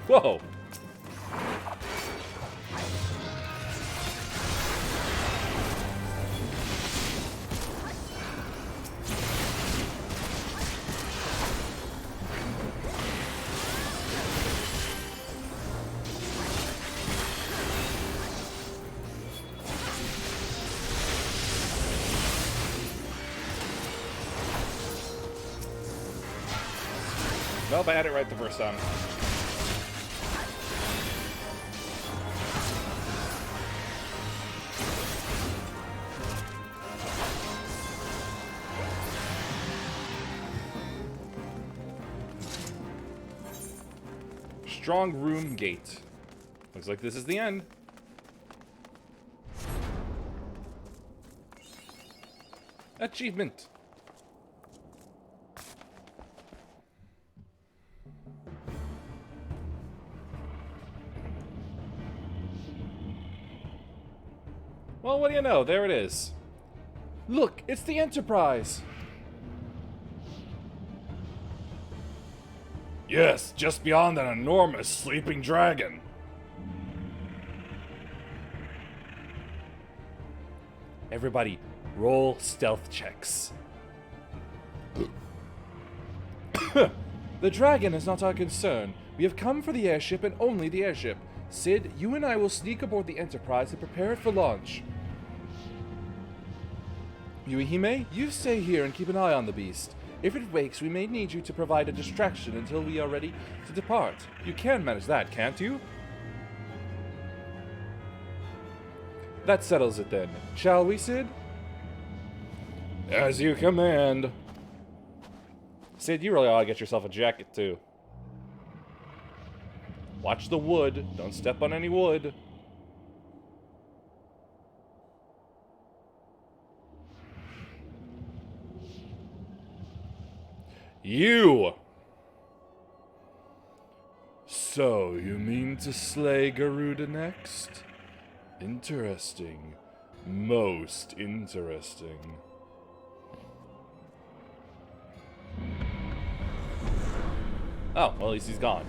Speaker 2: Whoa! Nope, I had it right the first time. Strong room gate. Looks like this is the end. Achievement. Well, what do you know? There it is. Look, it's the Enterprise. Yes, just beyond an enormous sleeping dragon. Everybody, roll stealth checks. The dragon is not our concern. We have come for the airship and only the airship. Sid, you and I will sneak aboard the Enterprise and prepare it for launch. Yuihime, you stay here and keep an eye on the beast. If it wakes, we may need you to provide a distraction until we are ready to depart. You can manage that, can't you? That settles it then. Shall we, Sid? As you command. Sid, you really ought to get yourself a jacket, too. Watch the wood. Don't step on any wood. You! So, you mean to slay Garuda next? Interesting. Most interesting. Oh, well, at least he's gone.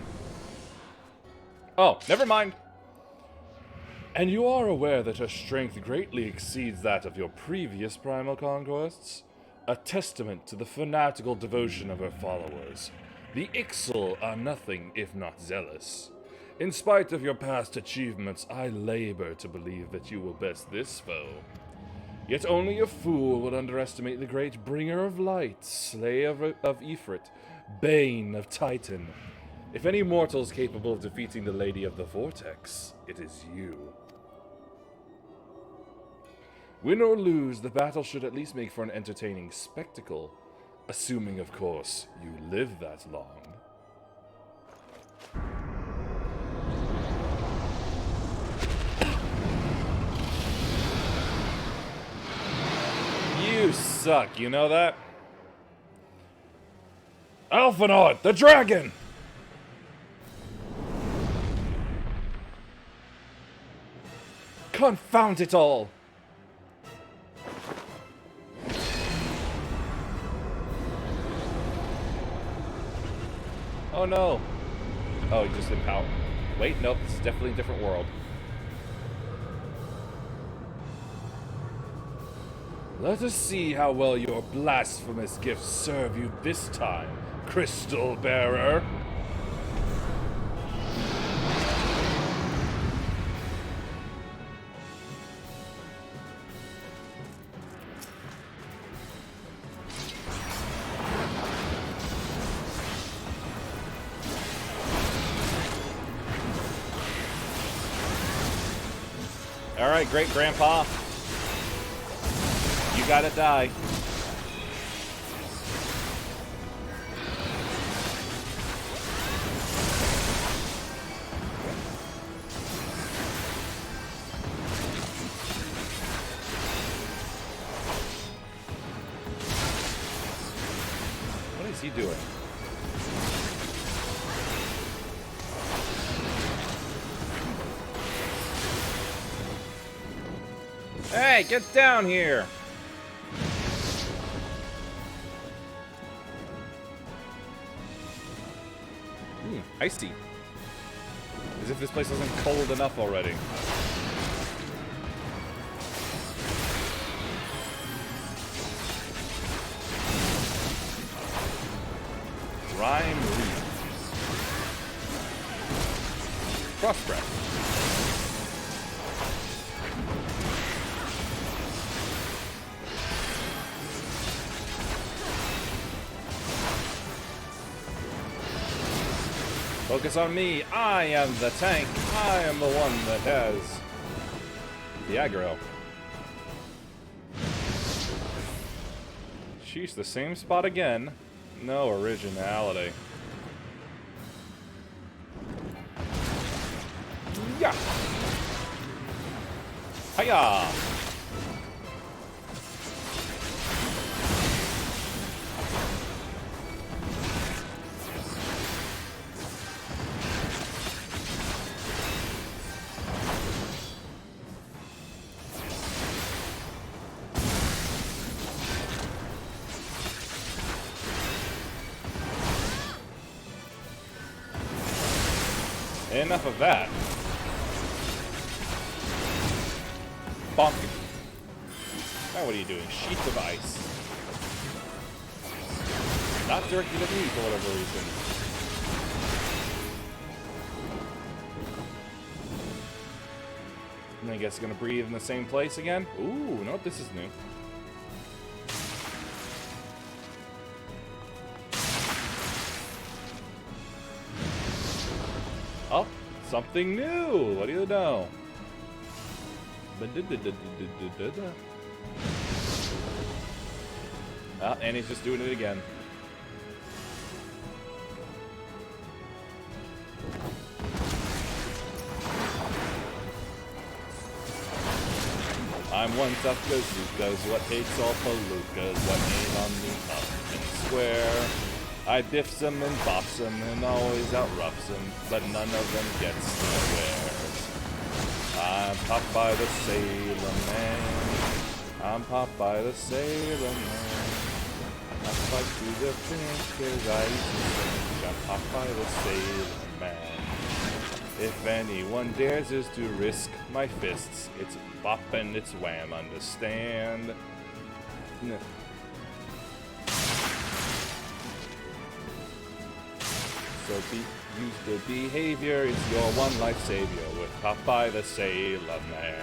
Speaker 2: Oh, never mind. And you are aware that her strength greatly exceeds that of your previous primal conquests? A testament to the fanatical devotion of her followers. The Ixal are nothing if not zealous. In spite of your past achievements, I labor to believe that you will best this foe. Yet only a fool would underestimate the great bringer of light, slayer of Ifrit, bane of Titan. If any mortal is capable of defeating the Lady of the Vortex, it is you. Win or lose, the battle should at least make for an entertaining spectacle. Assuming, of course, you live that long. You suck, you know that? Alphanaut, the dragon! Confound it all! Oh no! Oh, he just empowered. Wait, nope, this is definitely a different world. Let us see how well your blasphemous gifts serve you this time, Crystal Bearer.
Speaker 1: All right, great grandpa. You gotta die.
Speaker 2: What is he doing?
Speaker 1: Hey, get down here! Icy. As if this place isn't cold enough already. Rhyme Reed. Cross breath. Focus on me. I am the tank. I am the one that has the aggro. Sheesh, the same spot again. No originality. Yeah. Hiya. Enough of that. Bonk. Now what are you doing? Sheets of ice. Not directed at me for whatever reason. And I guess it's gonna breathe in the same place again? Ooh, nope, this is new. Oh, something new! What do you know? Ah, and he's just doing it again. I'm one tough bazookas, what takes all palookas, what ain't on me up and square. I biffs them and bops them and always outroughs them, but none of them gets nowhere. I'm popped by the sailor man. I'm popped by the sailor man. I fight to the finish 'cause I used to finish. I'm popped by the sailor man. If anyone dares is to risk my fists, it's bop and it's wham, understand? So Use good behavior, it's your one life savior with Popeye the Sailor Man.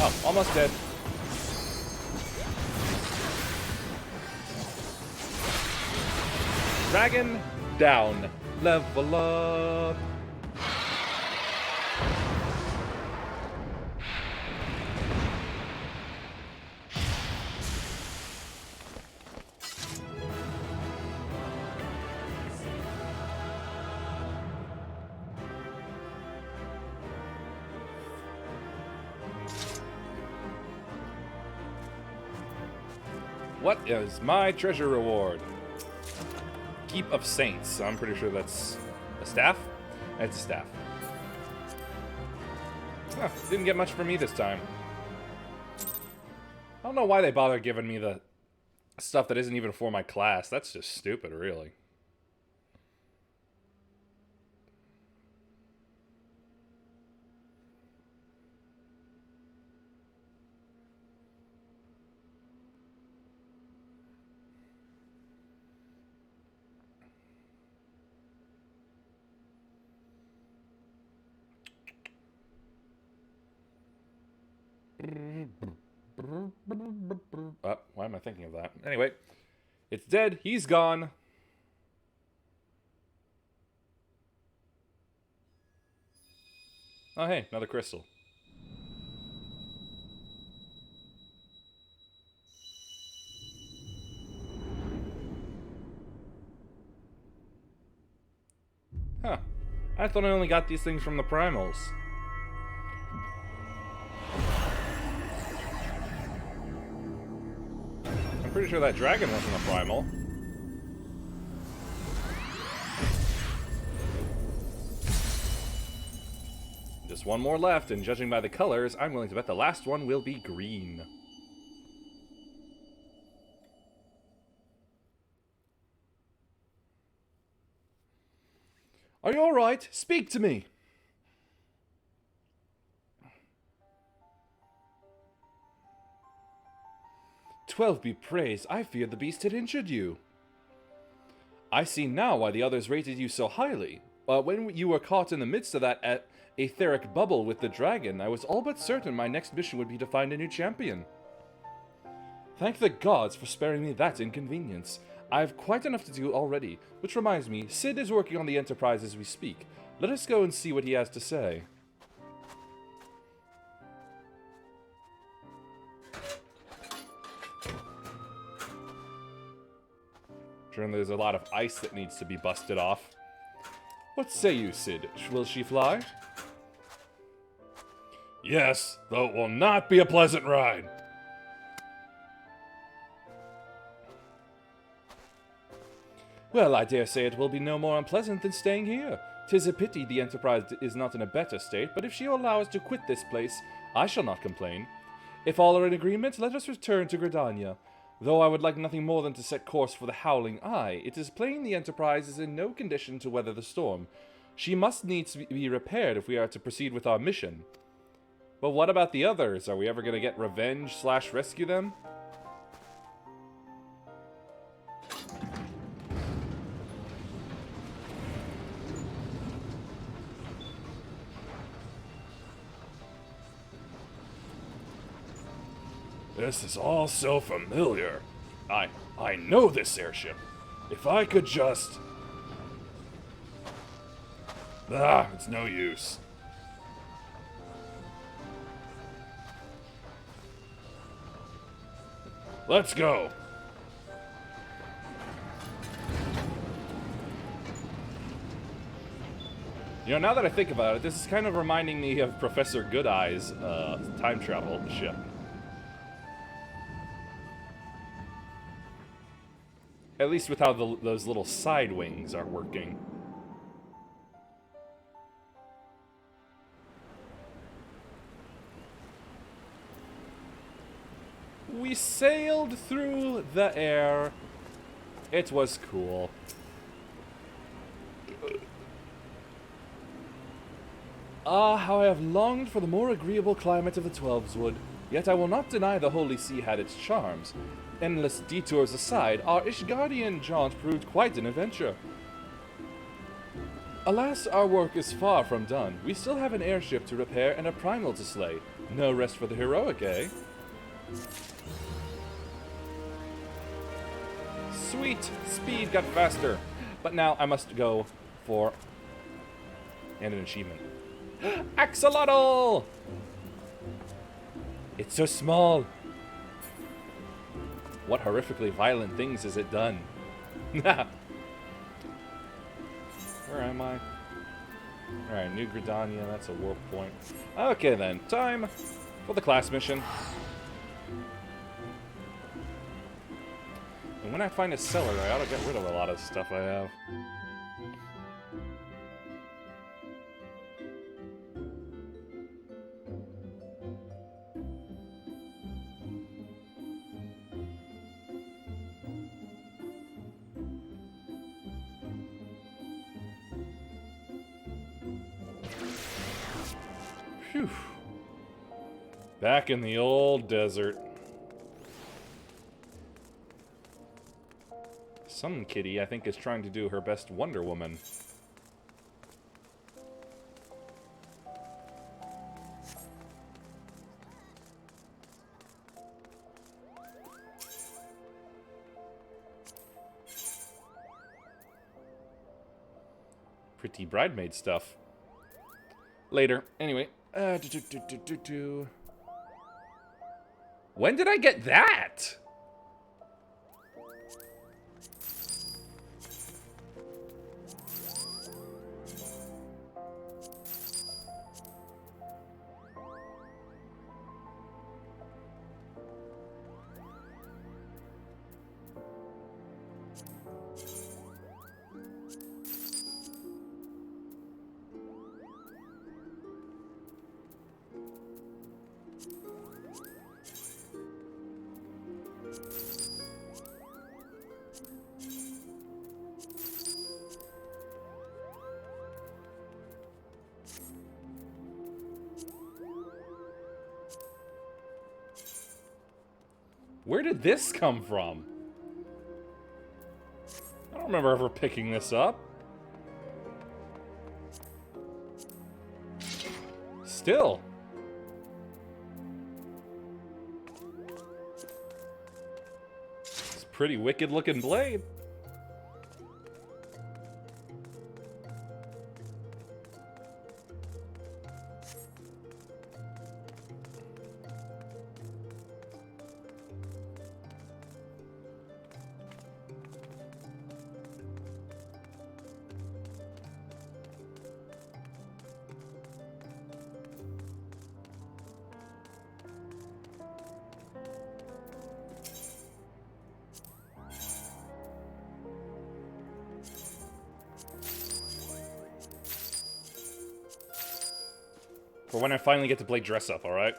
Speaker 1: Oh, almost dead. Dragon down. Level up. What is my treasure reward? Keep of Saints. I'm pretty sure that's a staff. It's a staff. Huh, didn't get much from me this time. I don't know why they bother giving me the stuff that isn't even for my class. That's just stupid, really. Why am I thinking of that? Anyway, it's dead. He's gone. Oh, hey, another crystal. Huh. I thought I only got these things from the primals. I'm pretty sure that dragon wasn't a primal. Just one more left, and judging by the colors, I'm willing to bet the last one will be green.
Speaker 2: Are you alright? Speak to me! 12 be praised, I feared the beast had injured you. I see now why the others rated you so highly. When you were caught in the midst of that etheric bubble with the dragon, I was all but certain my next mission would be to find a new champion. Thank the gods for sparing me that inconvenience. I have quite enough to do already, which reminds me, Sid is working on the Enterprise as we speak. Let us go and see what he has to say.
Speaker 1: Sure, there's a lot of ice that needs to be busted off.
Speaker 2: What say you, Sid? Will she fly?
Speaker 1: Yes, though it will not be a pleasant ride.
Speaker 2: Well, I dare say it will be no more unpleasant than staying here. 'Tis a pity the Enterprise is not in a better state, but if she will allow us to quit this place, I shall not complain. If all are in agreement, let us return to Gridania. Though I would like nothing more than to set course for the Howling Eye, it is plain the Enterprise is in no condition to weather the storm. She must needs be repaired if we are to proceed with our mission.
Speaker 1: But what about the others? Are we ever going to get revenge / rescue them? This is all so familiar. I know this airship. If I could just... it's no use. Let's go. You know, now that I think about it, this is kind of reminding me of Professor Goodeye's time travel ship. At least with how those little side wings are working.
Speaker 2: We sailed through the air. It was cool. Ah, how I have longed for the more agreeable climate of the Twelveswood. Yet I will not deny the Holy See had its charms. Endless detours aside, our Ishgardian jaunt proved quite an adventure. Alas, our work is far from done. We still have an airship to repair and a primal to slay. No rest for the heroic, eh? Sweet! Speed got faster. But now I must go for... and an achievement. Axolotl! It's so small. What horrifically violent things has it done? Where am I? Alright, New Gridania, that's a warp point. Okay then, time for the class mission. And when I find a cellar, I ought to get rid of a lot of stuff I have. Phew. Back in the old desert. Some kitty, I think, is trying to do her best Wonder Woman. Pretty bridesmaid stuff. Later. Anyway. When did I get that? Where did this come from? I don't remember ever picking this up. Still. It's a pretty wicked looking blade. For when I finally get to play dress up, alright?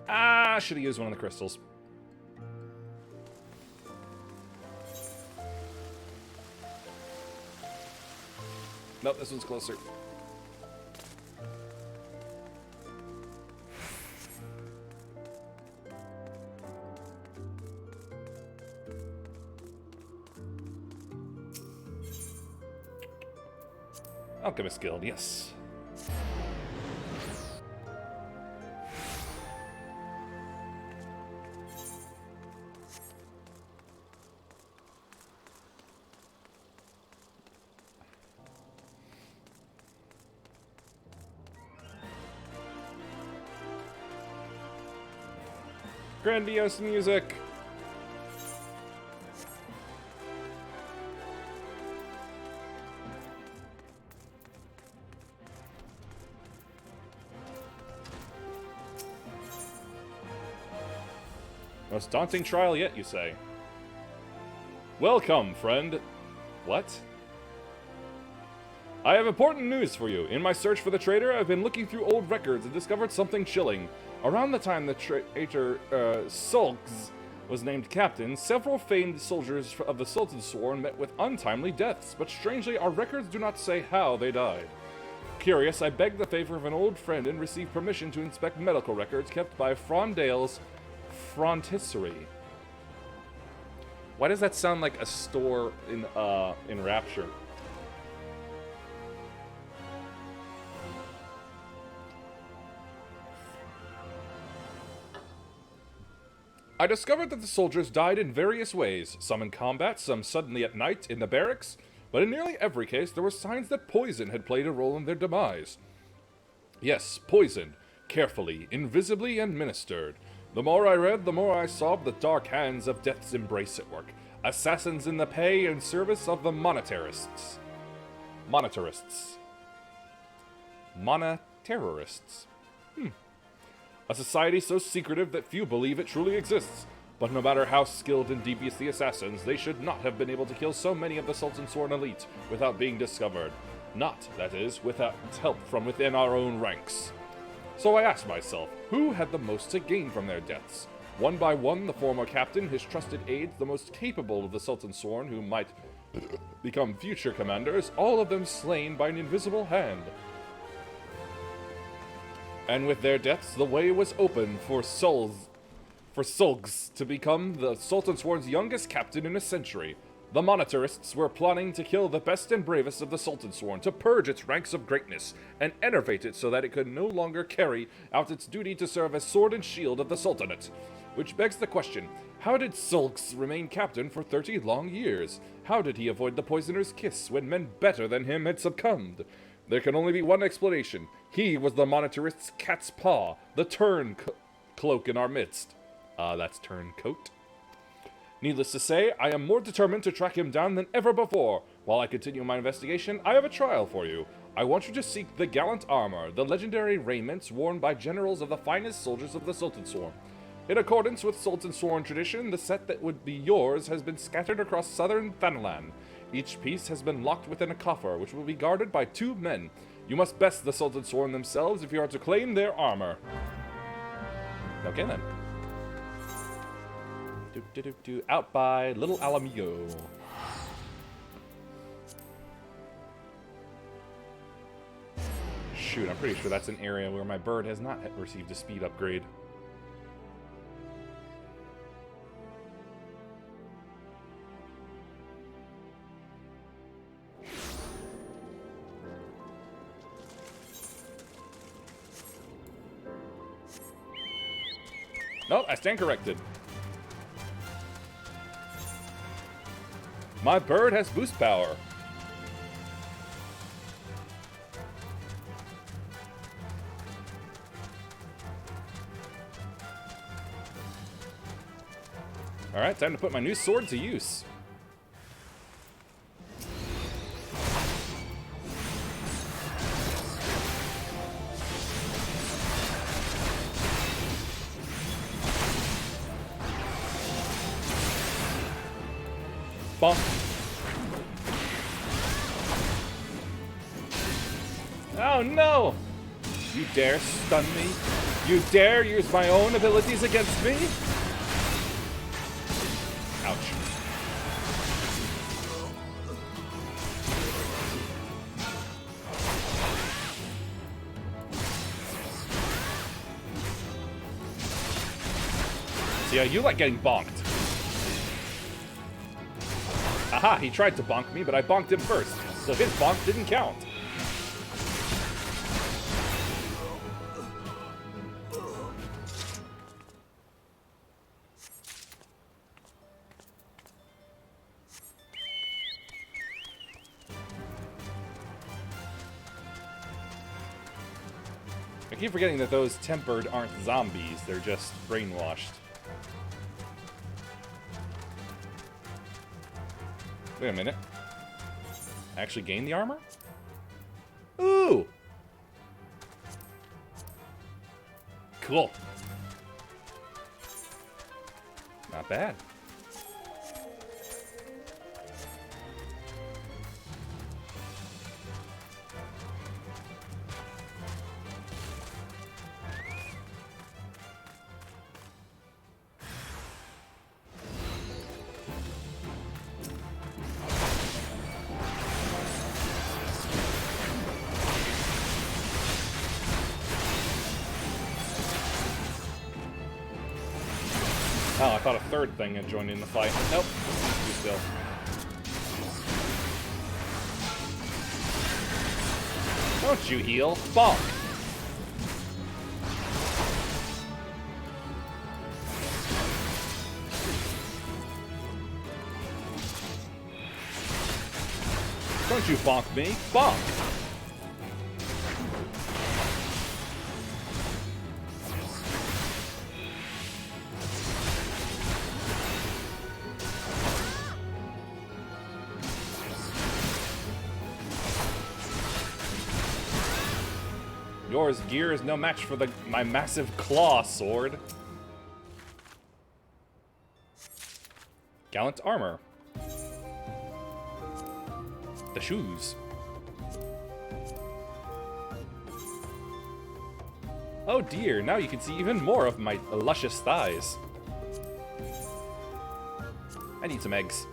Speaker 2: Ah, should have used one of the crystals. Nope, this one's closer. Alchemist Guild, yes. Grandiose music.
Speaker 1: Most daunting trial yet, you say? Welcome, friend. What? I have important news for you. In my search for the traitor, I've been looking through old records and discovered something chilling. Around the time the traitor, Sulks was named captain, several famed soldiers of the Sultan's Sworn met with untimely deaths, but strangely, our records do not say how they died. Curious, I begged the favor of an old friend and received permission to inspect medical records kept by Frondale's Frontisserie.
Speaker 2: Why does that sound like a store in Rapture? I discovered that the soldiers died in various ways, some in combat, some suddenly at night in the barracks, but in nearly every case there were signs that poison had played a role in their demise. Yes, poisoned, carefully, invisibly administered. The more I read, the more I saw the dark hands of death's embrace at work. Assassins in the pay and service of the monetarists. Monetarists. A society so secretive that few believe it truly exists. But no matter how skilled and devious the assassins, they should not have been able to kill so many of the Sultan's Sworn elite without being discovered. Not, that is, without help from within our own ranks. So I asked myself, who had the most to gain from their deaths? One by one, the former captain, his trusted aides, the most capable of the Sultan's Sworn who might become future commanders, all of them slain by an invisible hand. And with their deaths, the way was open for Sulgs to become the Sultan's Sworn's youngest captain in a century. The monetarists were plotting to kill the best and bravest of the Sultan's Sworn, to purge its ranks of greatness, and enervate it so that it could no longer carry out its duty to serve as sword and shield of the Sultanate. Which begs the question, how did Sulks remain captain for 30 long years? How did he avoid the poisoner's kiss when men better than him had succumbed? There can only be one explanation. He was the monetarist's cat's paw, the turncoat in our midst. That's turncoat. Needless to say, I am more determined to track him down than ever before. While I continue my investigation, I have a trial for you. I want you to seek the gallant armor, the legendary raiments worn by generals of the finest soldiers of the Sultan's Sworn. In accordance with Sultan's Sworn tradition, the set that would be yours has been scattered across southern Thanalan. Each piece has been locked within a coffer, which will be guarded by 2 men. You must best the Sultan's Sworn themselves if you are to claim their armor. Okay then. Out by Little Alamigo. Shoot, I'm pretty sure that's an area where my bird has not received a speed upgrade. Nope, I stand corrected. My bird has boost power. Alright, time to put my new sword to use. Bonk. Oh no! You dare stun me? You dare use my own abilities against me? Ouch. See how you like getting bonked. Aha, he tried to bonk me, but I bonked him first, so his bonk didn't count. I keep forgetting that those tempered aren't zombies, they're just brainwashed. Wait a minute. I actually gained the armor? Ooh! Not bad. Oh, I thought a third thing had joined in the fight. Nope. You still. Don't you heal. Bonk. Don't you bonk me. Bonk. Yours gear is no match for my massive claw sword. Gallant armor. The shoes. Oh dear, now you can see even more of my luscious thighs. I need some eggs.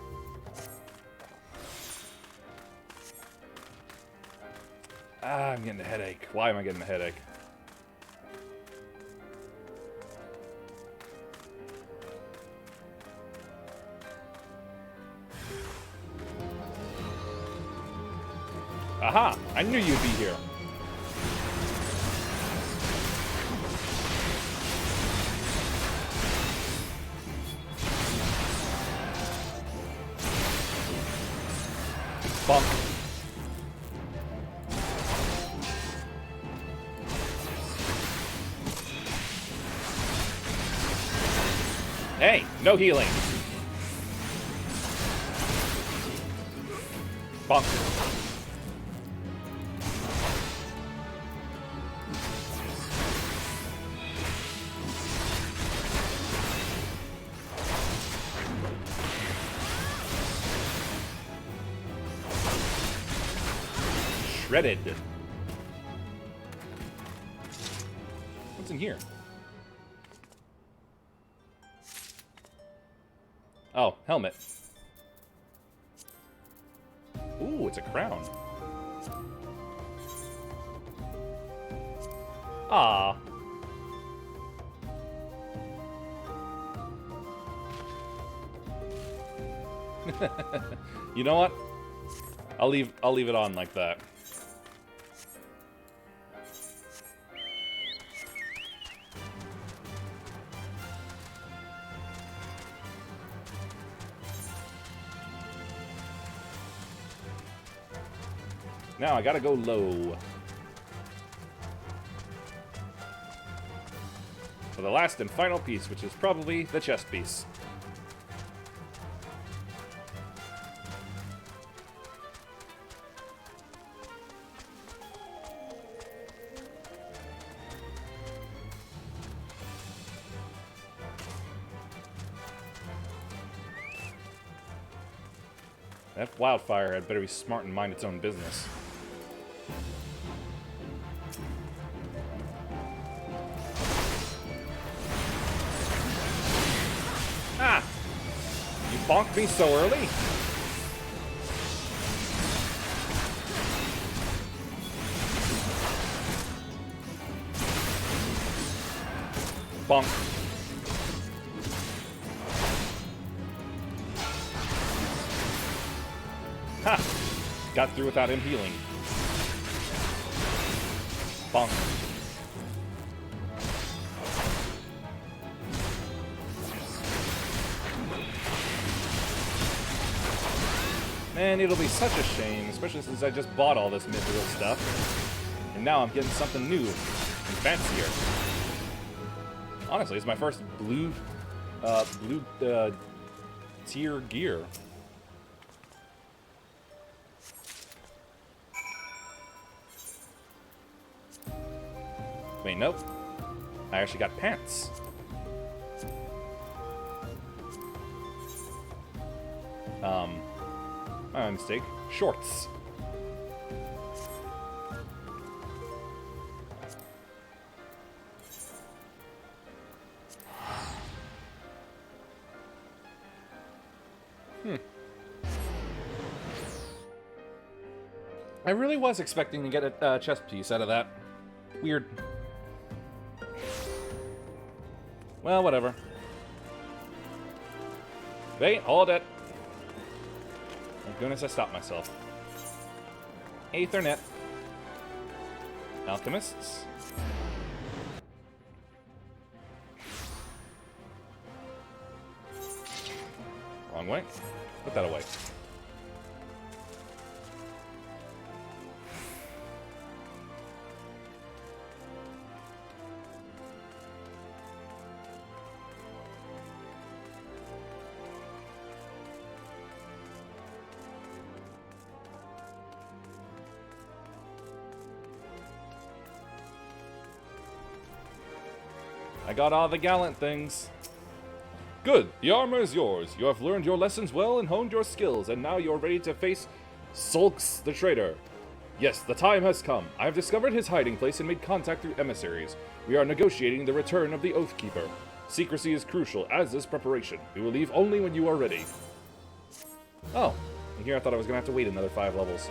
Speaker 2: Ah, I'm getting a headache. Why am I getting a headache? Aha! I knew you'd be here. Bump. Hey, no healing. Bump. Shredded. What's in here? Oh, helmet. Ooh, it's a crown. Ah. You know what? I'll leave it on like that. Now I gotta go low. For the last and final piece, which is probably the chest piece. That wildfire had better be smart and mind its own business. Ah! You bonked me so early? Bonk. Ha! Got through without him healing. Bonk. Man, it'll be such a shame, especially since I just bought all this mythical stuff. And now I'm getting something new and fancier. Honestly, it's my first blue tier gear. Wait, nope. I actually got pants.
Speaker 1: My mistake. Shorts. I really was expecting to get a chest piece out of that. Weird. Well, whatever. Wait, hold it. Thank goodness I stopped myself. Aethernet. Alchemists. Wrong way. Put that away. I got all the gallant things. Good. The armor is yours. You have learned your lessons well and honed your skills, and now you are ready to face Sulks the traitor. Yes, the time has come. I have discovered his hiding place and made contact through emissaries. We are negotiating the return of the Oathkeeper. Secrecy is crucial, as is preparation. We will leave only when you are ready. Oh. And here I thought I was going to have to wait another 5 levels.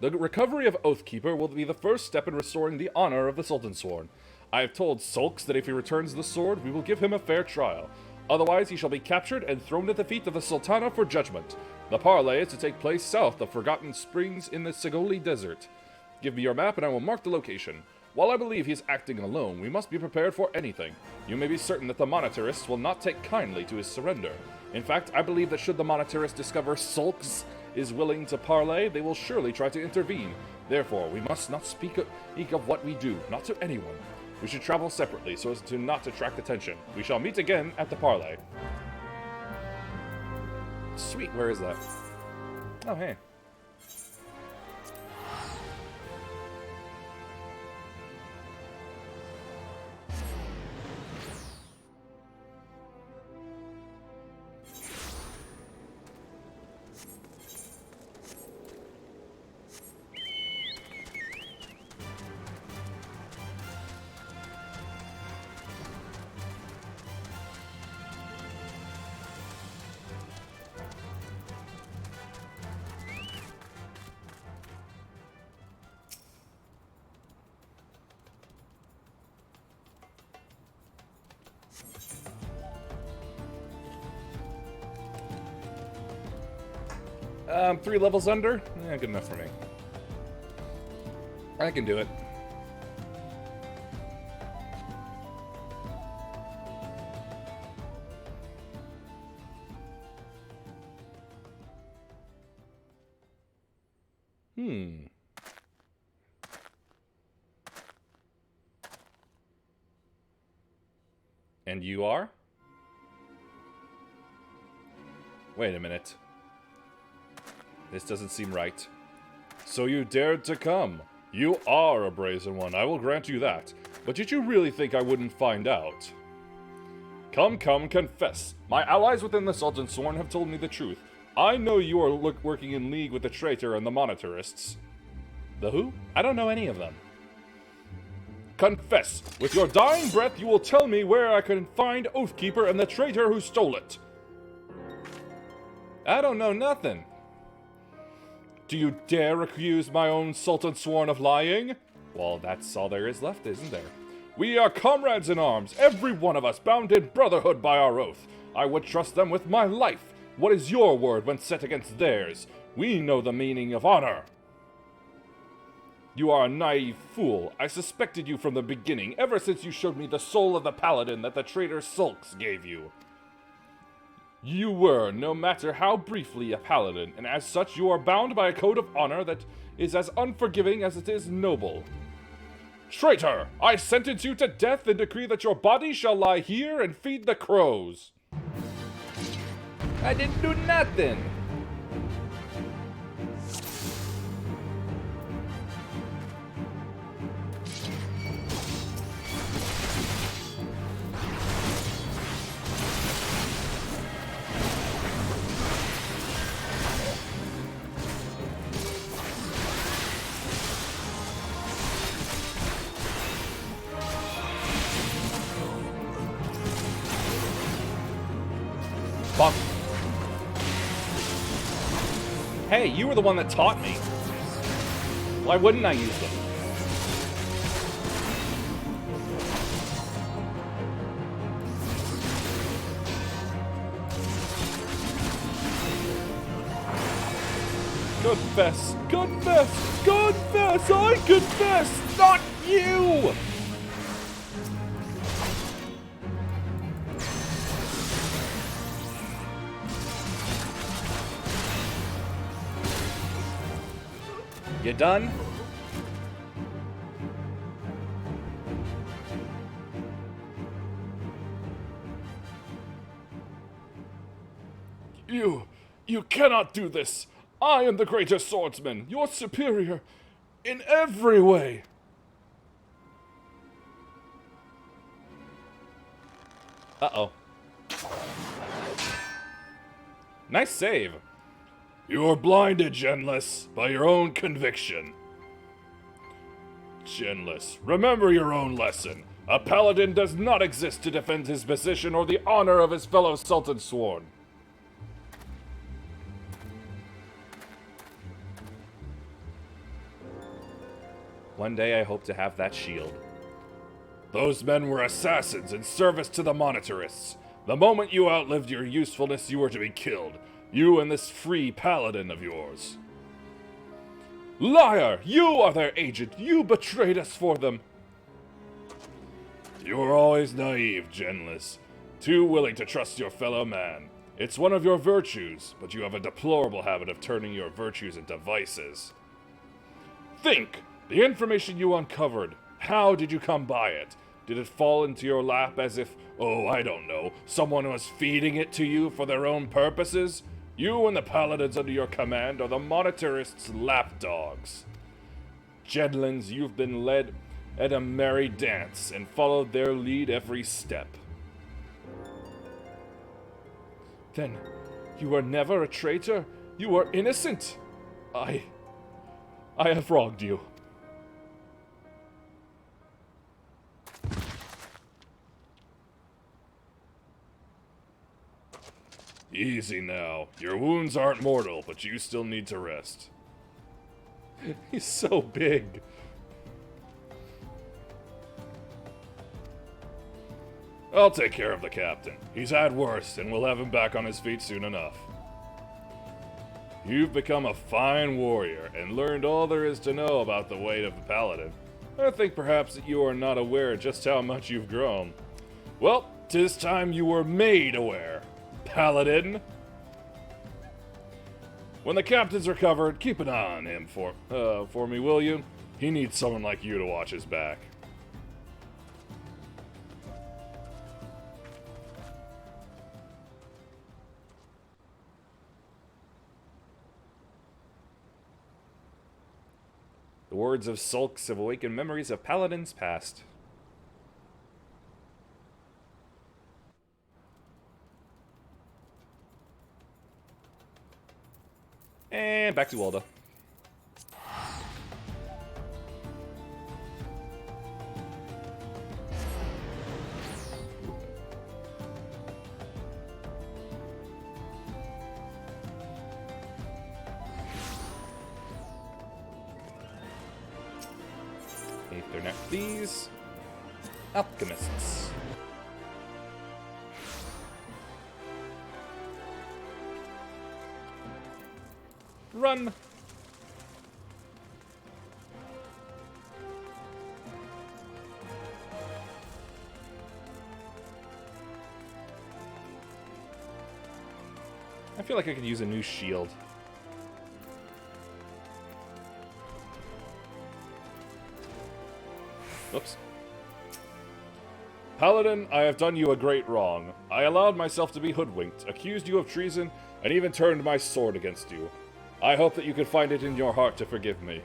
Speaker 1: The recovery of Oathkeeper will be the first step in restoring the honor of the Sultansworn. I have told Sulks that if he returns the sword, we will give him a fair trial. Otherwise, he shall be captured and thrown at the feet of the Sultana for judgment. The parley is to take place south of Forgotten Springs in the Segoli Desert. Give me your map and I will mark the location. While I believe he is acting alone, we must be prepared for anything. You may be certain that the Monetarists will not take kindly to his surrender. In fact, I believe that should the Monetarists discover Sulks is willing to parley, they will surely try to intervene. Therefore, we must not speak of what we do, not to anyone. We should travel separately so as to not attract attention. We shall meet again at the parley. Sweet, where is that? Oh, hey. I'm 3 levels under? Yeah, good enough for me. I can do it. And you are? Wait a minute. This doesn't seem right. So you dared to come. You are a brazen one, I will grant you that. But did you really think I wouldn't find out? Come, confess. My allies within the Sultansworn have told me the truth. I know you are working in league with the traitor and the Monetarists. The who? I don't know any of them. Confess. With your dying breath, you will tell me where I can find Oathkeeper and the traitor who stole it. I don't know nothing. Do you dare accuse my own Sultansworn of lying? Well, that's all there is left, isn't there? We are comrades in arms, every one of us bound in brotherhood by our oath. I would trust them with my life. What is your word when set against theirs? We know the meaning of honor. You are a naive fool. I suspected you from the beginning, ever since you showed me the soul of the paladin that the traitor Sulks gave you. You were, no matter how briefly, a paladin, and as such you are bound by a code of honor that is as unforgiving as it is noble. Traitor! I sentence you to death and decree that your body shall lie here and feed the crows. I didn't do nothing.
Speaker 2: Fuck. Hey, you were the one that taught me. Why wouldn't I use them? Confess, confess, confess, I confess, not you! You done? You cannot do this! I am the greater swordsman, your superior, in every way! Uh-oh. Nice save. You are blinded, Genless, by your own conviction. Genless, remember your own lesson. A paladin does not exist to defend his position or the honor of his fellow Sultan Sworn. One day I hope to have that shield. Those men were assassins in service to the Monetarists. The moment you outlived your usefulness, you were to be killed. You and this free paladin of yours. Liar! You are their agent. You betrayed us for them. You are always naive, Genless. Too willing to trust your fellow man. It's one of your virtues, but you have a deplorable habit of turning your virtues into vices. Think! The information you uncovered, how did you come by it? Did it fall into your lap as if, oh, I don't know, someone was feeding it to you for their own purposes? You and the paladins under your command are the Monetarists' lapdogs. Jedlins, you've been led at a merry dance and followed their lead every step. Then, you were never a traitor? You were innocent? I have wronged you. Easy now. Your wounds aren't mortal, but you still need to rest. He's so big. I'll take care of the captain. He's had worse, and we'll have him back on his feet soon enough. You've become a fine warrior, and learned all there is to know about the weight of the paladin. I think perhaps that you are not aware just how much you've grown. Well, 'tis time you were made aware. Paladin. When the captain's recovered, keep an eye on him for me, will you? He needs someone like you to watch his back. The words of sulks have awakened memories of paladins past. And back to Walda. If they're not these alchemists. Run! I feel like I could use a new shield. Oops. Paladin, I have done you a great wrong. I allowed myself to be hoodwinked, accused you of treason, and even turned my sword against you. I hope that you can find it in your heart to forgive me.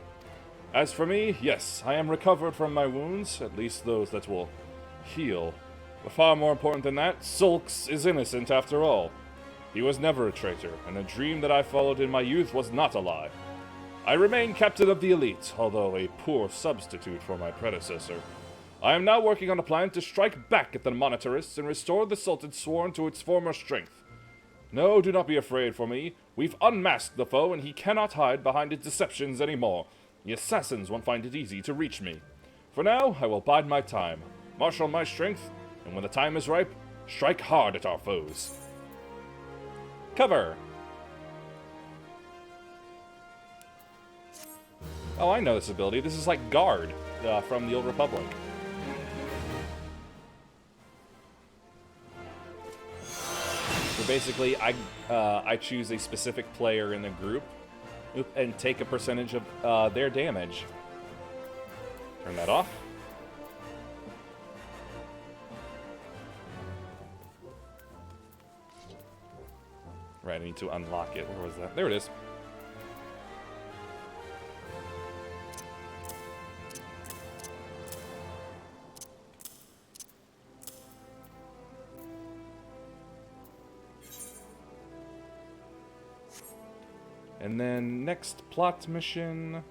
Speaker 2: As for me, yes, I am recovered from my wounds, at least those that will heal. But far more important than that, Sulks is innocent after all. He was never a traitor, and a dream that I followed in my youth was not a lie. I remain captain of the elite, although a poor substitute for my predecessor. I am now working on a plan to strike back at the Monetarists and restore the Sultan Sworn to its former strength.
Speaker 1: No, do not be afraid for me. We've unmasked the foe, and he cannot hide behind his deceptions anymore. The assassins won't find it easy to reach me. For now, I will bide my time, marshal my strength, and when the time is ripe, strike hard at our foes. Cover! Oh, I know this ability. This is like Guard from the Old Republic. So basically, I choose a specific player in the group and take a percentage of their damage. Turn that off. Right, I need to unlock it. Where was that? There it is. And then next plot mission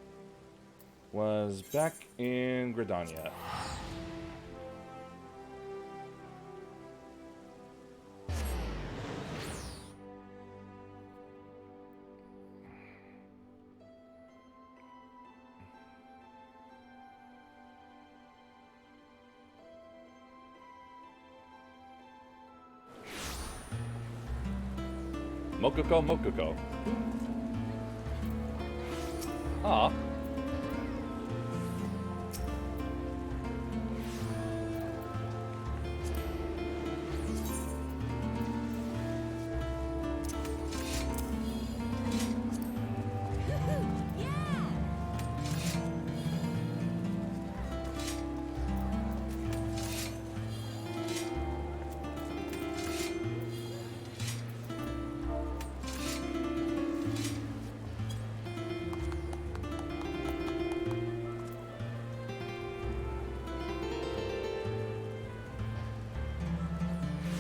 Speaker 1: was back in Gridania. Mokoko Mokoko. Aw.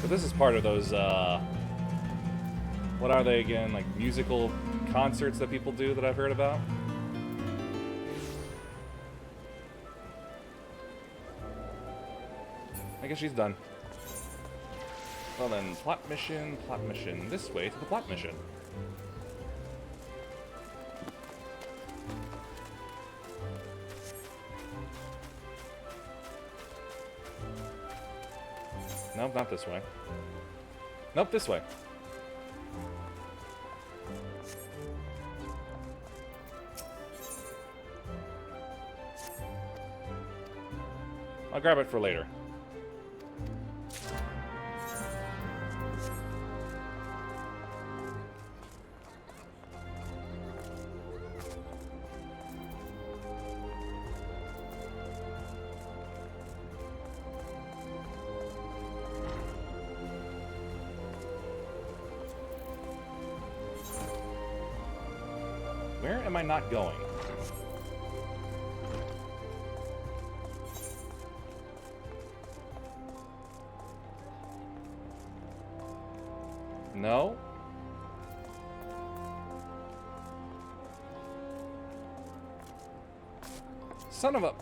Speaker 1: So this is part of those, what are they again? Like musical concerts that people do that I've heard about? I guess she's done. Well then, plot mission, this way to the plot mission. Nope, not this way. Nope, this way. I'll grab it for later. Where am I not going? No? Son of a...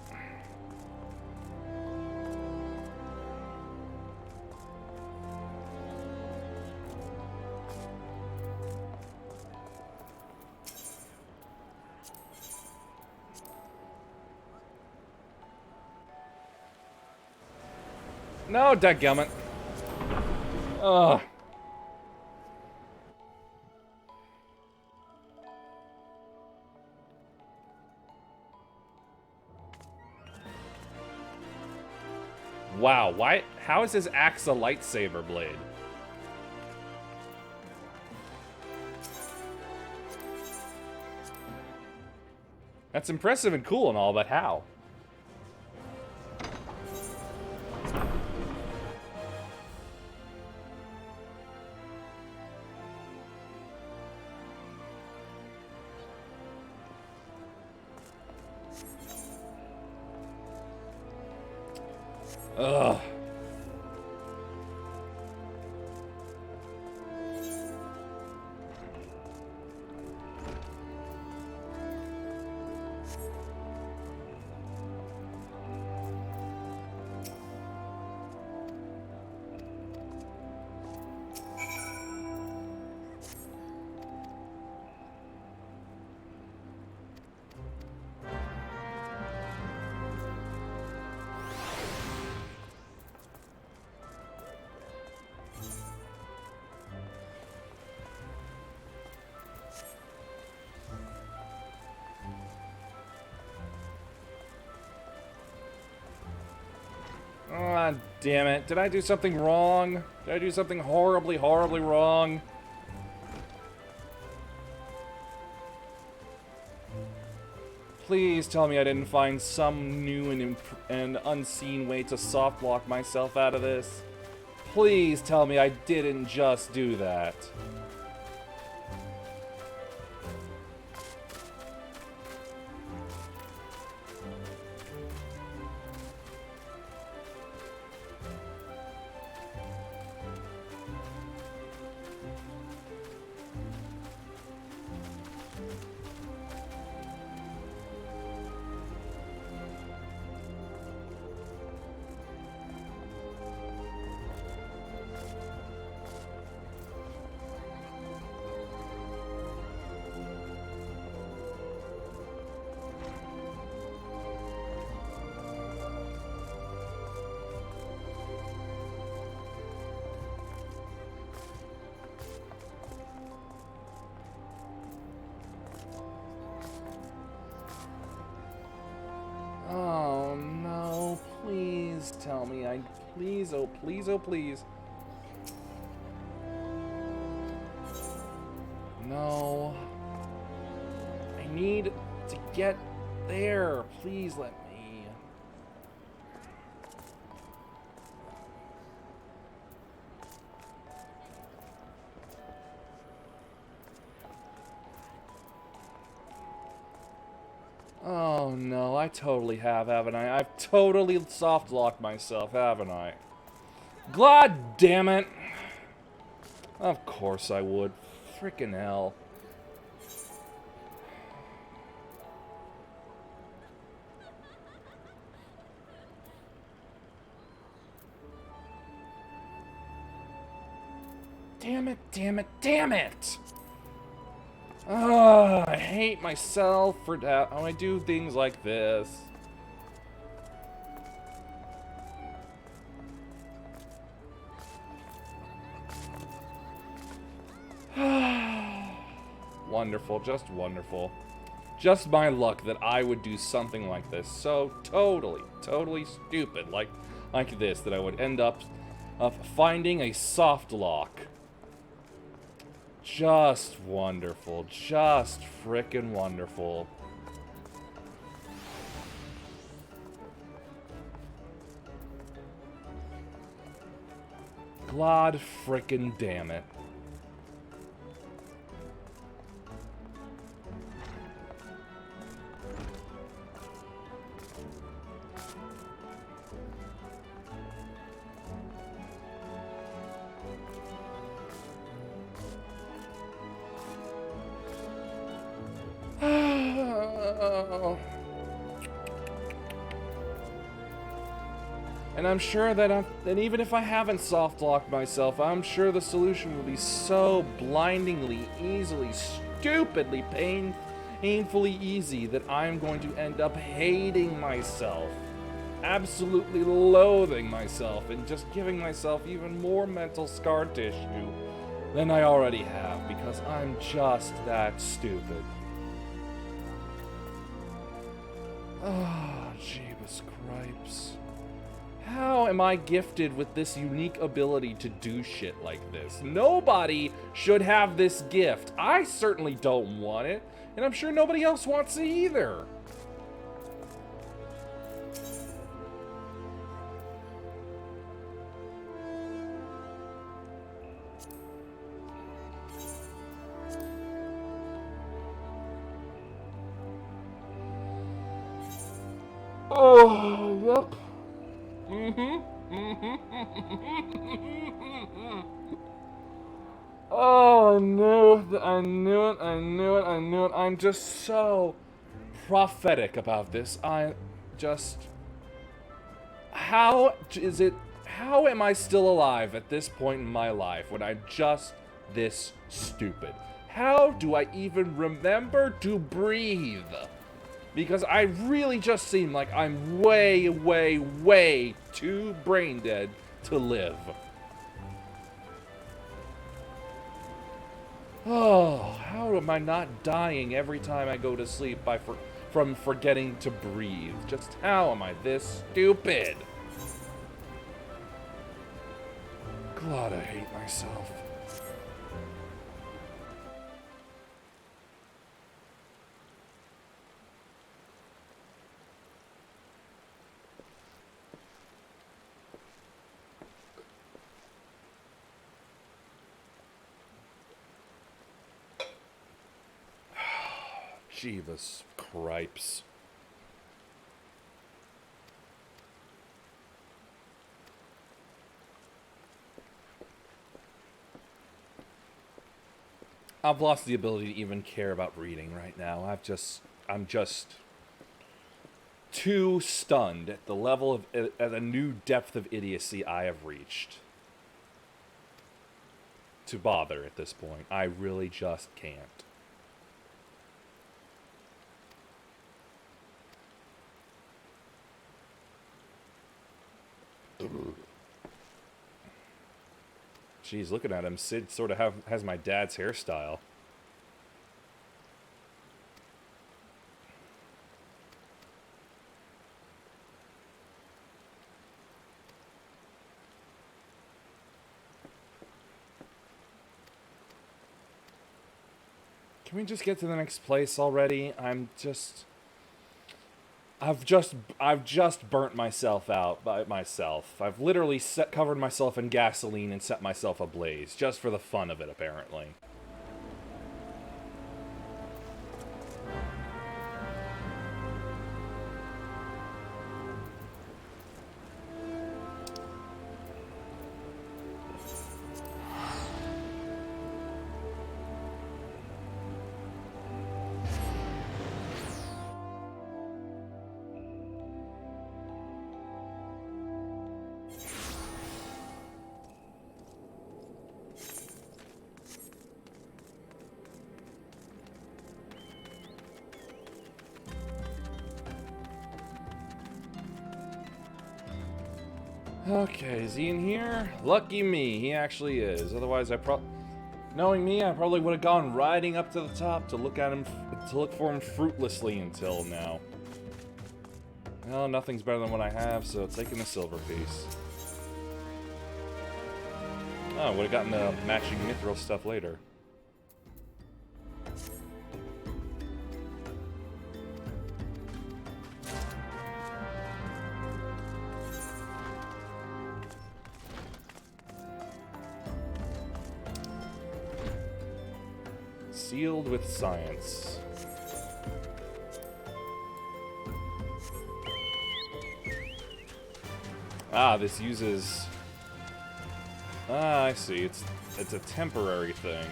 Speaker 1: No, dadgummit. Ugh. Wow, why? How is his axe a lightsaber blade? That's impressive and cool and all, but how? Ugh.
Speaker 2: God damn it. Did I do something wrong? Did I do something horribly, horribly wrong? Please tell me I didn't find some new and unseen way to soft lock myself out of this. Please tell me I didn't just do that. Oh no, please tell me please, oh please, oh please. No. I need to get there. Please let me. Oh no, I totally have, haven't I? I've totally soft-locked myself, haven't I? God damn it! Of course I would. Frickin' hell. Damn it, damn it, damn it! Ugh, I hate myself for that when I do things like this. Wonderful, just wonderful. Just my luck that I would do something like this. So totally stupid like this, that I would end up finding a soft lock. Just wonderful. Just frickin' wonderful. God frickin' damn it. And I'm sure that even if I haven't soft-locked myself, I'm sure the solution will be so blindingly, easily, stupidly, painfully easy that I'm going to end up hating myself. Absolutely loathing myself and just giving myself even more mental scar tissue than I already have, because I'm just that stupid. Ah, Jeebus Cripes. How am I gifted with this unique ability to do shit like this? Nobody should have this gift. I certainly don't want it, and I'm sure nobody else wants it either. Oh, yep. Oh, I knew it. I'm just so prophetic about this. How am I still alive at this point in my life when I'm just this stupid? How do I even remember to breathe? Because I really just seem like I'm way too brain dead to live. Oh, how am I not dying every time I go to sleep from forgetting to breathe? Just how am I this stupid? God, I hate myself. Jeebus cripes. I've lost the ability to even care about reading right now. I'm just too stunned at the level of, at a new depth of idiocy I have reached to bother at this point. I really just can't. Jeez, looking at him, Sid sort of has my dad's hairstyle. Can we just get to the next place already? I've just burnt myself out by myself. I've literally covered myself in gasoline and set myself ablaze, just for the fun of it, apparently. Okay, is he in here? Lucky me, he actually is. Otherwise, knowing me, I probably would have gone riding up to the top to look for him fruitlessly until now. Well, nothing's better than what I have, so taking the silver piece. Oh, would have gotten the matching mithril stuff later. Sealed with science. Ah, this uses... Ah, I see. It's a temporary thing.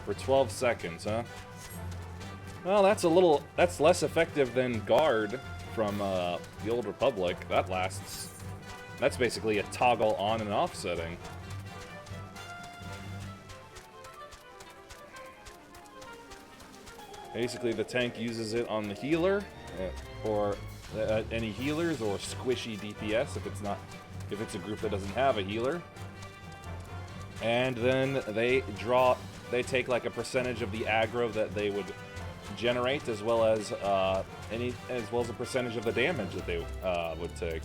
Speaker 2: For 12 seconds, huh? Well, that's less effective than Guard from the Old Republic. That's basically a toggle on and off setting. Basically, the tank uses it on the healer, or any healers, or squishy DPS if it's a group that doesn't have a healer. And then they take like a percentage of the aggro that they would generate, as well as a percentage of the damage that they would take.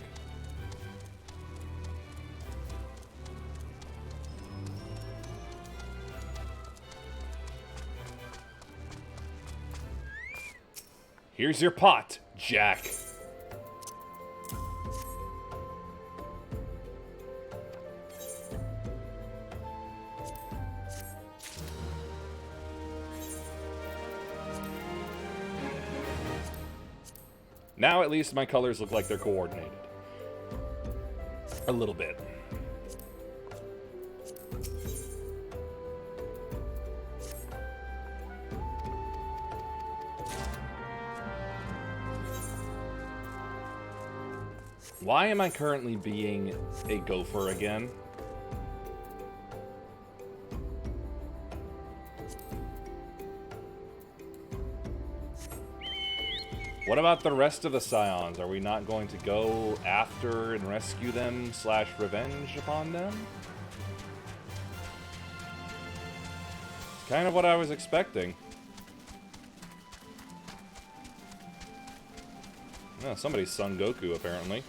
Speaker 2: Here's your pot, Jack. Now at least my colors look like they're coordinated. A little bit. Why am I currently being a gopher again? What about the rest of the Scions? Are we not going to go after and rescue them / revenge upon them? It's kind of what I was expecting. Oh, somebody's Son Goku, apparently.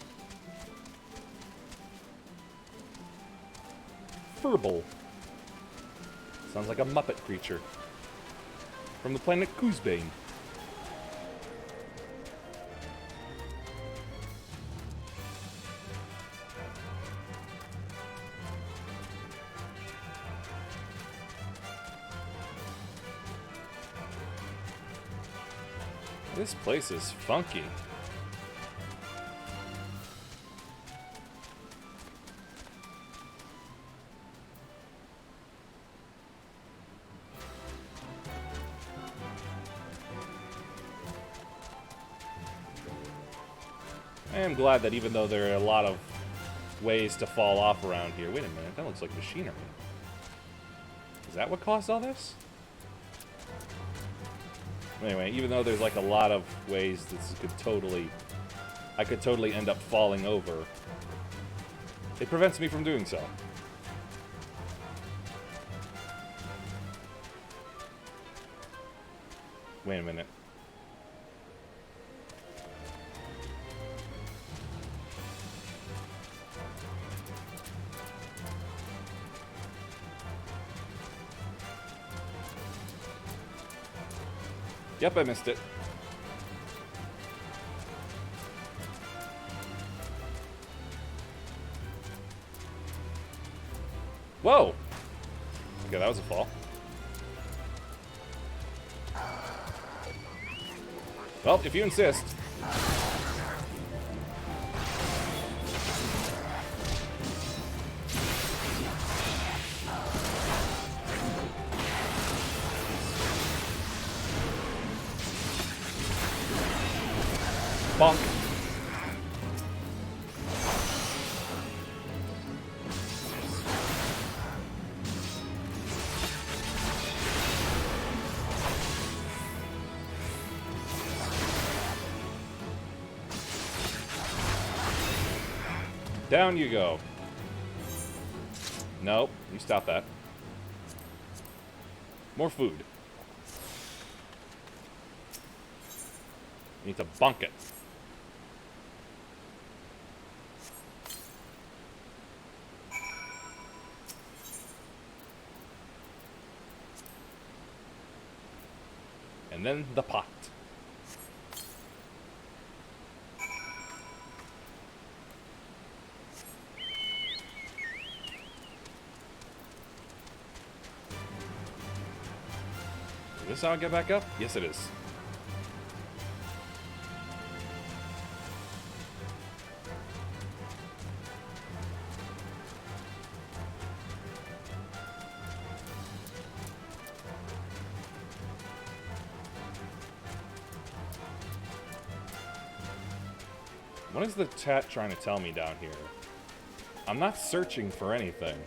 Speaker 2: Furble. Sounds like a Muppet creature. From the planet Kuzbane. This place is funky. I am glad that even though there are a lot of ways to fall off around here. Wait a minute, that looks like machinery. Is that what caused all this? Anyway, even though there's like a lot of ways this could totally... I could totally end up falling over. It prevents me from doing so. Wait a minute. Yep, I missed it. Whoa! Okay, that was a fall. Well, if you insist. Bonk. Down you go. Nope, you stop that. More food. You need to bonk it. And then the pot. Is this how I get back up? Yes, it is. What is the chat trying to tell me down here? I'm not searching for anything.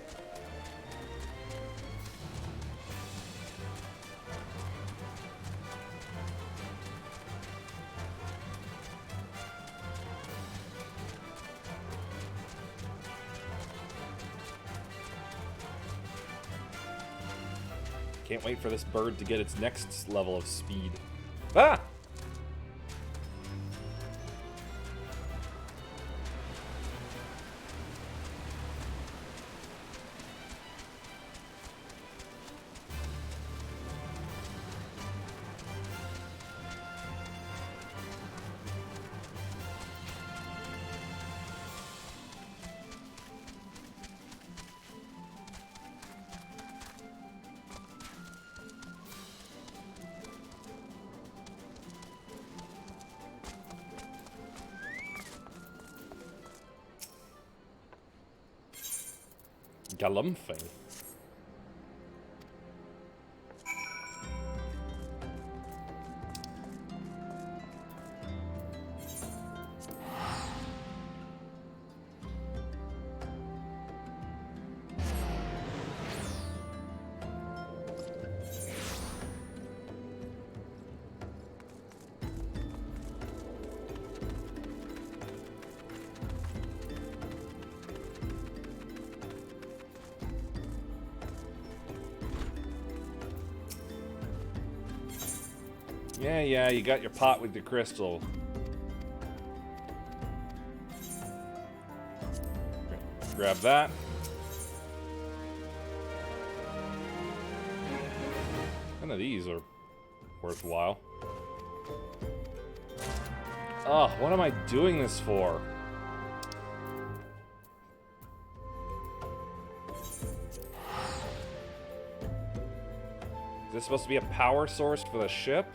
Speaker 2: Can't wait for this bird to get its next level of speed. Ah! Galumphing. Yeah, you got your pot with your crystal. Grab that.
Speaker 1: None of these are worthwhile. Ugh, what am I doing this for? Is this supposed to be a power source for the ship?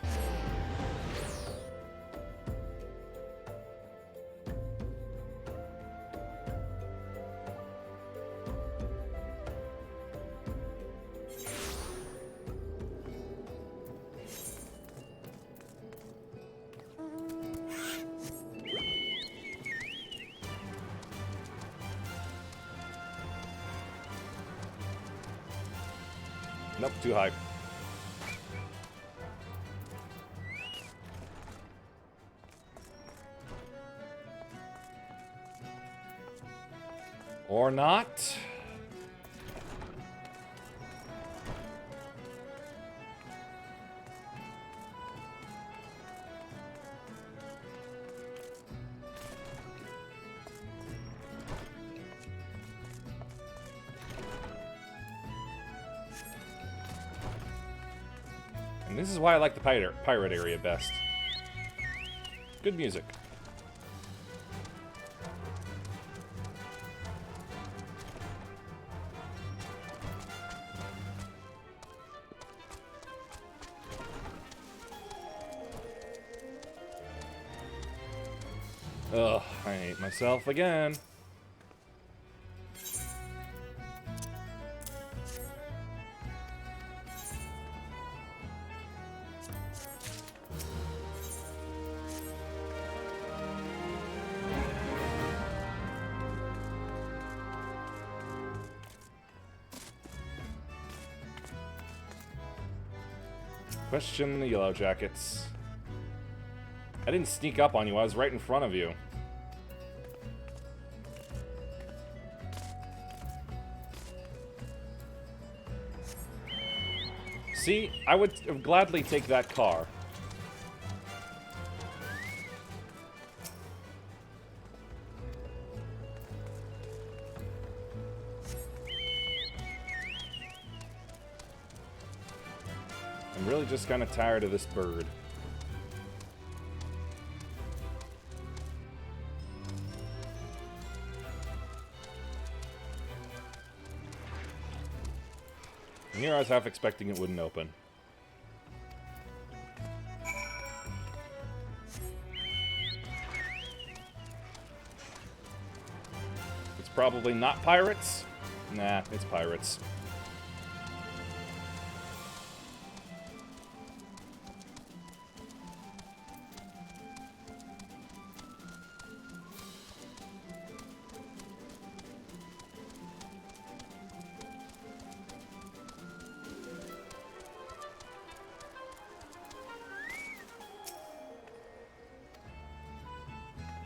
Speaker 1: Nope, too high. Or not. And this is why I like the pirate area best. Good music. Ugh, I hate myself again. Question the Yellow Jackets. I didn't sneak up on you, I was right in front of you. See, I would gladly take that car. I'm really just kind of tired of this bird. And here I was half expecting it wouldn't open. It's probably not pirates. Nah, it's pirates.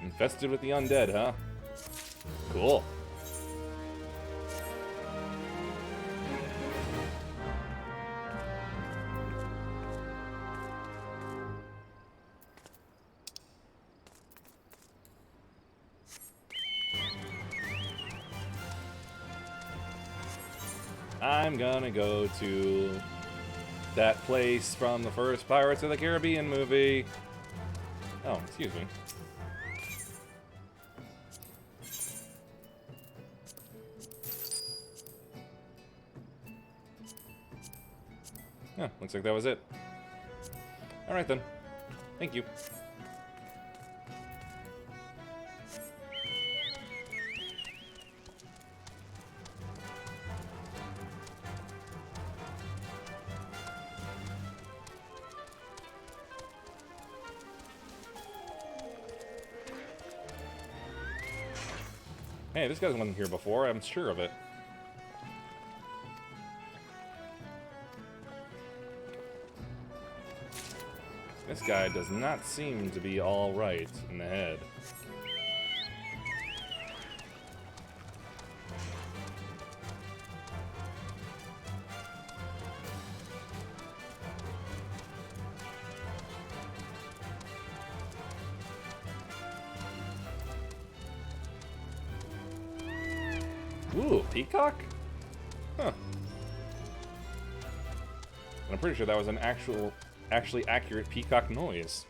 Speaker 1: Infested with the undead, huh? Cool. I'm gonna go to that place from the first Pirates of the Caribbean movie. Oh, excuse me. Yeah, looks like that was it. Alright then. Thank you. Hey, this guy wasn't here before, I'm sure of it. This guy does not seem to be all right in the head. Ooh, peacock? Huh. And I'm pretty sure that was an actually accurate peacock noise.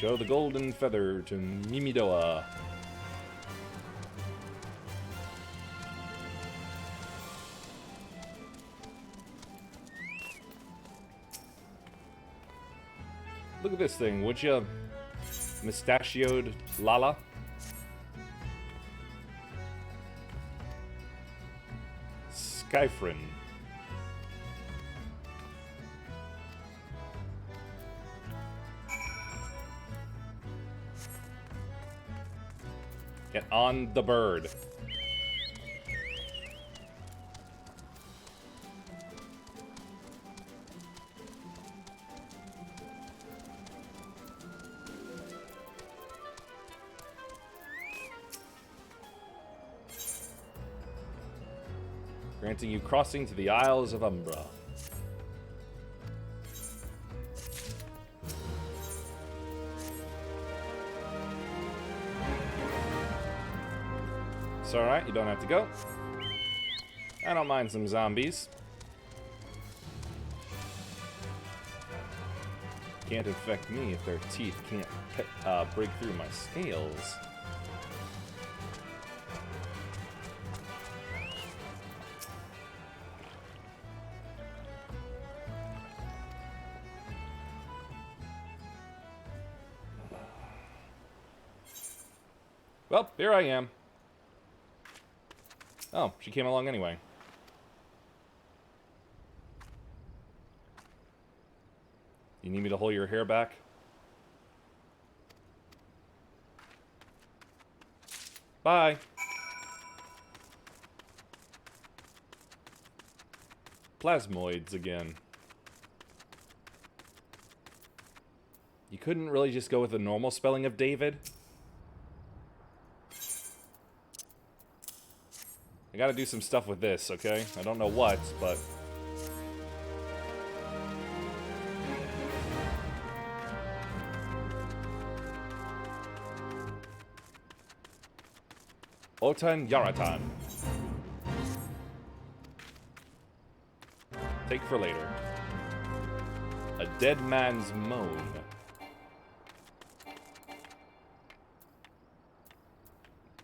Speaker 1: Show the golden feather to Mimidoa. Look at this thing, would you? Mustachioed Lala. Skyfrin. Get on the bird. Granting you crossing to the Isles of Umbra. It's alright, you don't have to go. I don't mind some zombies. Can't infect me if their teeth can't break through my scales. Well, here I am. Oh, she came along anyway. You need me to hold your hair back? Bye. Plasmoids again. You couldn't really just go with the normal spelling of David? I gotta do some stuff with this, okay? I don't know what, but... Otan Yaratan. Take for later. A dead man's moan.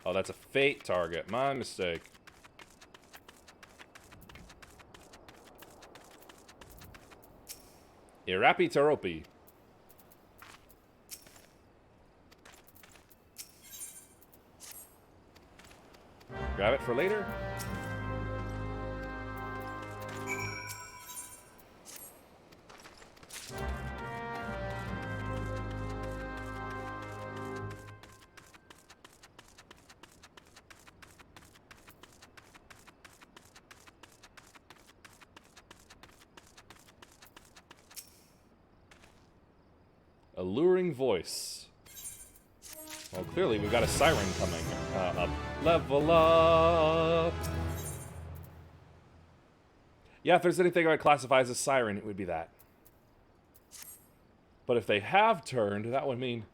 Speaker 1: Oh, that's a fate target. My mistake. Irapi Taropi. Grab it for later. Alluring voice. Well, clearly we've got a siren coming up. Level up! Yeah, if there's anything I would classify as a siren, it would be that. But if they have turned, that would mean...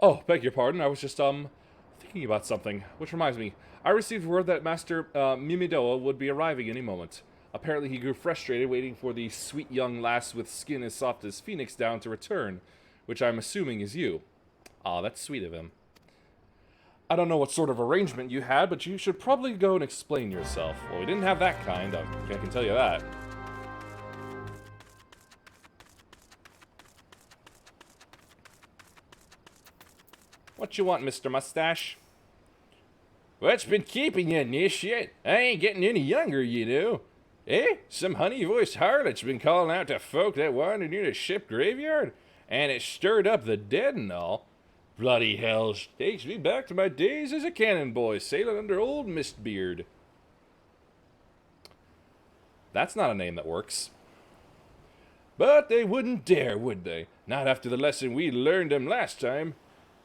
Speaker 1: Oh, beg your pardon, I was just, thinking about something. Which reminds me, I received word that Master, Mimidoa would be arriving any moment. Apparently he grew frustrated waiting for the sweet young lass with skin as soft as phoenix down to return. Which I'm assuming is you. Aw, that's sweet of him. I don't know what sort of arrangement you had, but you should probably go and explain yourself. Well, we didn't have that kind, I can tell you that. What you want, Mr. Mustache?
Speaker 3: What's been keeping you, initiate? I ain't getting any younger, you know. Eh? Some honey-voiced harlot's been calling out to folk that wandered near the ship graveyard? And it stirred up the dead and all. Bloody hell, takes me back to my days as a cannon boy sailing under old Mistbeard.
Speaker 1: That's not a name that works.
Speaker 3: But they wouldn't dare, would they? Not after the lesson we learned them last time.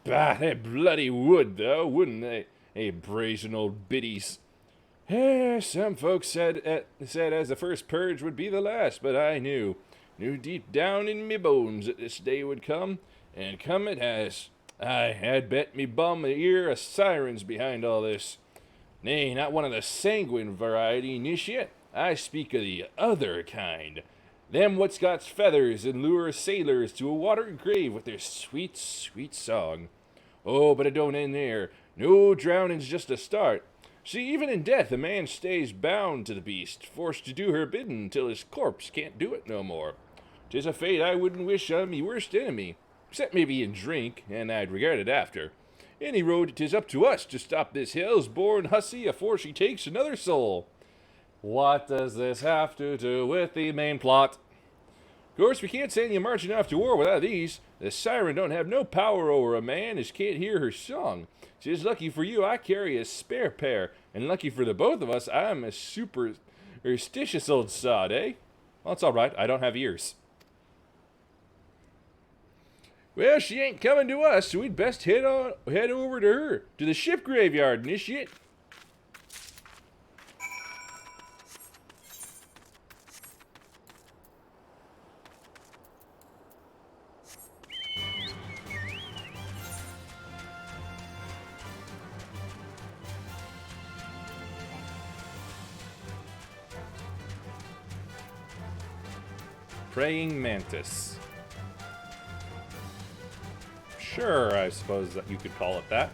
Speaker 3: Bah, they bloody would, though, wouldn't they? Hey, brazen old biddies. Some folks said as the first purge would be the last, but I knew.
Speaker 1: Knew deep down in me bones that this day would come, and come it has. I had bet me bum a ear of sirens behind all this. Nay, not one of the sanguine variety, initiate. I speak of the other kind. Them what's got feathers and lure sailors to a watery grave with their sweet, sweet song. Oh, but it don't end there. No drowning's just a start. See, even in death, a man stays bound to the beast, forced to do her bidding till his corpse can't do it no more. 'Tis a fate I wouldn't wish on me worst enemy, except maybe in drink, and I'd regret it after. Any road, 'tis up to us to stop this hell's-born hussy afore she takes another soul. What does this have to do with the main plot? Of course, we can't send you marching off to war without these. The siren don't have no power over a man as can't hear her song. 'Tis lucky for you I carry a spare pair, and lucky for the both of us I'm a superstitious old sod, eh? Well, it's all right. I don't have ears. Well, she ain't coming to us, so we'd best head over to her, to the ship graveyard, initiate. Praying mantis. Sure, I suppose that you could call it that.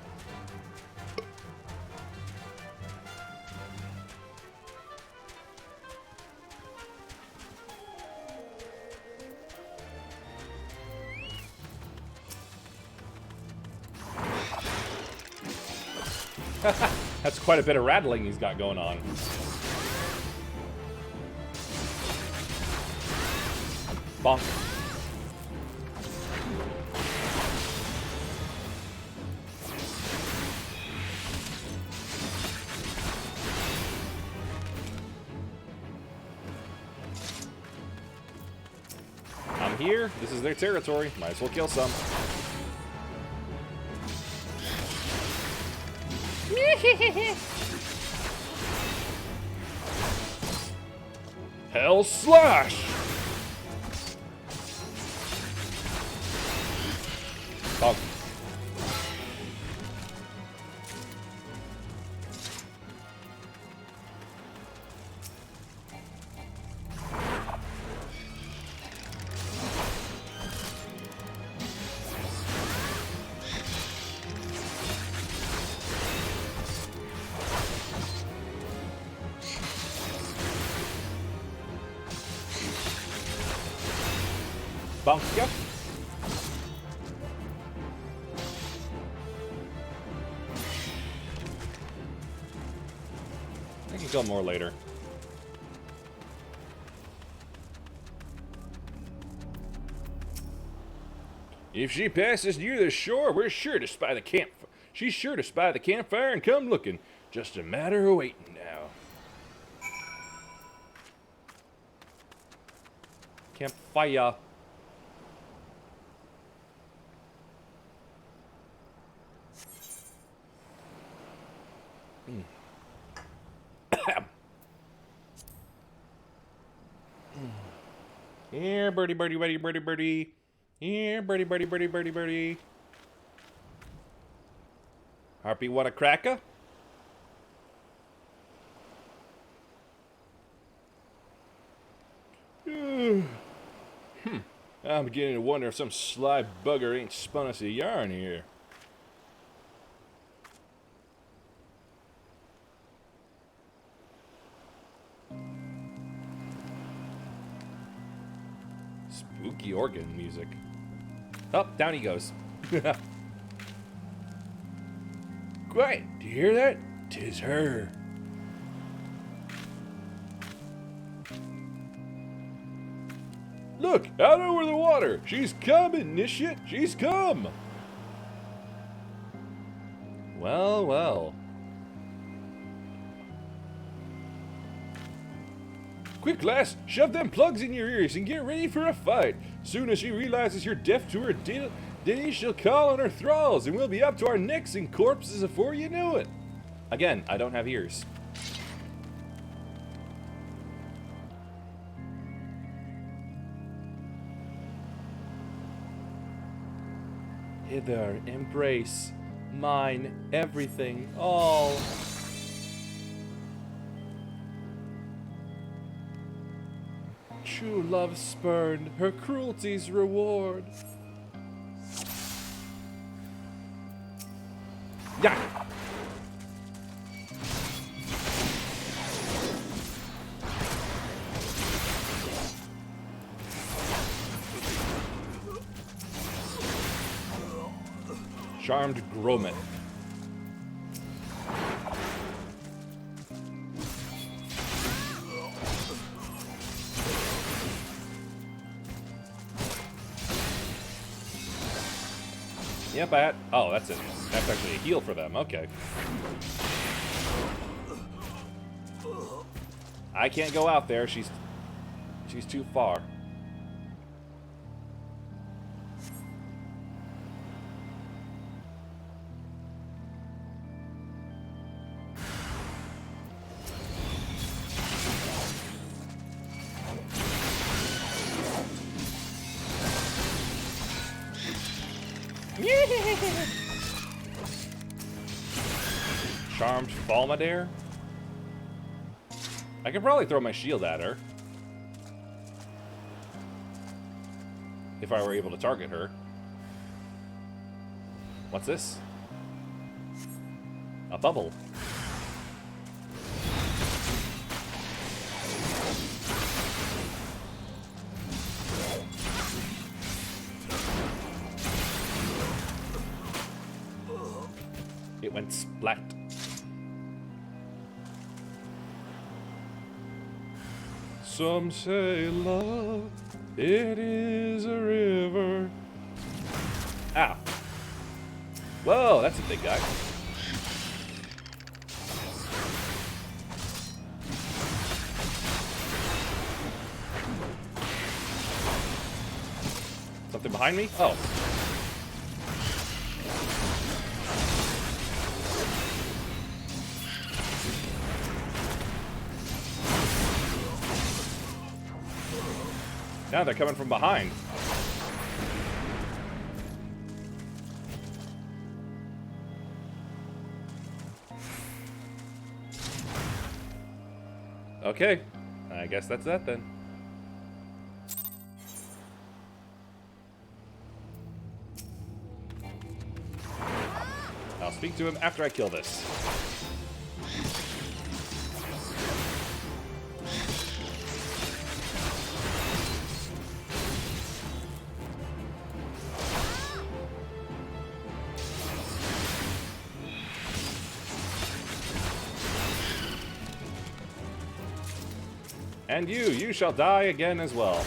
Speaker 1: That's quite a bit of rattling he's got going on. Bonk. I'm here. This is their territory. Might as well kill some. Hell slash! Bonk. Bonk, yep. I can kill more later. If she passes near the shore, we're sure to spy the camp. She's sure to spy the campfire and come looking. Just a matter of waiting now. Campfire. Here, birdie, birdie, birdie, birdie, birdie. Here, birdie, birdie, birdie, birdie, birdie. Harpy, want a cracker? I'm beginning to wonder if some sly bugger ain't spun us a yarn here. Spooky organ music. Oh, down he goes. Quiet, do you hear that? 'Tis her. Look, out over the water. She's coming, initiate. She's come. Well, well. Quick, lass, shove them plugs in your ears and get ready for a fight. Soon as she realizes you're deaf to her ditty, she'll call on her thralls, and we'll be up to our necks in corpses before you know it. Again, I don't have ears.
Speaker 2: Hither, embrace, mine, everything, all. True love spurned, her cruelty's reward. Yeah. Charmed Grommet. Yep, oh, that's it. That's actually a heal for them. Okay. I can't go out there. She's too far. Charmed Falmadare? I could probably throw my shield at her. If I were able to target her. What's this? A bubble. It went splat. Some say love, it is a river. Ow. Whoa, that's a big guy. Something behind me? Oh. Now they're coming from behind. Okay, I guess that's that then. I'll speak to him after I kill this. And you shall die again as well.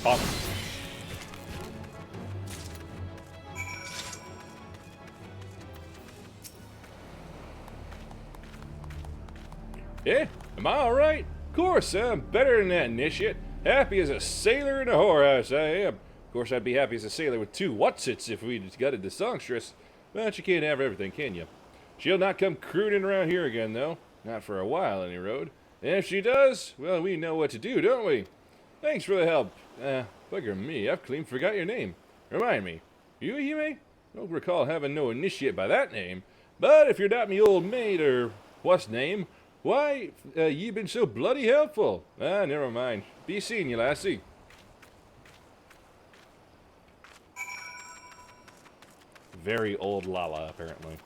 Speaker 2: Pop. Yeah, am I alright? Of course, I'm better than that, initiate. Happy as a sailor in a whorehouse, I am. Of course, I'd be happy as a sailor with two whatsits if we'd gutted the songstress. But you can't have everything, can you? She'll not come crooning around here again, though. Not for a while, any road. And if she does, well, we know what to do, don't we? Thanks for the help. Bugger me, I've clean forgot your name. Remind me, you Hime? Don't recall having no initiate by that name. But if you're not me old maid, or what's name, why, ye been so bloody helpful. Never mind. Be seeing you, lassie. Very old Lala, apparently.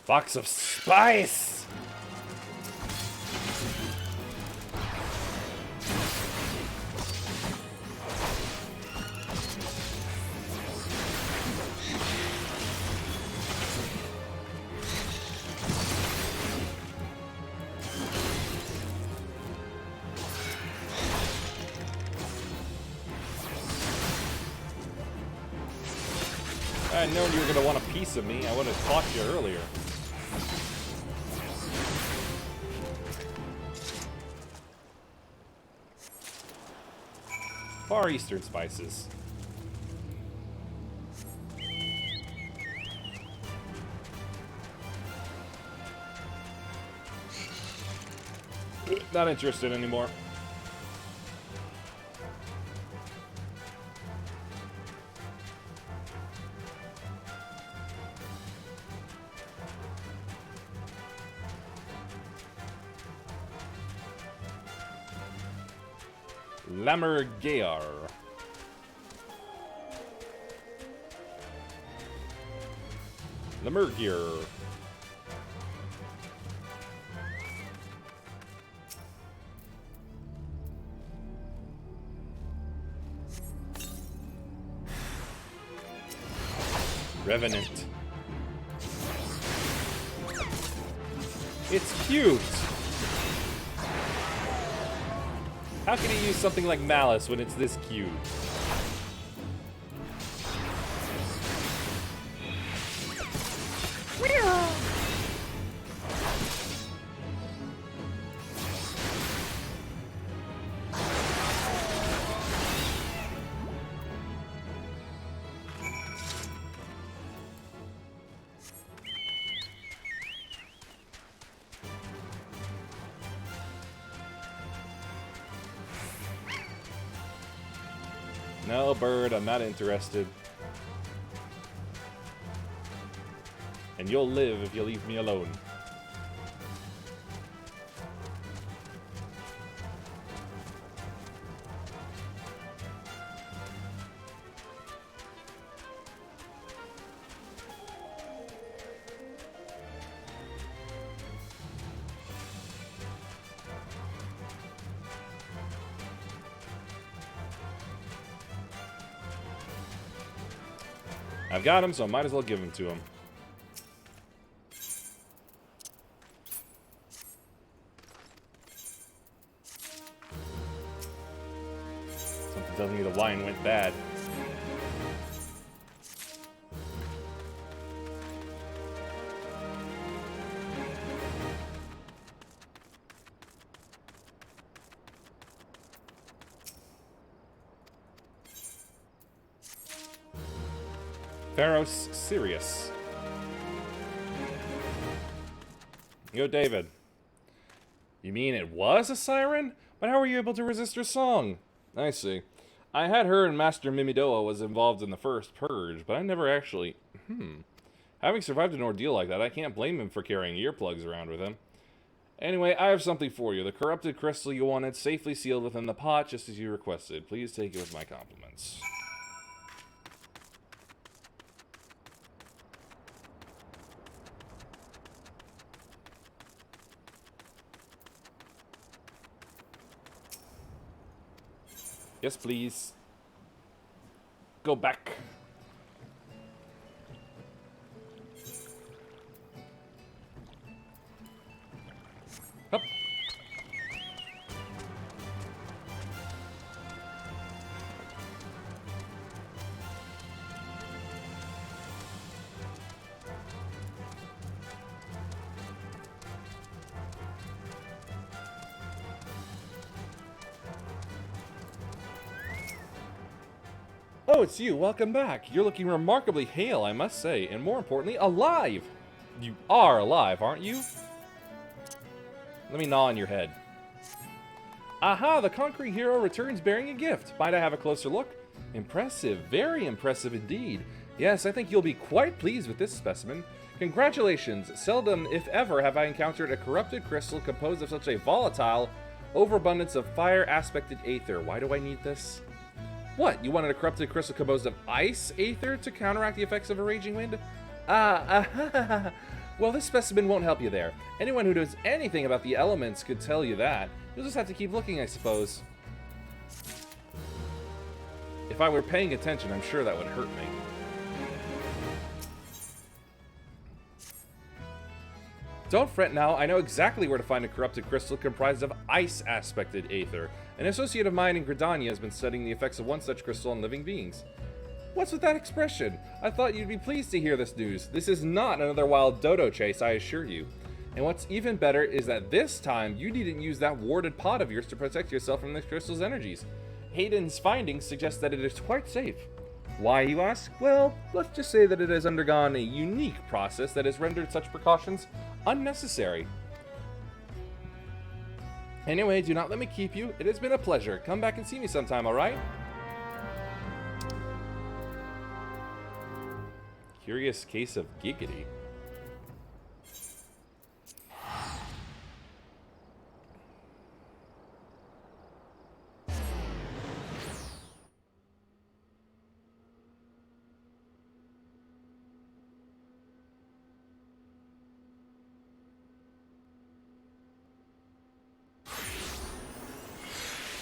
Speaker 2: Box of spice! I known you were going to want a piece of me. I would have caught you earlier.
Speaker 1: Far Eastern spices. Not interested anymore. Lamergear. Lamergear. Revenant. It's cute. How can he use something like Malice when it's this cute? No, bird, I'm not interested. And you'll live if you leave me alone. I've got him, so I might as well give him to him. Something tells me the wine went bad. Pharos Sirius. Yo, David. You mean it was a siren? But how were you able to resist her song? I see. I had heard Master Mimidoa was involved in the first purge, but I never actually... Having survived an ordeal like that, I can't blame him for carrying earplugs around with him. Anyway, I have something for you. The corrupted crystal you wanted, safely sealed within the pot, just as you requested. Please take it with my compliments. Yes, please. Go back. Up. Oh, it's you. Welcome back. You're looking remarkably hale, I must say, and more importantly, alive. You are alive, aren't you? Let me gnaw on your head. Aha, the concrete hero returns bearing a gift. Might I have a closer look? Impressive. Very impressive indeed. Yes, I think you'll be quite pleased with this specimen. Congratulations. Seldom, if ever, have I encountered a corrupted crystal composed of such a volatile overabundance of fire-aspected aether. Why do I need this? What, you wanted a corrupted crystal composed of ice aether to counteract the effects of a raging wind? Well, this specimen won't help you there. Anyone who knows anything about the elements could tell you that. You'll just have to keep looking, I suppose. If I were paying attention, I'm sure that would hurt me. Don't fret now, I know exactly where to find a corrupted crystal comprised of ice-aspected aether. An associate of mine in Gridania has been studying the effects of one such crystal on living beings. What's with that expression? I thought you'd be pleased to hear this news. This is not another wild dodo chase, I assure you. And what's even better is that this time, you needn't use that warded pot of yours to protect yourself from this crystal's energies.
Speaker 2: Hayden's findings suggest that it is quite safe. Why, you ask? Well, let's just say that it has undergone a unique process that has rendered such precautions unnecessary. Anyway, do not let me keep you. It has been a pleasure. Come back and see me sometime, alright? Curious case of giggity.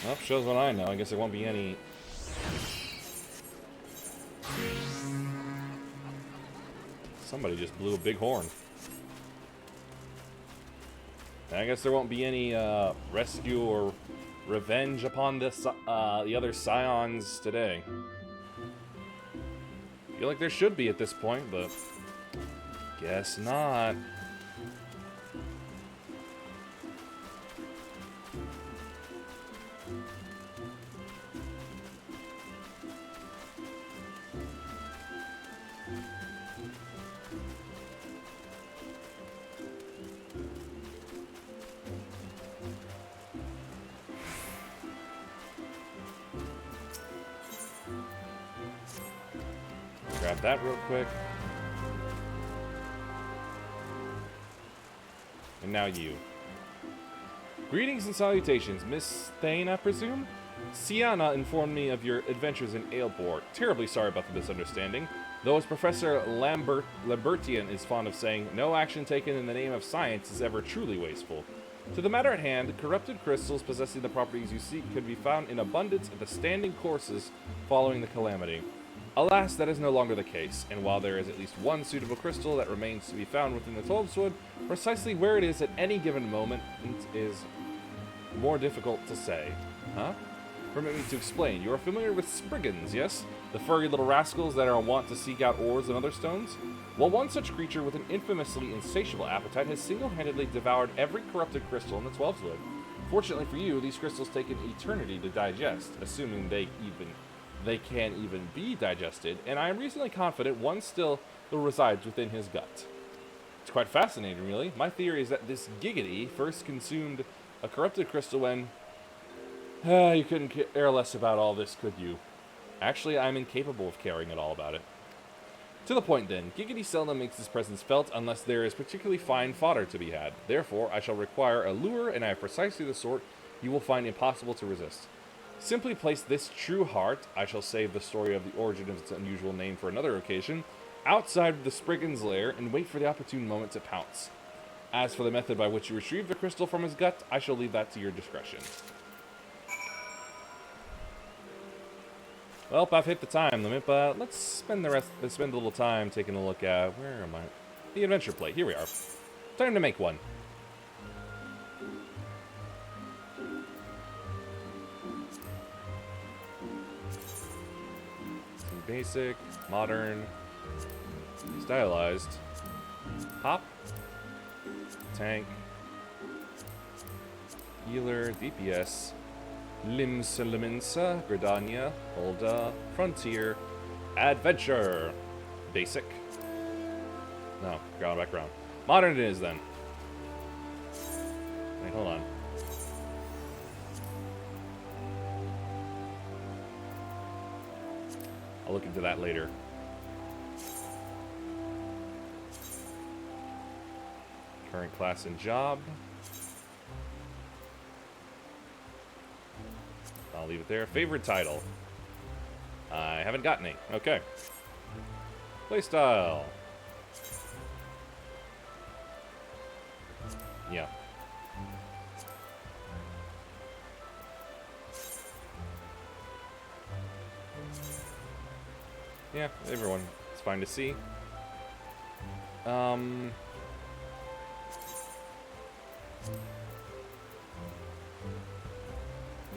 Speaker 2: Well, shows what I know. I guess there won't be any... Somebody just blew a big horn. And I guess there won't be any rescue or revenge upon the other Scions today. Feel like there should be at this point, but guess not. Grab that real quick. And now you. Greetings and salutations, Miss Thane, I presume? Sienna informed me of your adventures in Ailport. Terribly sorry about the misunderstanding. Though, as Professor Lambertian is fond of saying, no action taken in the name of science is ever truly wasteful. To the matter at hand, corrupted crystals possessing the properties you seek could be found in abundance at the standing courses following the calamity. Alas, that is no longer the case, and while there is at least one suitable crystal that remains to be found within the Toadwood, precisely where it is at any given moment is more difficult to say. Huh? Permit me to explain. You are familiar with Spriggans, yes? The furry little rascals that are wont to seek out ores and other stones? Well, one such creature with an infamously insatiable appetite has single-handedly devoured every corrupted crystal in the Twelvewood. Fortunately for you, these crystals take an eternity to digest, assuming they can even be digested, and I am reasonably confident one still resides within his gut. It's quite fascinating, really. My theory is that this Giggity first consumed a corrupted crystal when... you couldn't care less about all this, could you? Actually, I'm incapable of caring at all about it. To the point, then. Giggity seldom makes his presence felt unless there is particularly fine fodder to be had. Therefore, I shall require a lure, and I have precisely the sort you will find impossible to resist. Simply place this true heart, I shall save the story of the origin of its unusual name for another occasion, outside the Spriggan's lair and wait for the opportune moment to pounce. As for the method by which you retrieve the crystal from his gut, I shall leave that to your discretion. Well, I've hit the time limit, but let's spend a little time taking a look at, where am I? The adventure plate, here we are. Time to make one. Basic, modern, stylized, hop, tank, healer, DPS, Limsa, Gridania, Holda, Frontier, Adventure, basic. No, ground background. Modern it is then. Wait, hold on. I'll look into that later. Current class and job. I'll leave it there. Favorite title. I haven't gotten any. Okay. Playstyle. Yeah. Yeah, everyone. It's fine to see.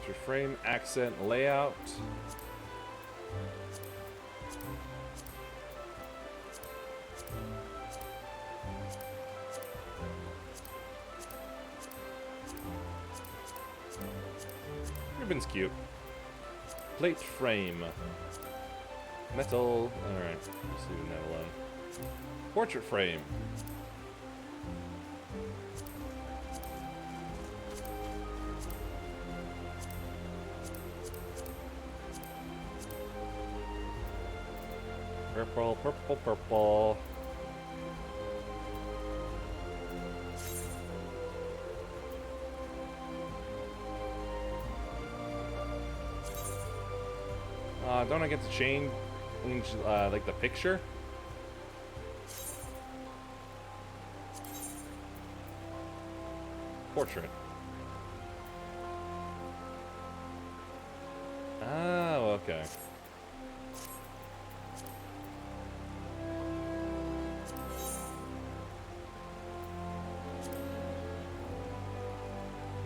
Speaker 2: Your frame, accent, layout. Ribbon's cute. Plate frame. Metal. Alright, just leaving that alone. Portrait frame. Purple, purple, purple. Don't I get to change, like, the picture? Portrait. Oh, okay.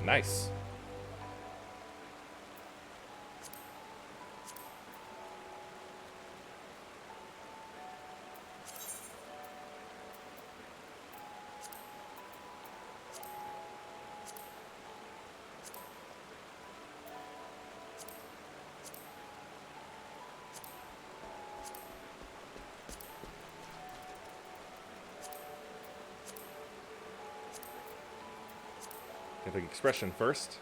Speaker 2: Nice. Get the expression first.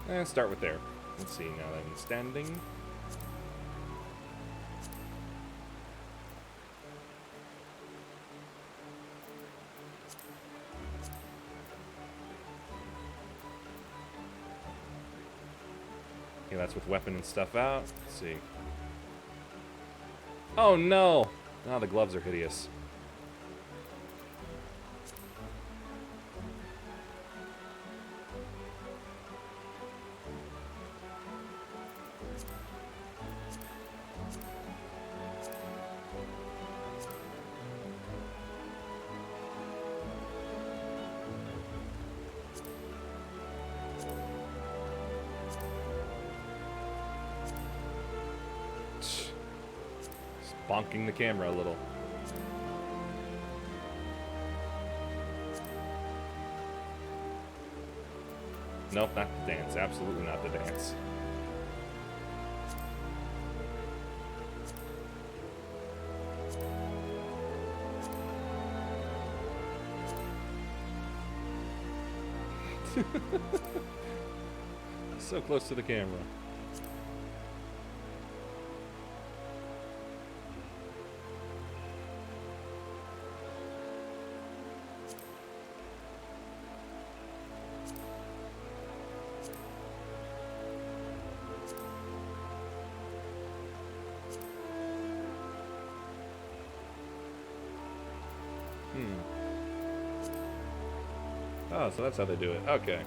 Speaker 2: And start with there. Let's see, now that I'm standing. Okay, that's with weapon and stuff out. Let's see. Oh no! Now the gloves are hideous. Bonking the camera a little. Nope, not the dance. Absolutely not the dance. So close to the camera. Oh, so that's how they do it. Okay.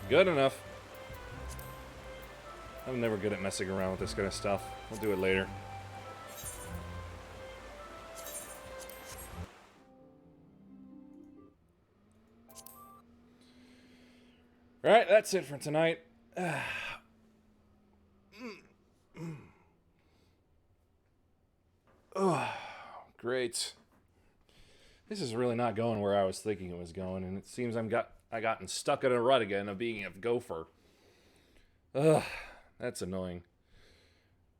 Speaker 2: Good enough. I'm never good at messing around with this kind of stuff. We'll do it later. Alright, that's it for tonight. Oh, great. This is really not going where I was thinking it was going, and it seems I gotten stuck in a rut again of being a gopher. Ugh, that's annoying.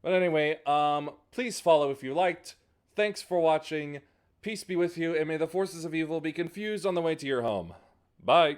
Speaker 2: But anyway, please follow if you liked. Thanks for watching. Peace be with you, and may the forces of evil be confused on the way to your home. Bye.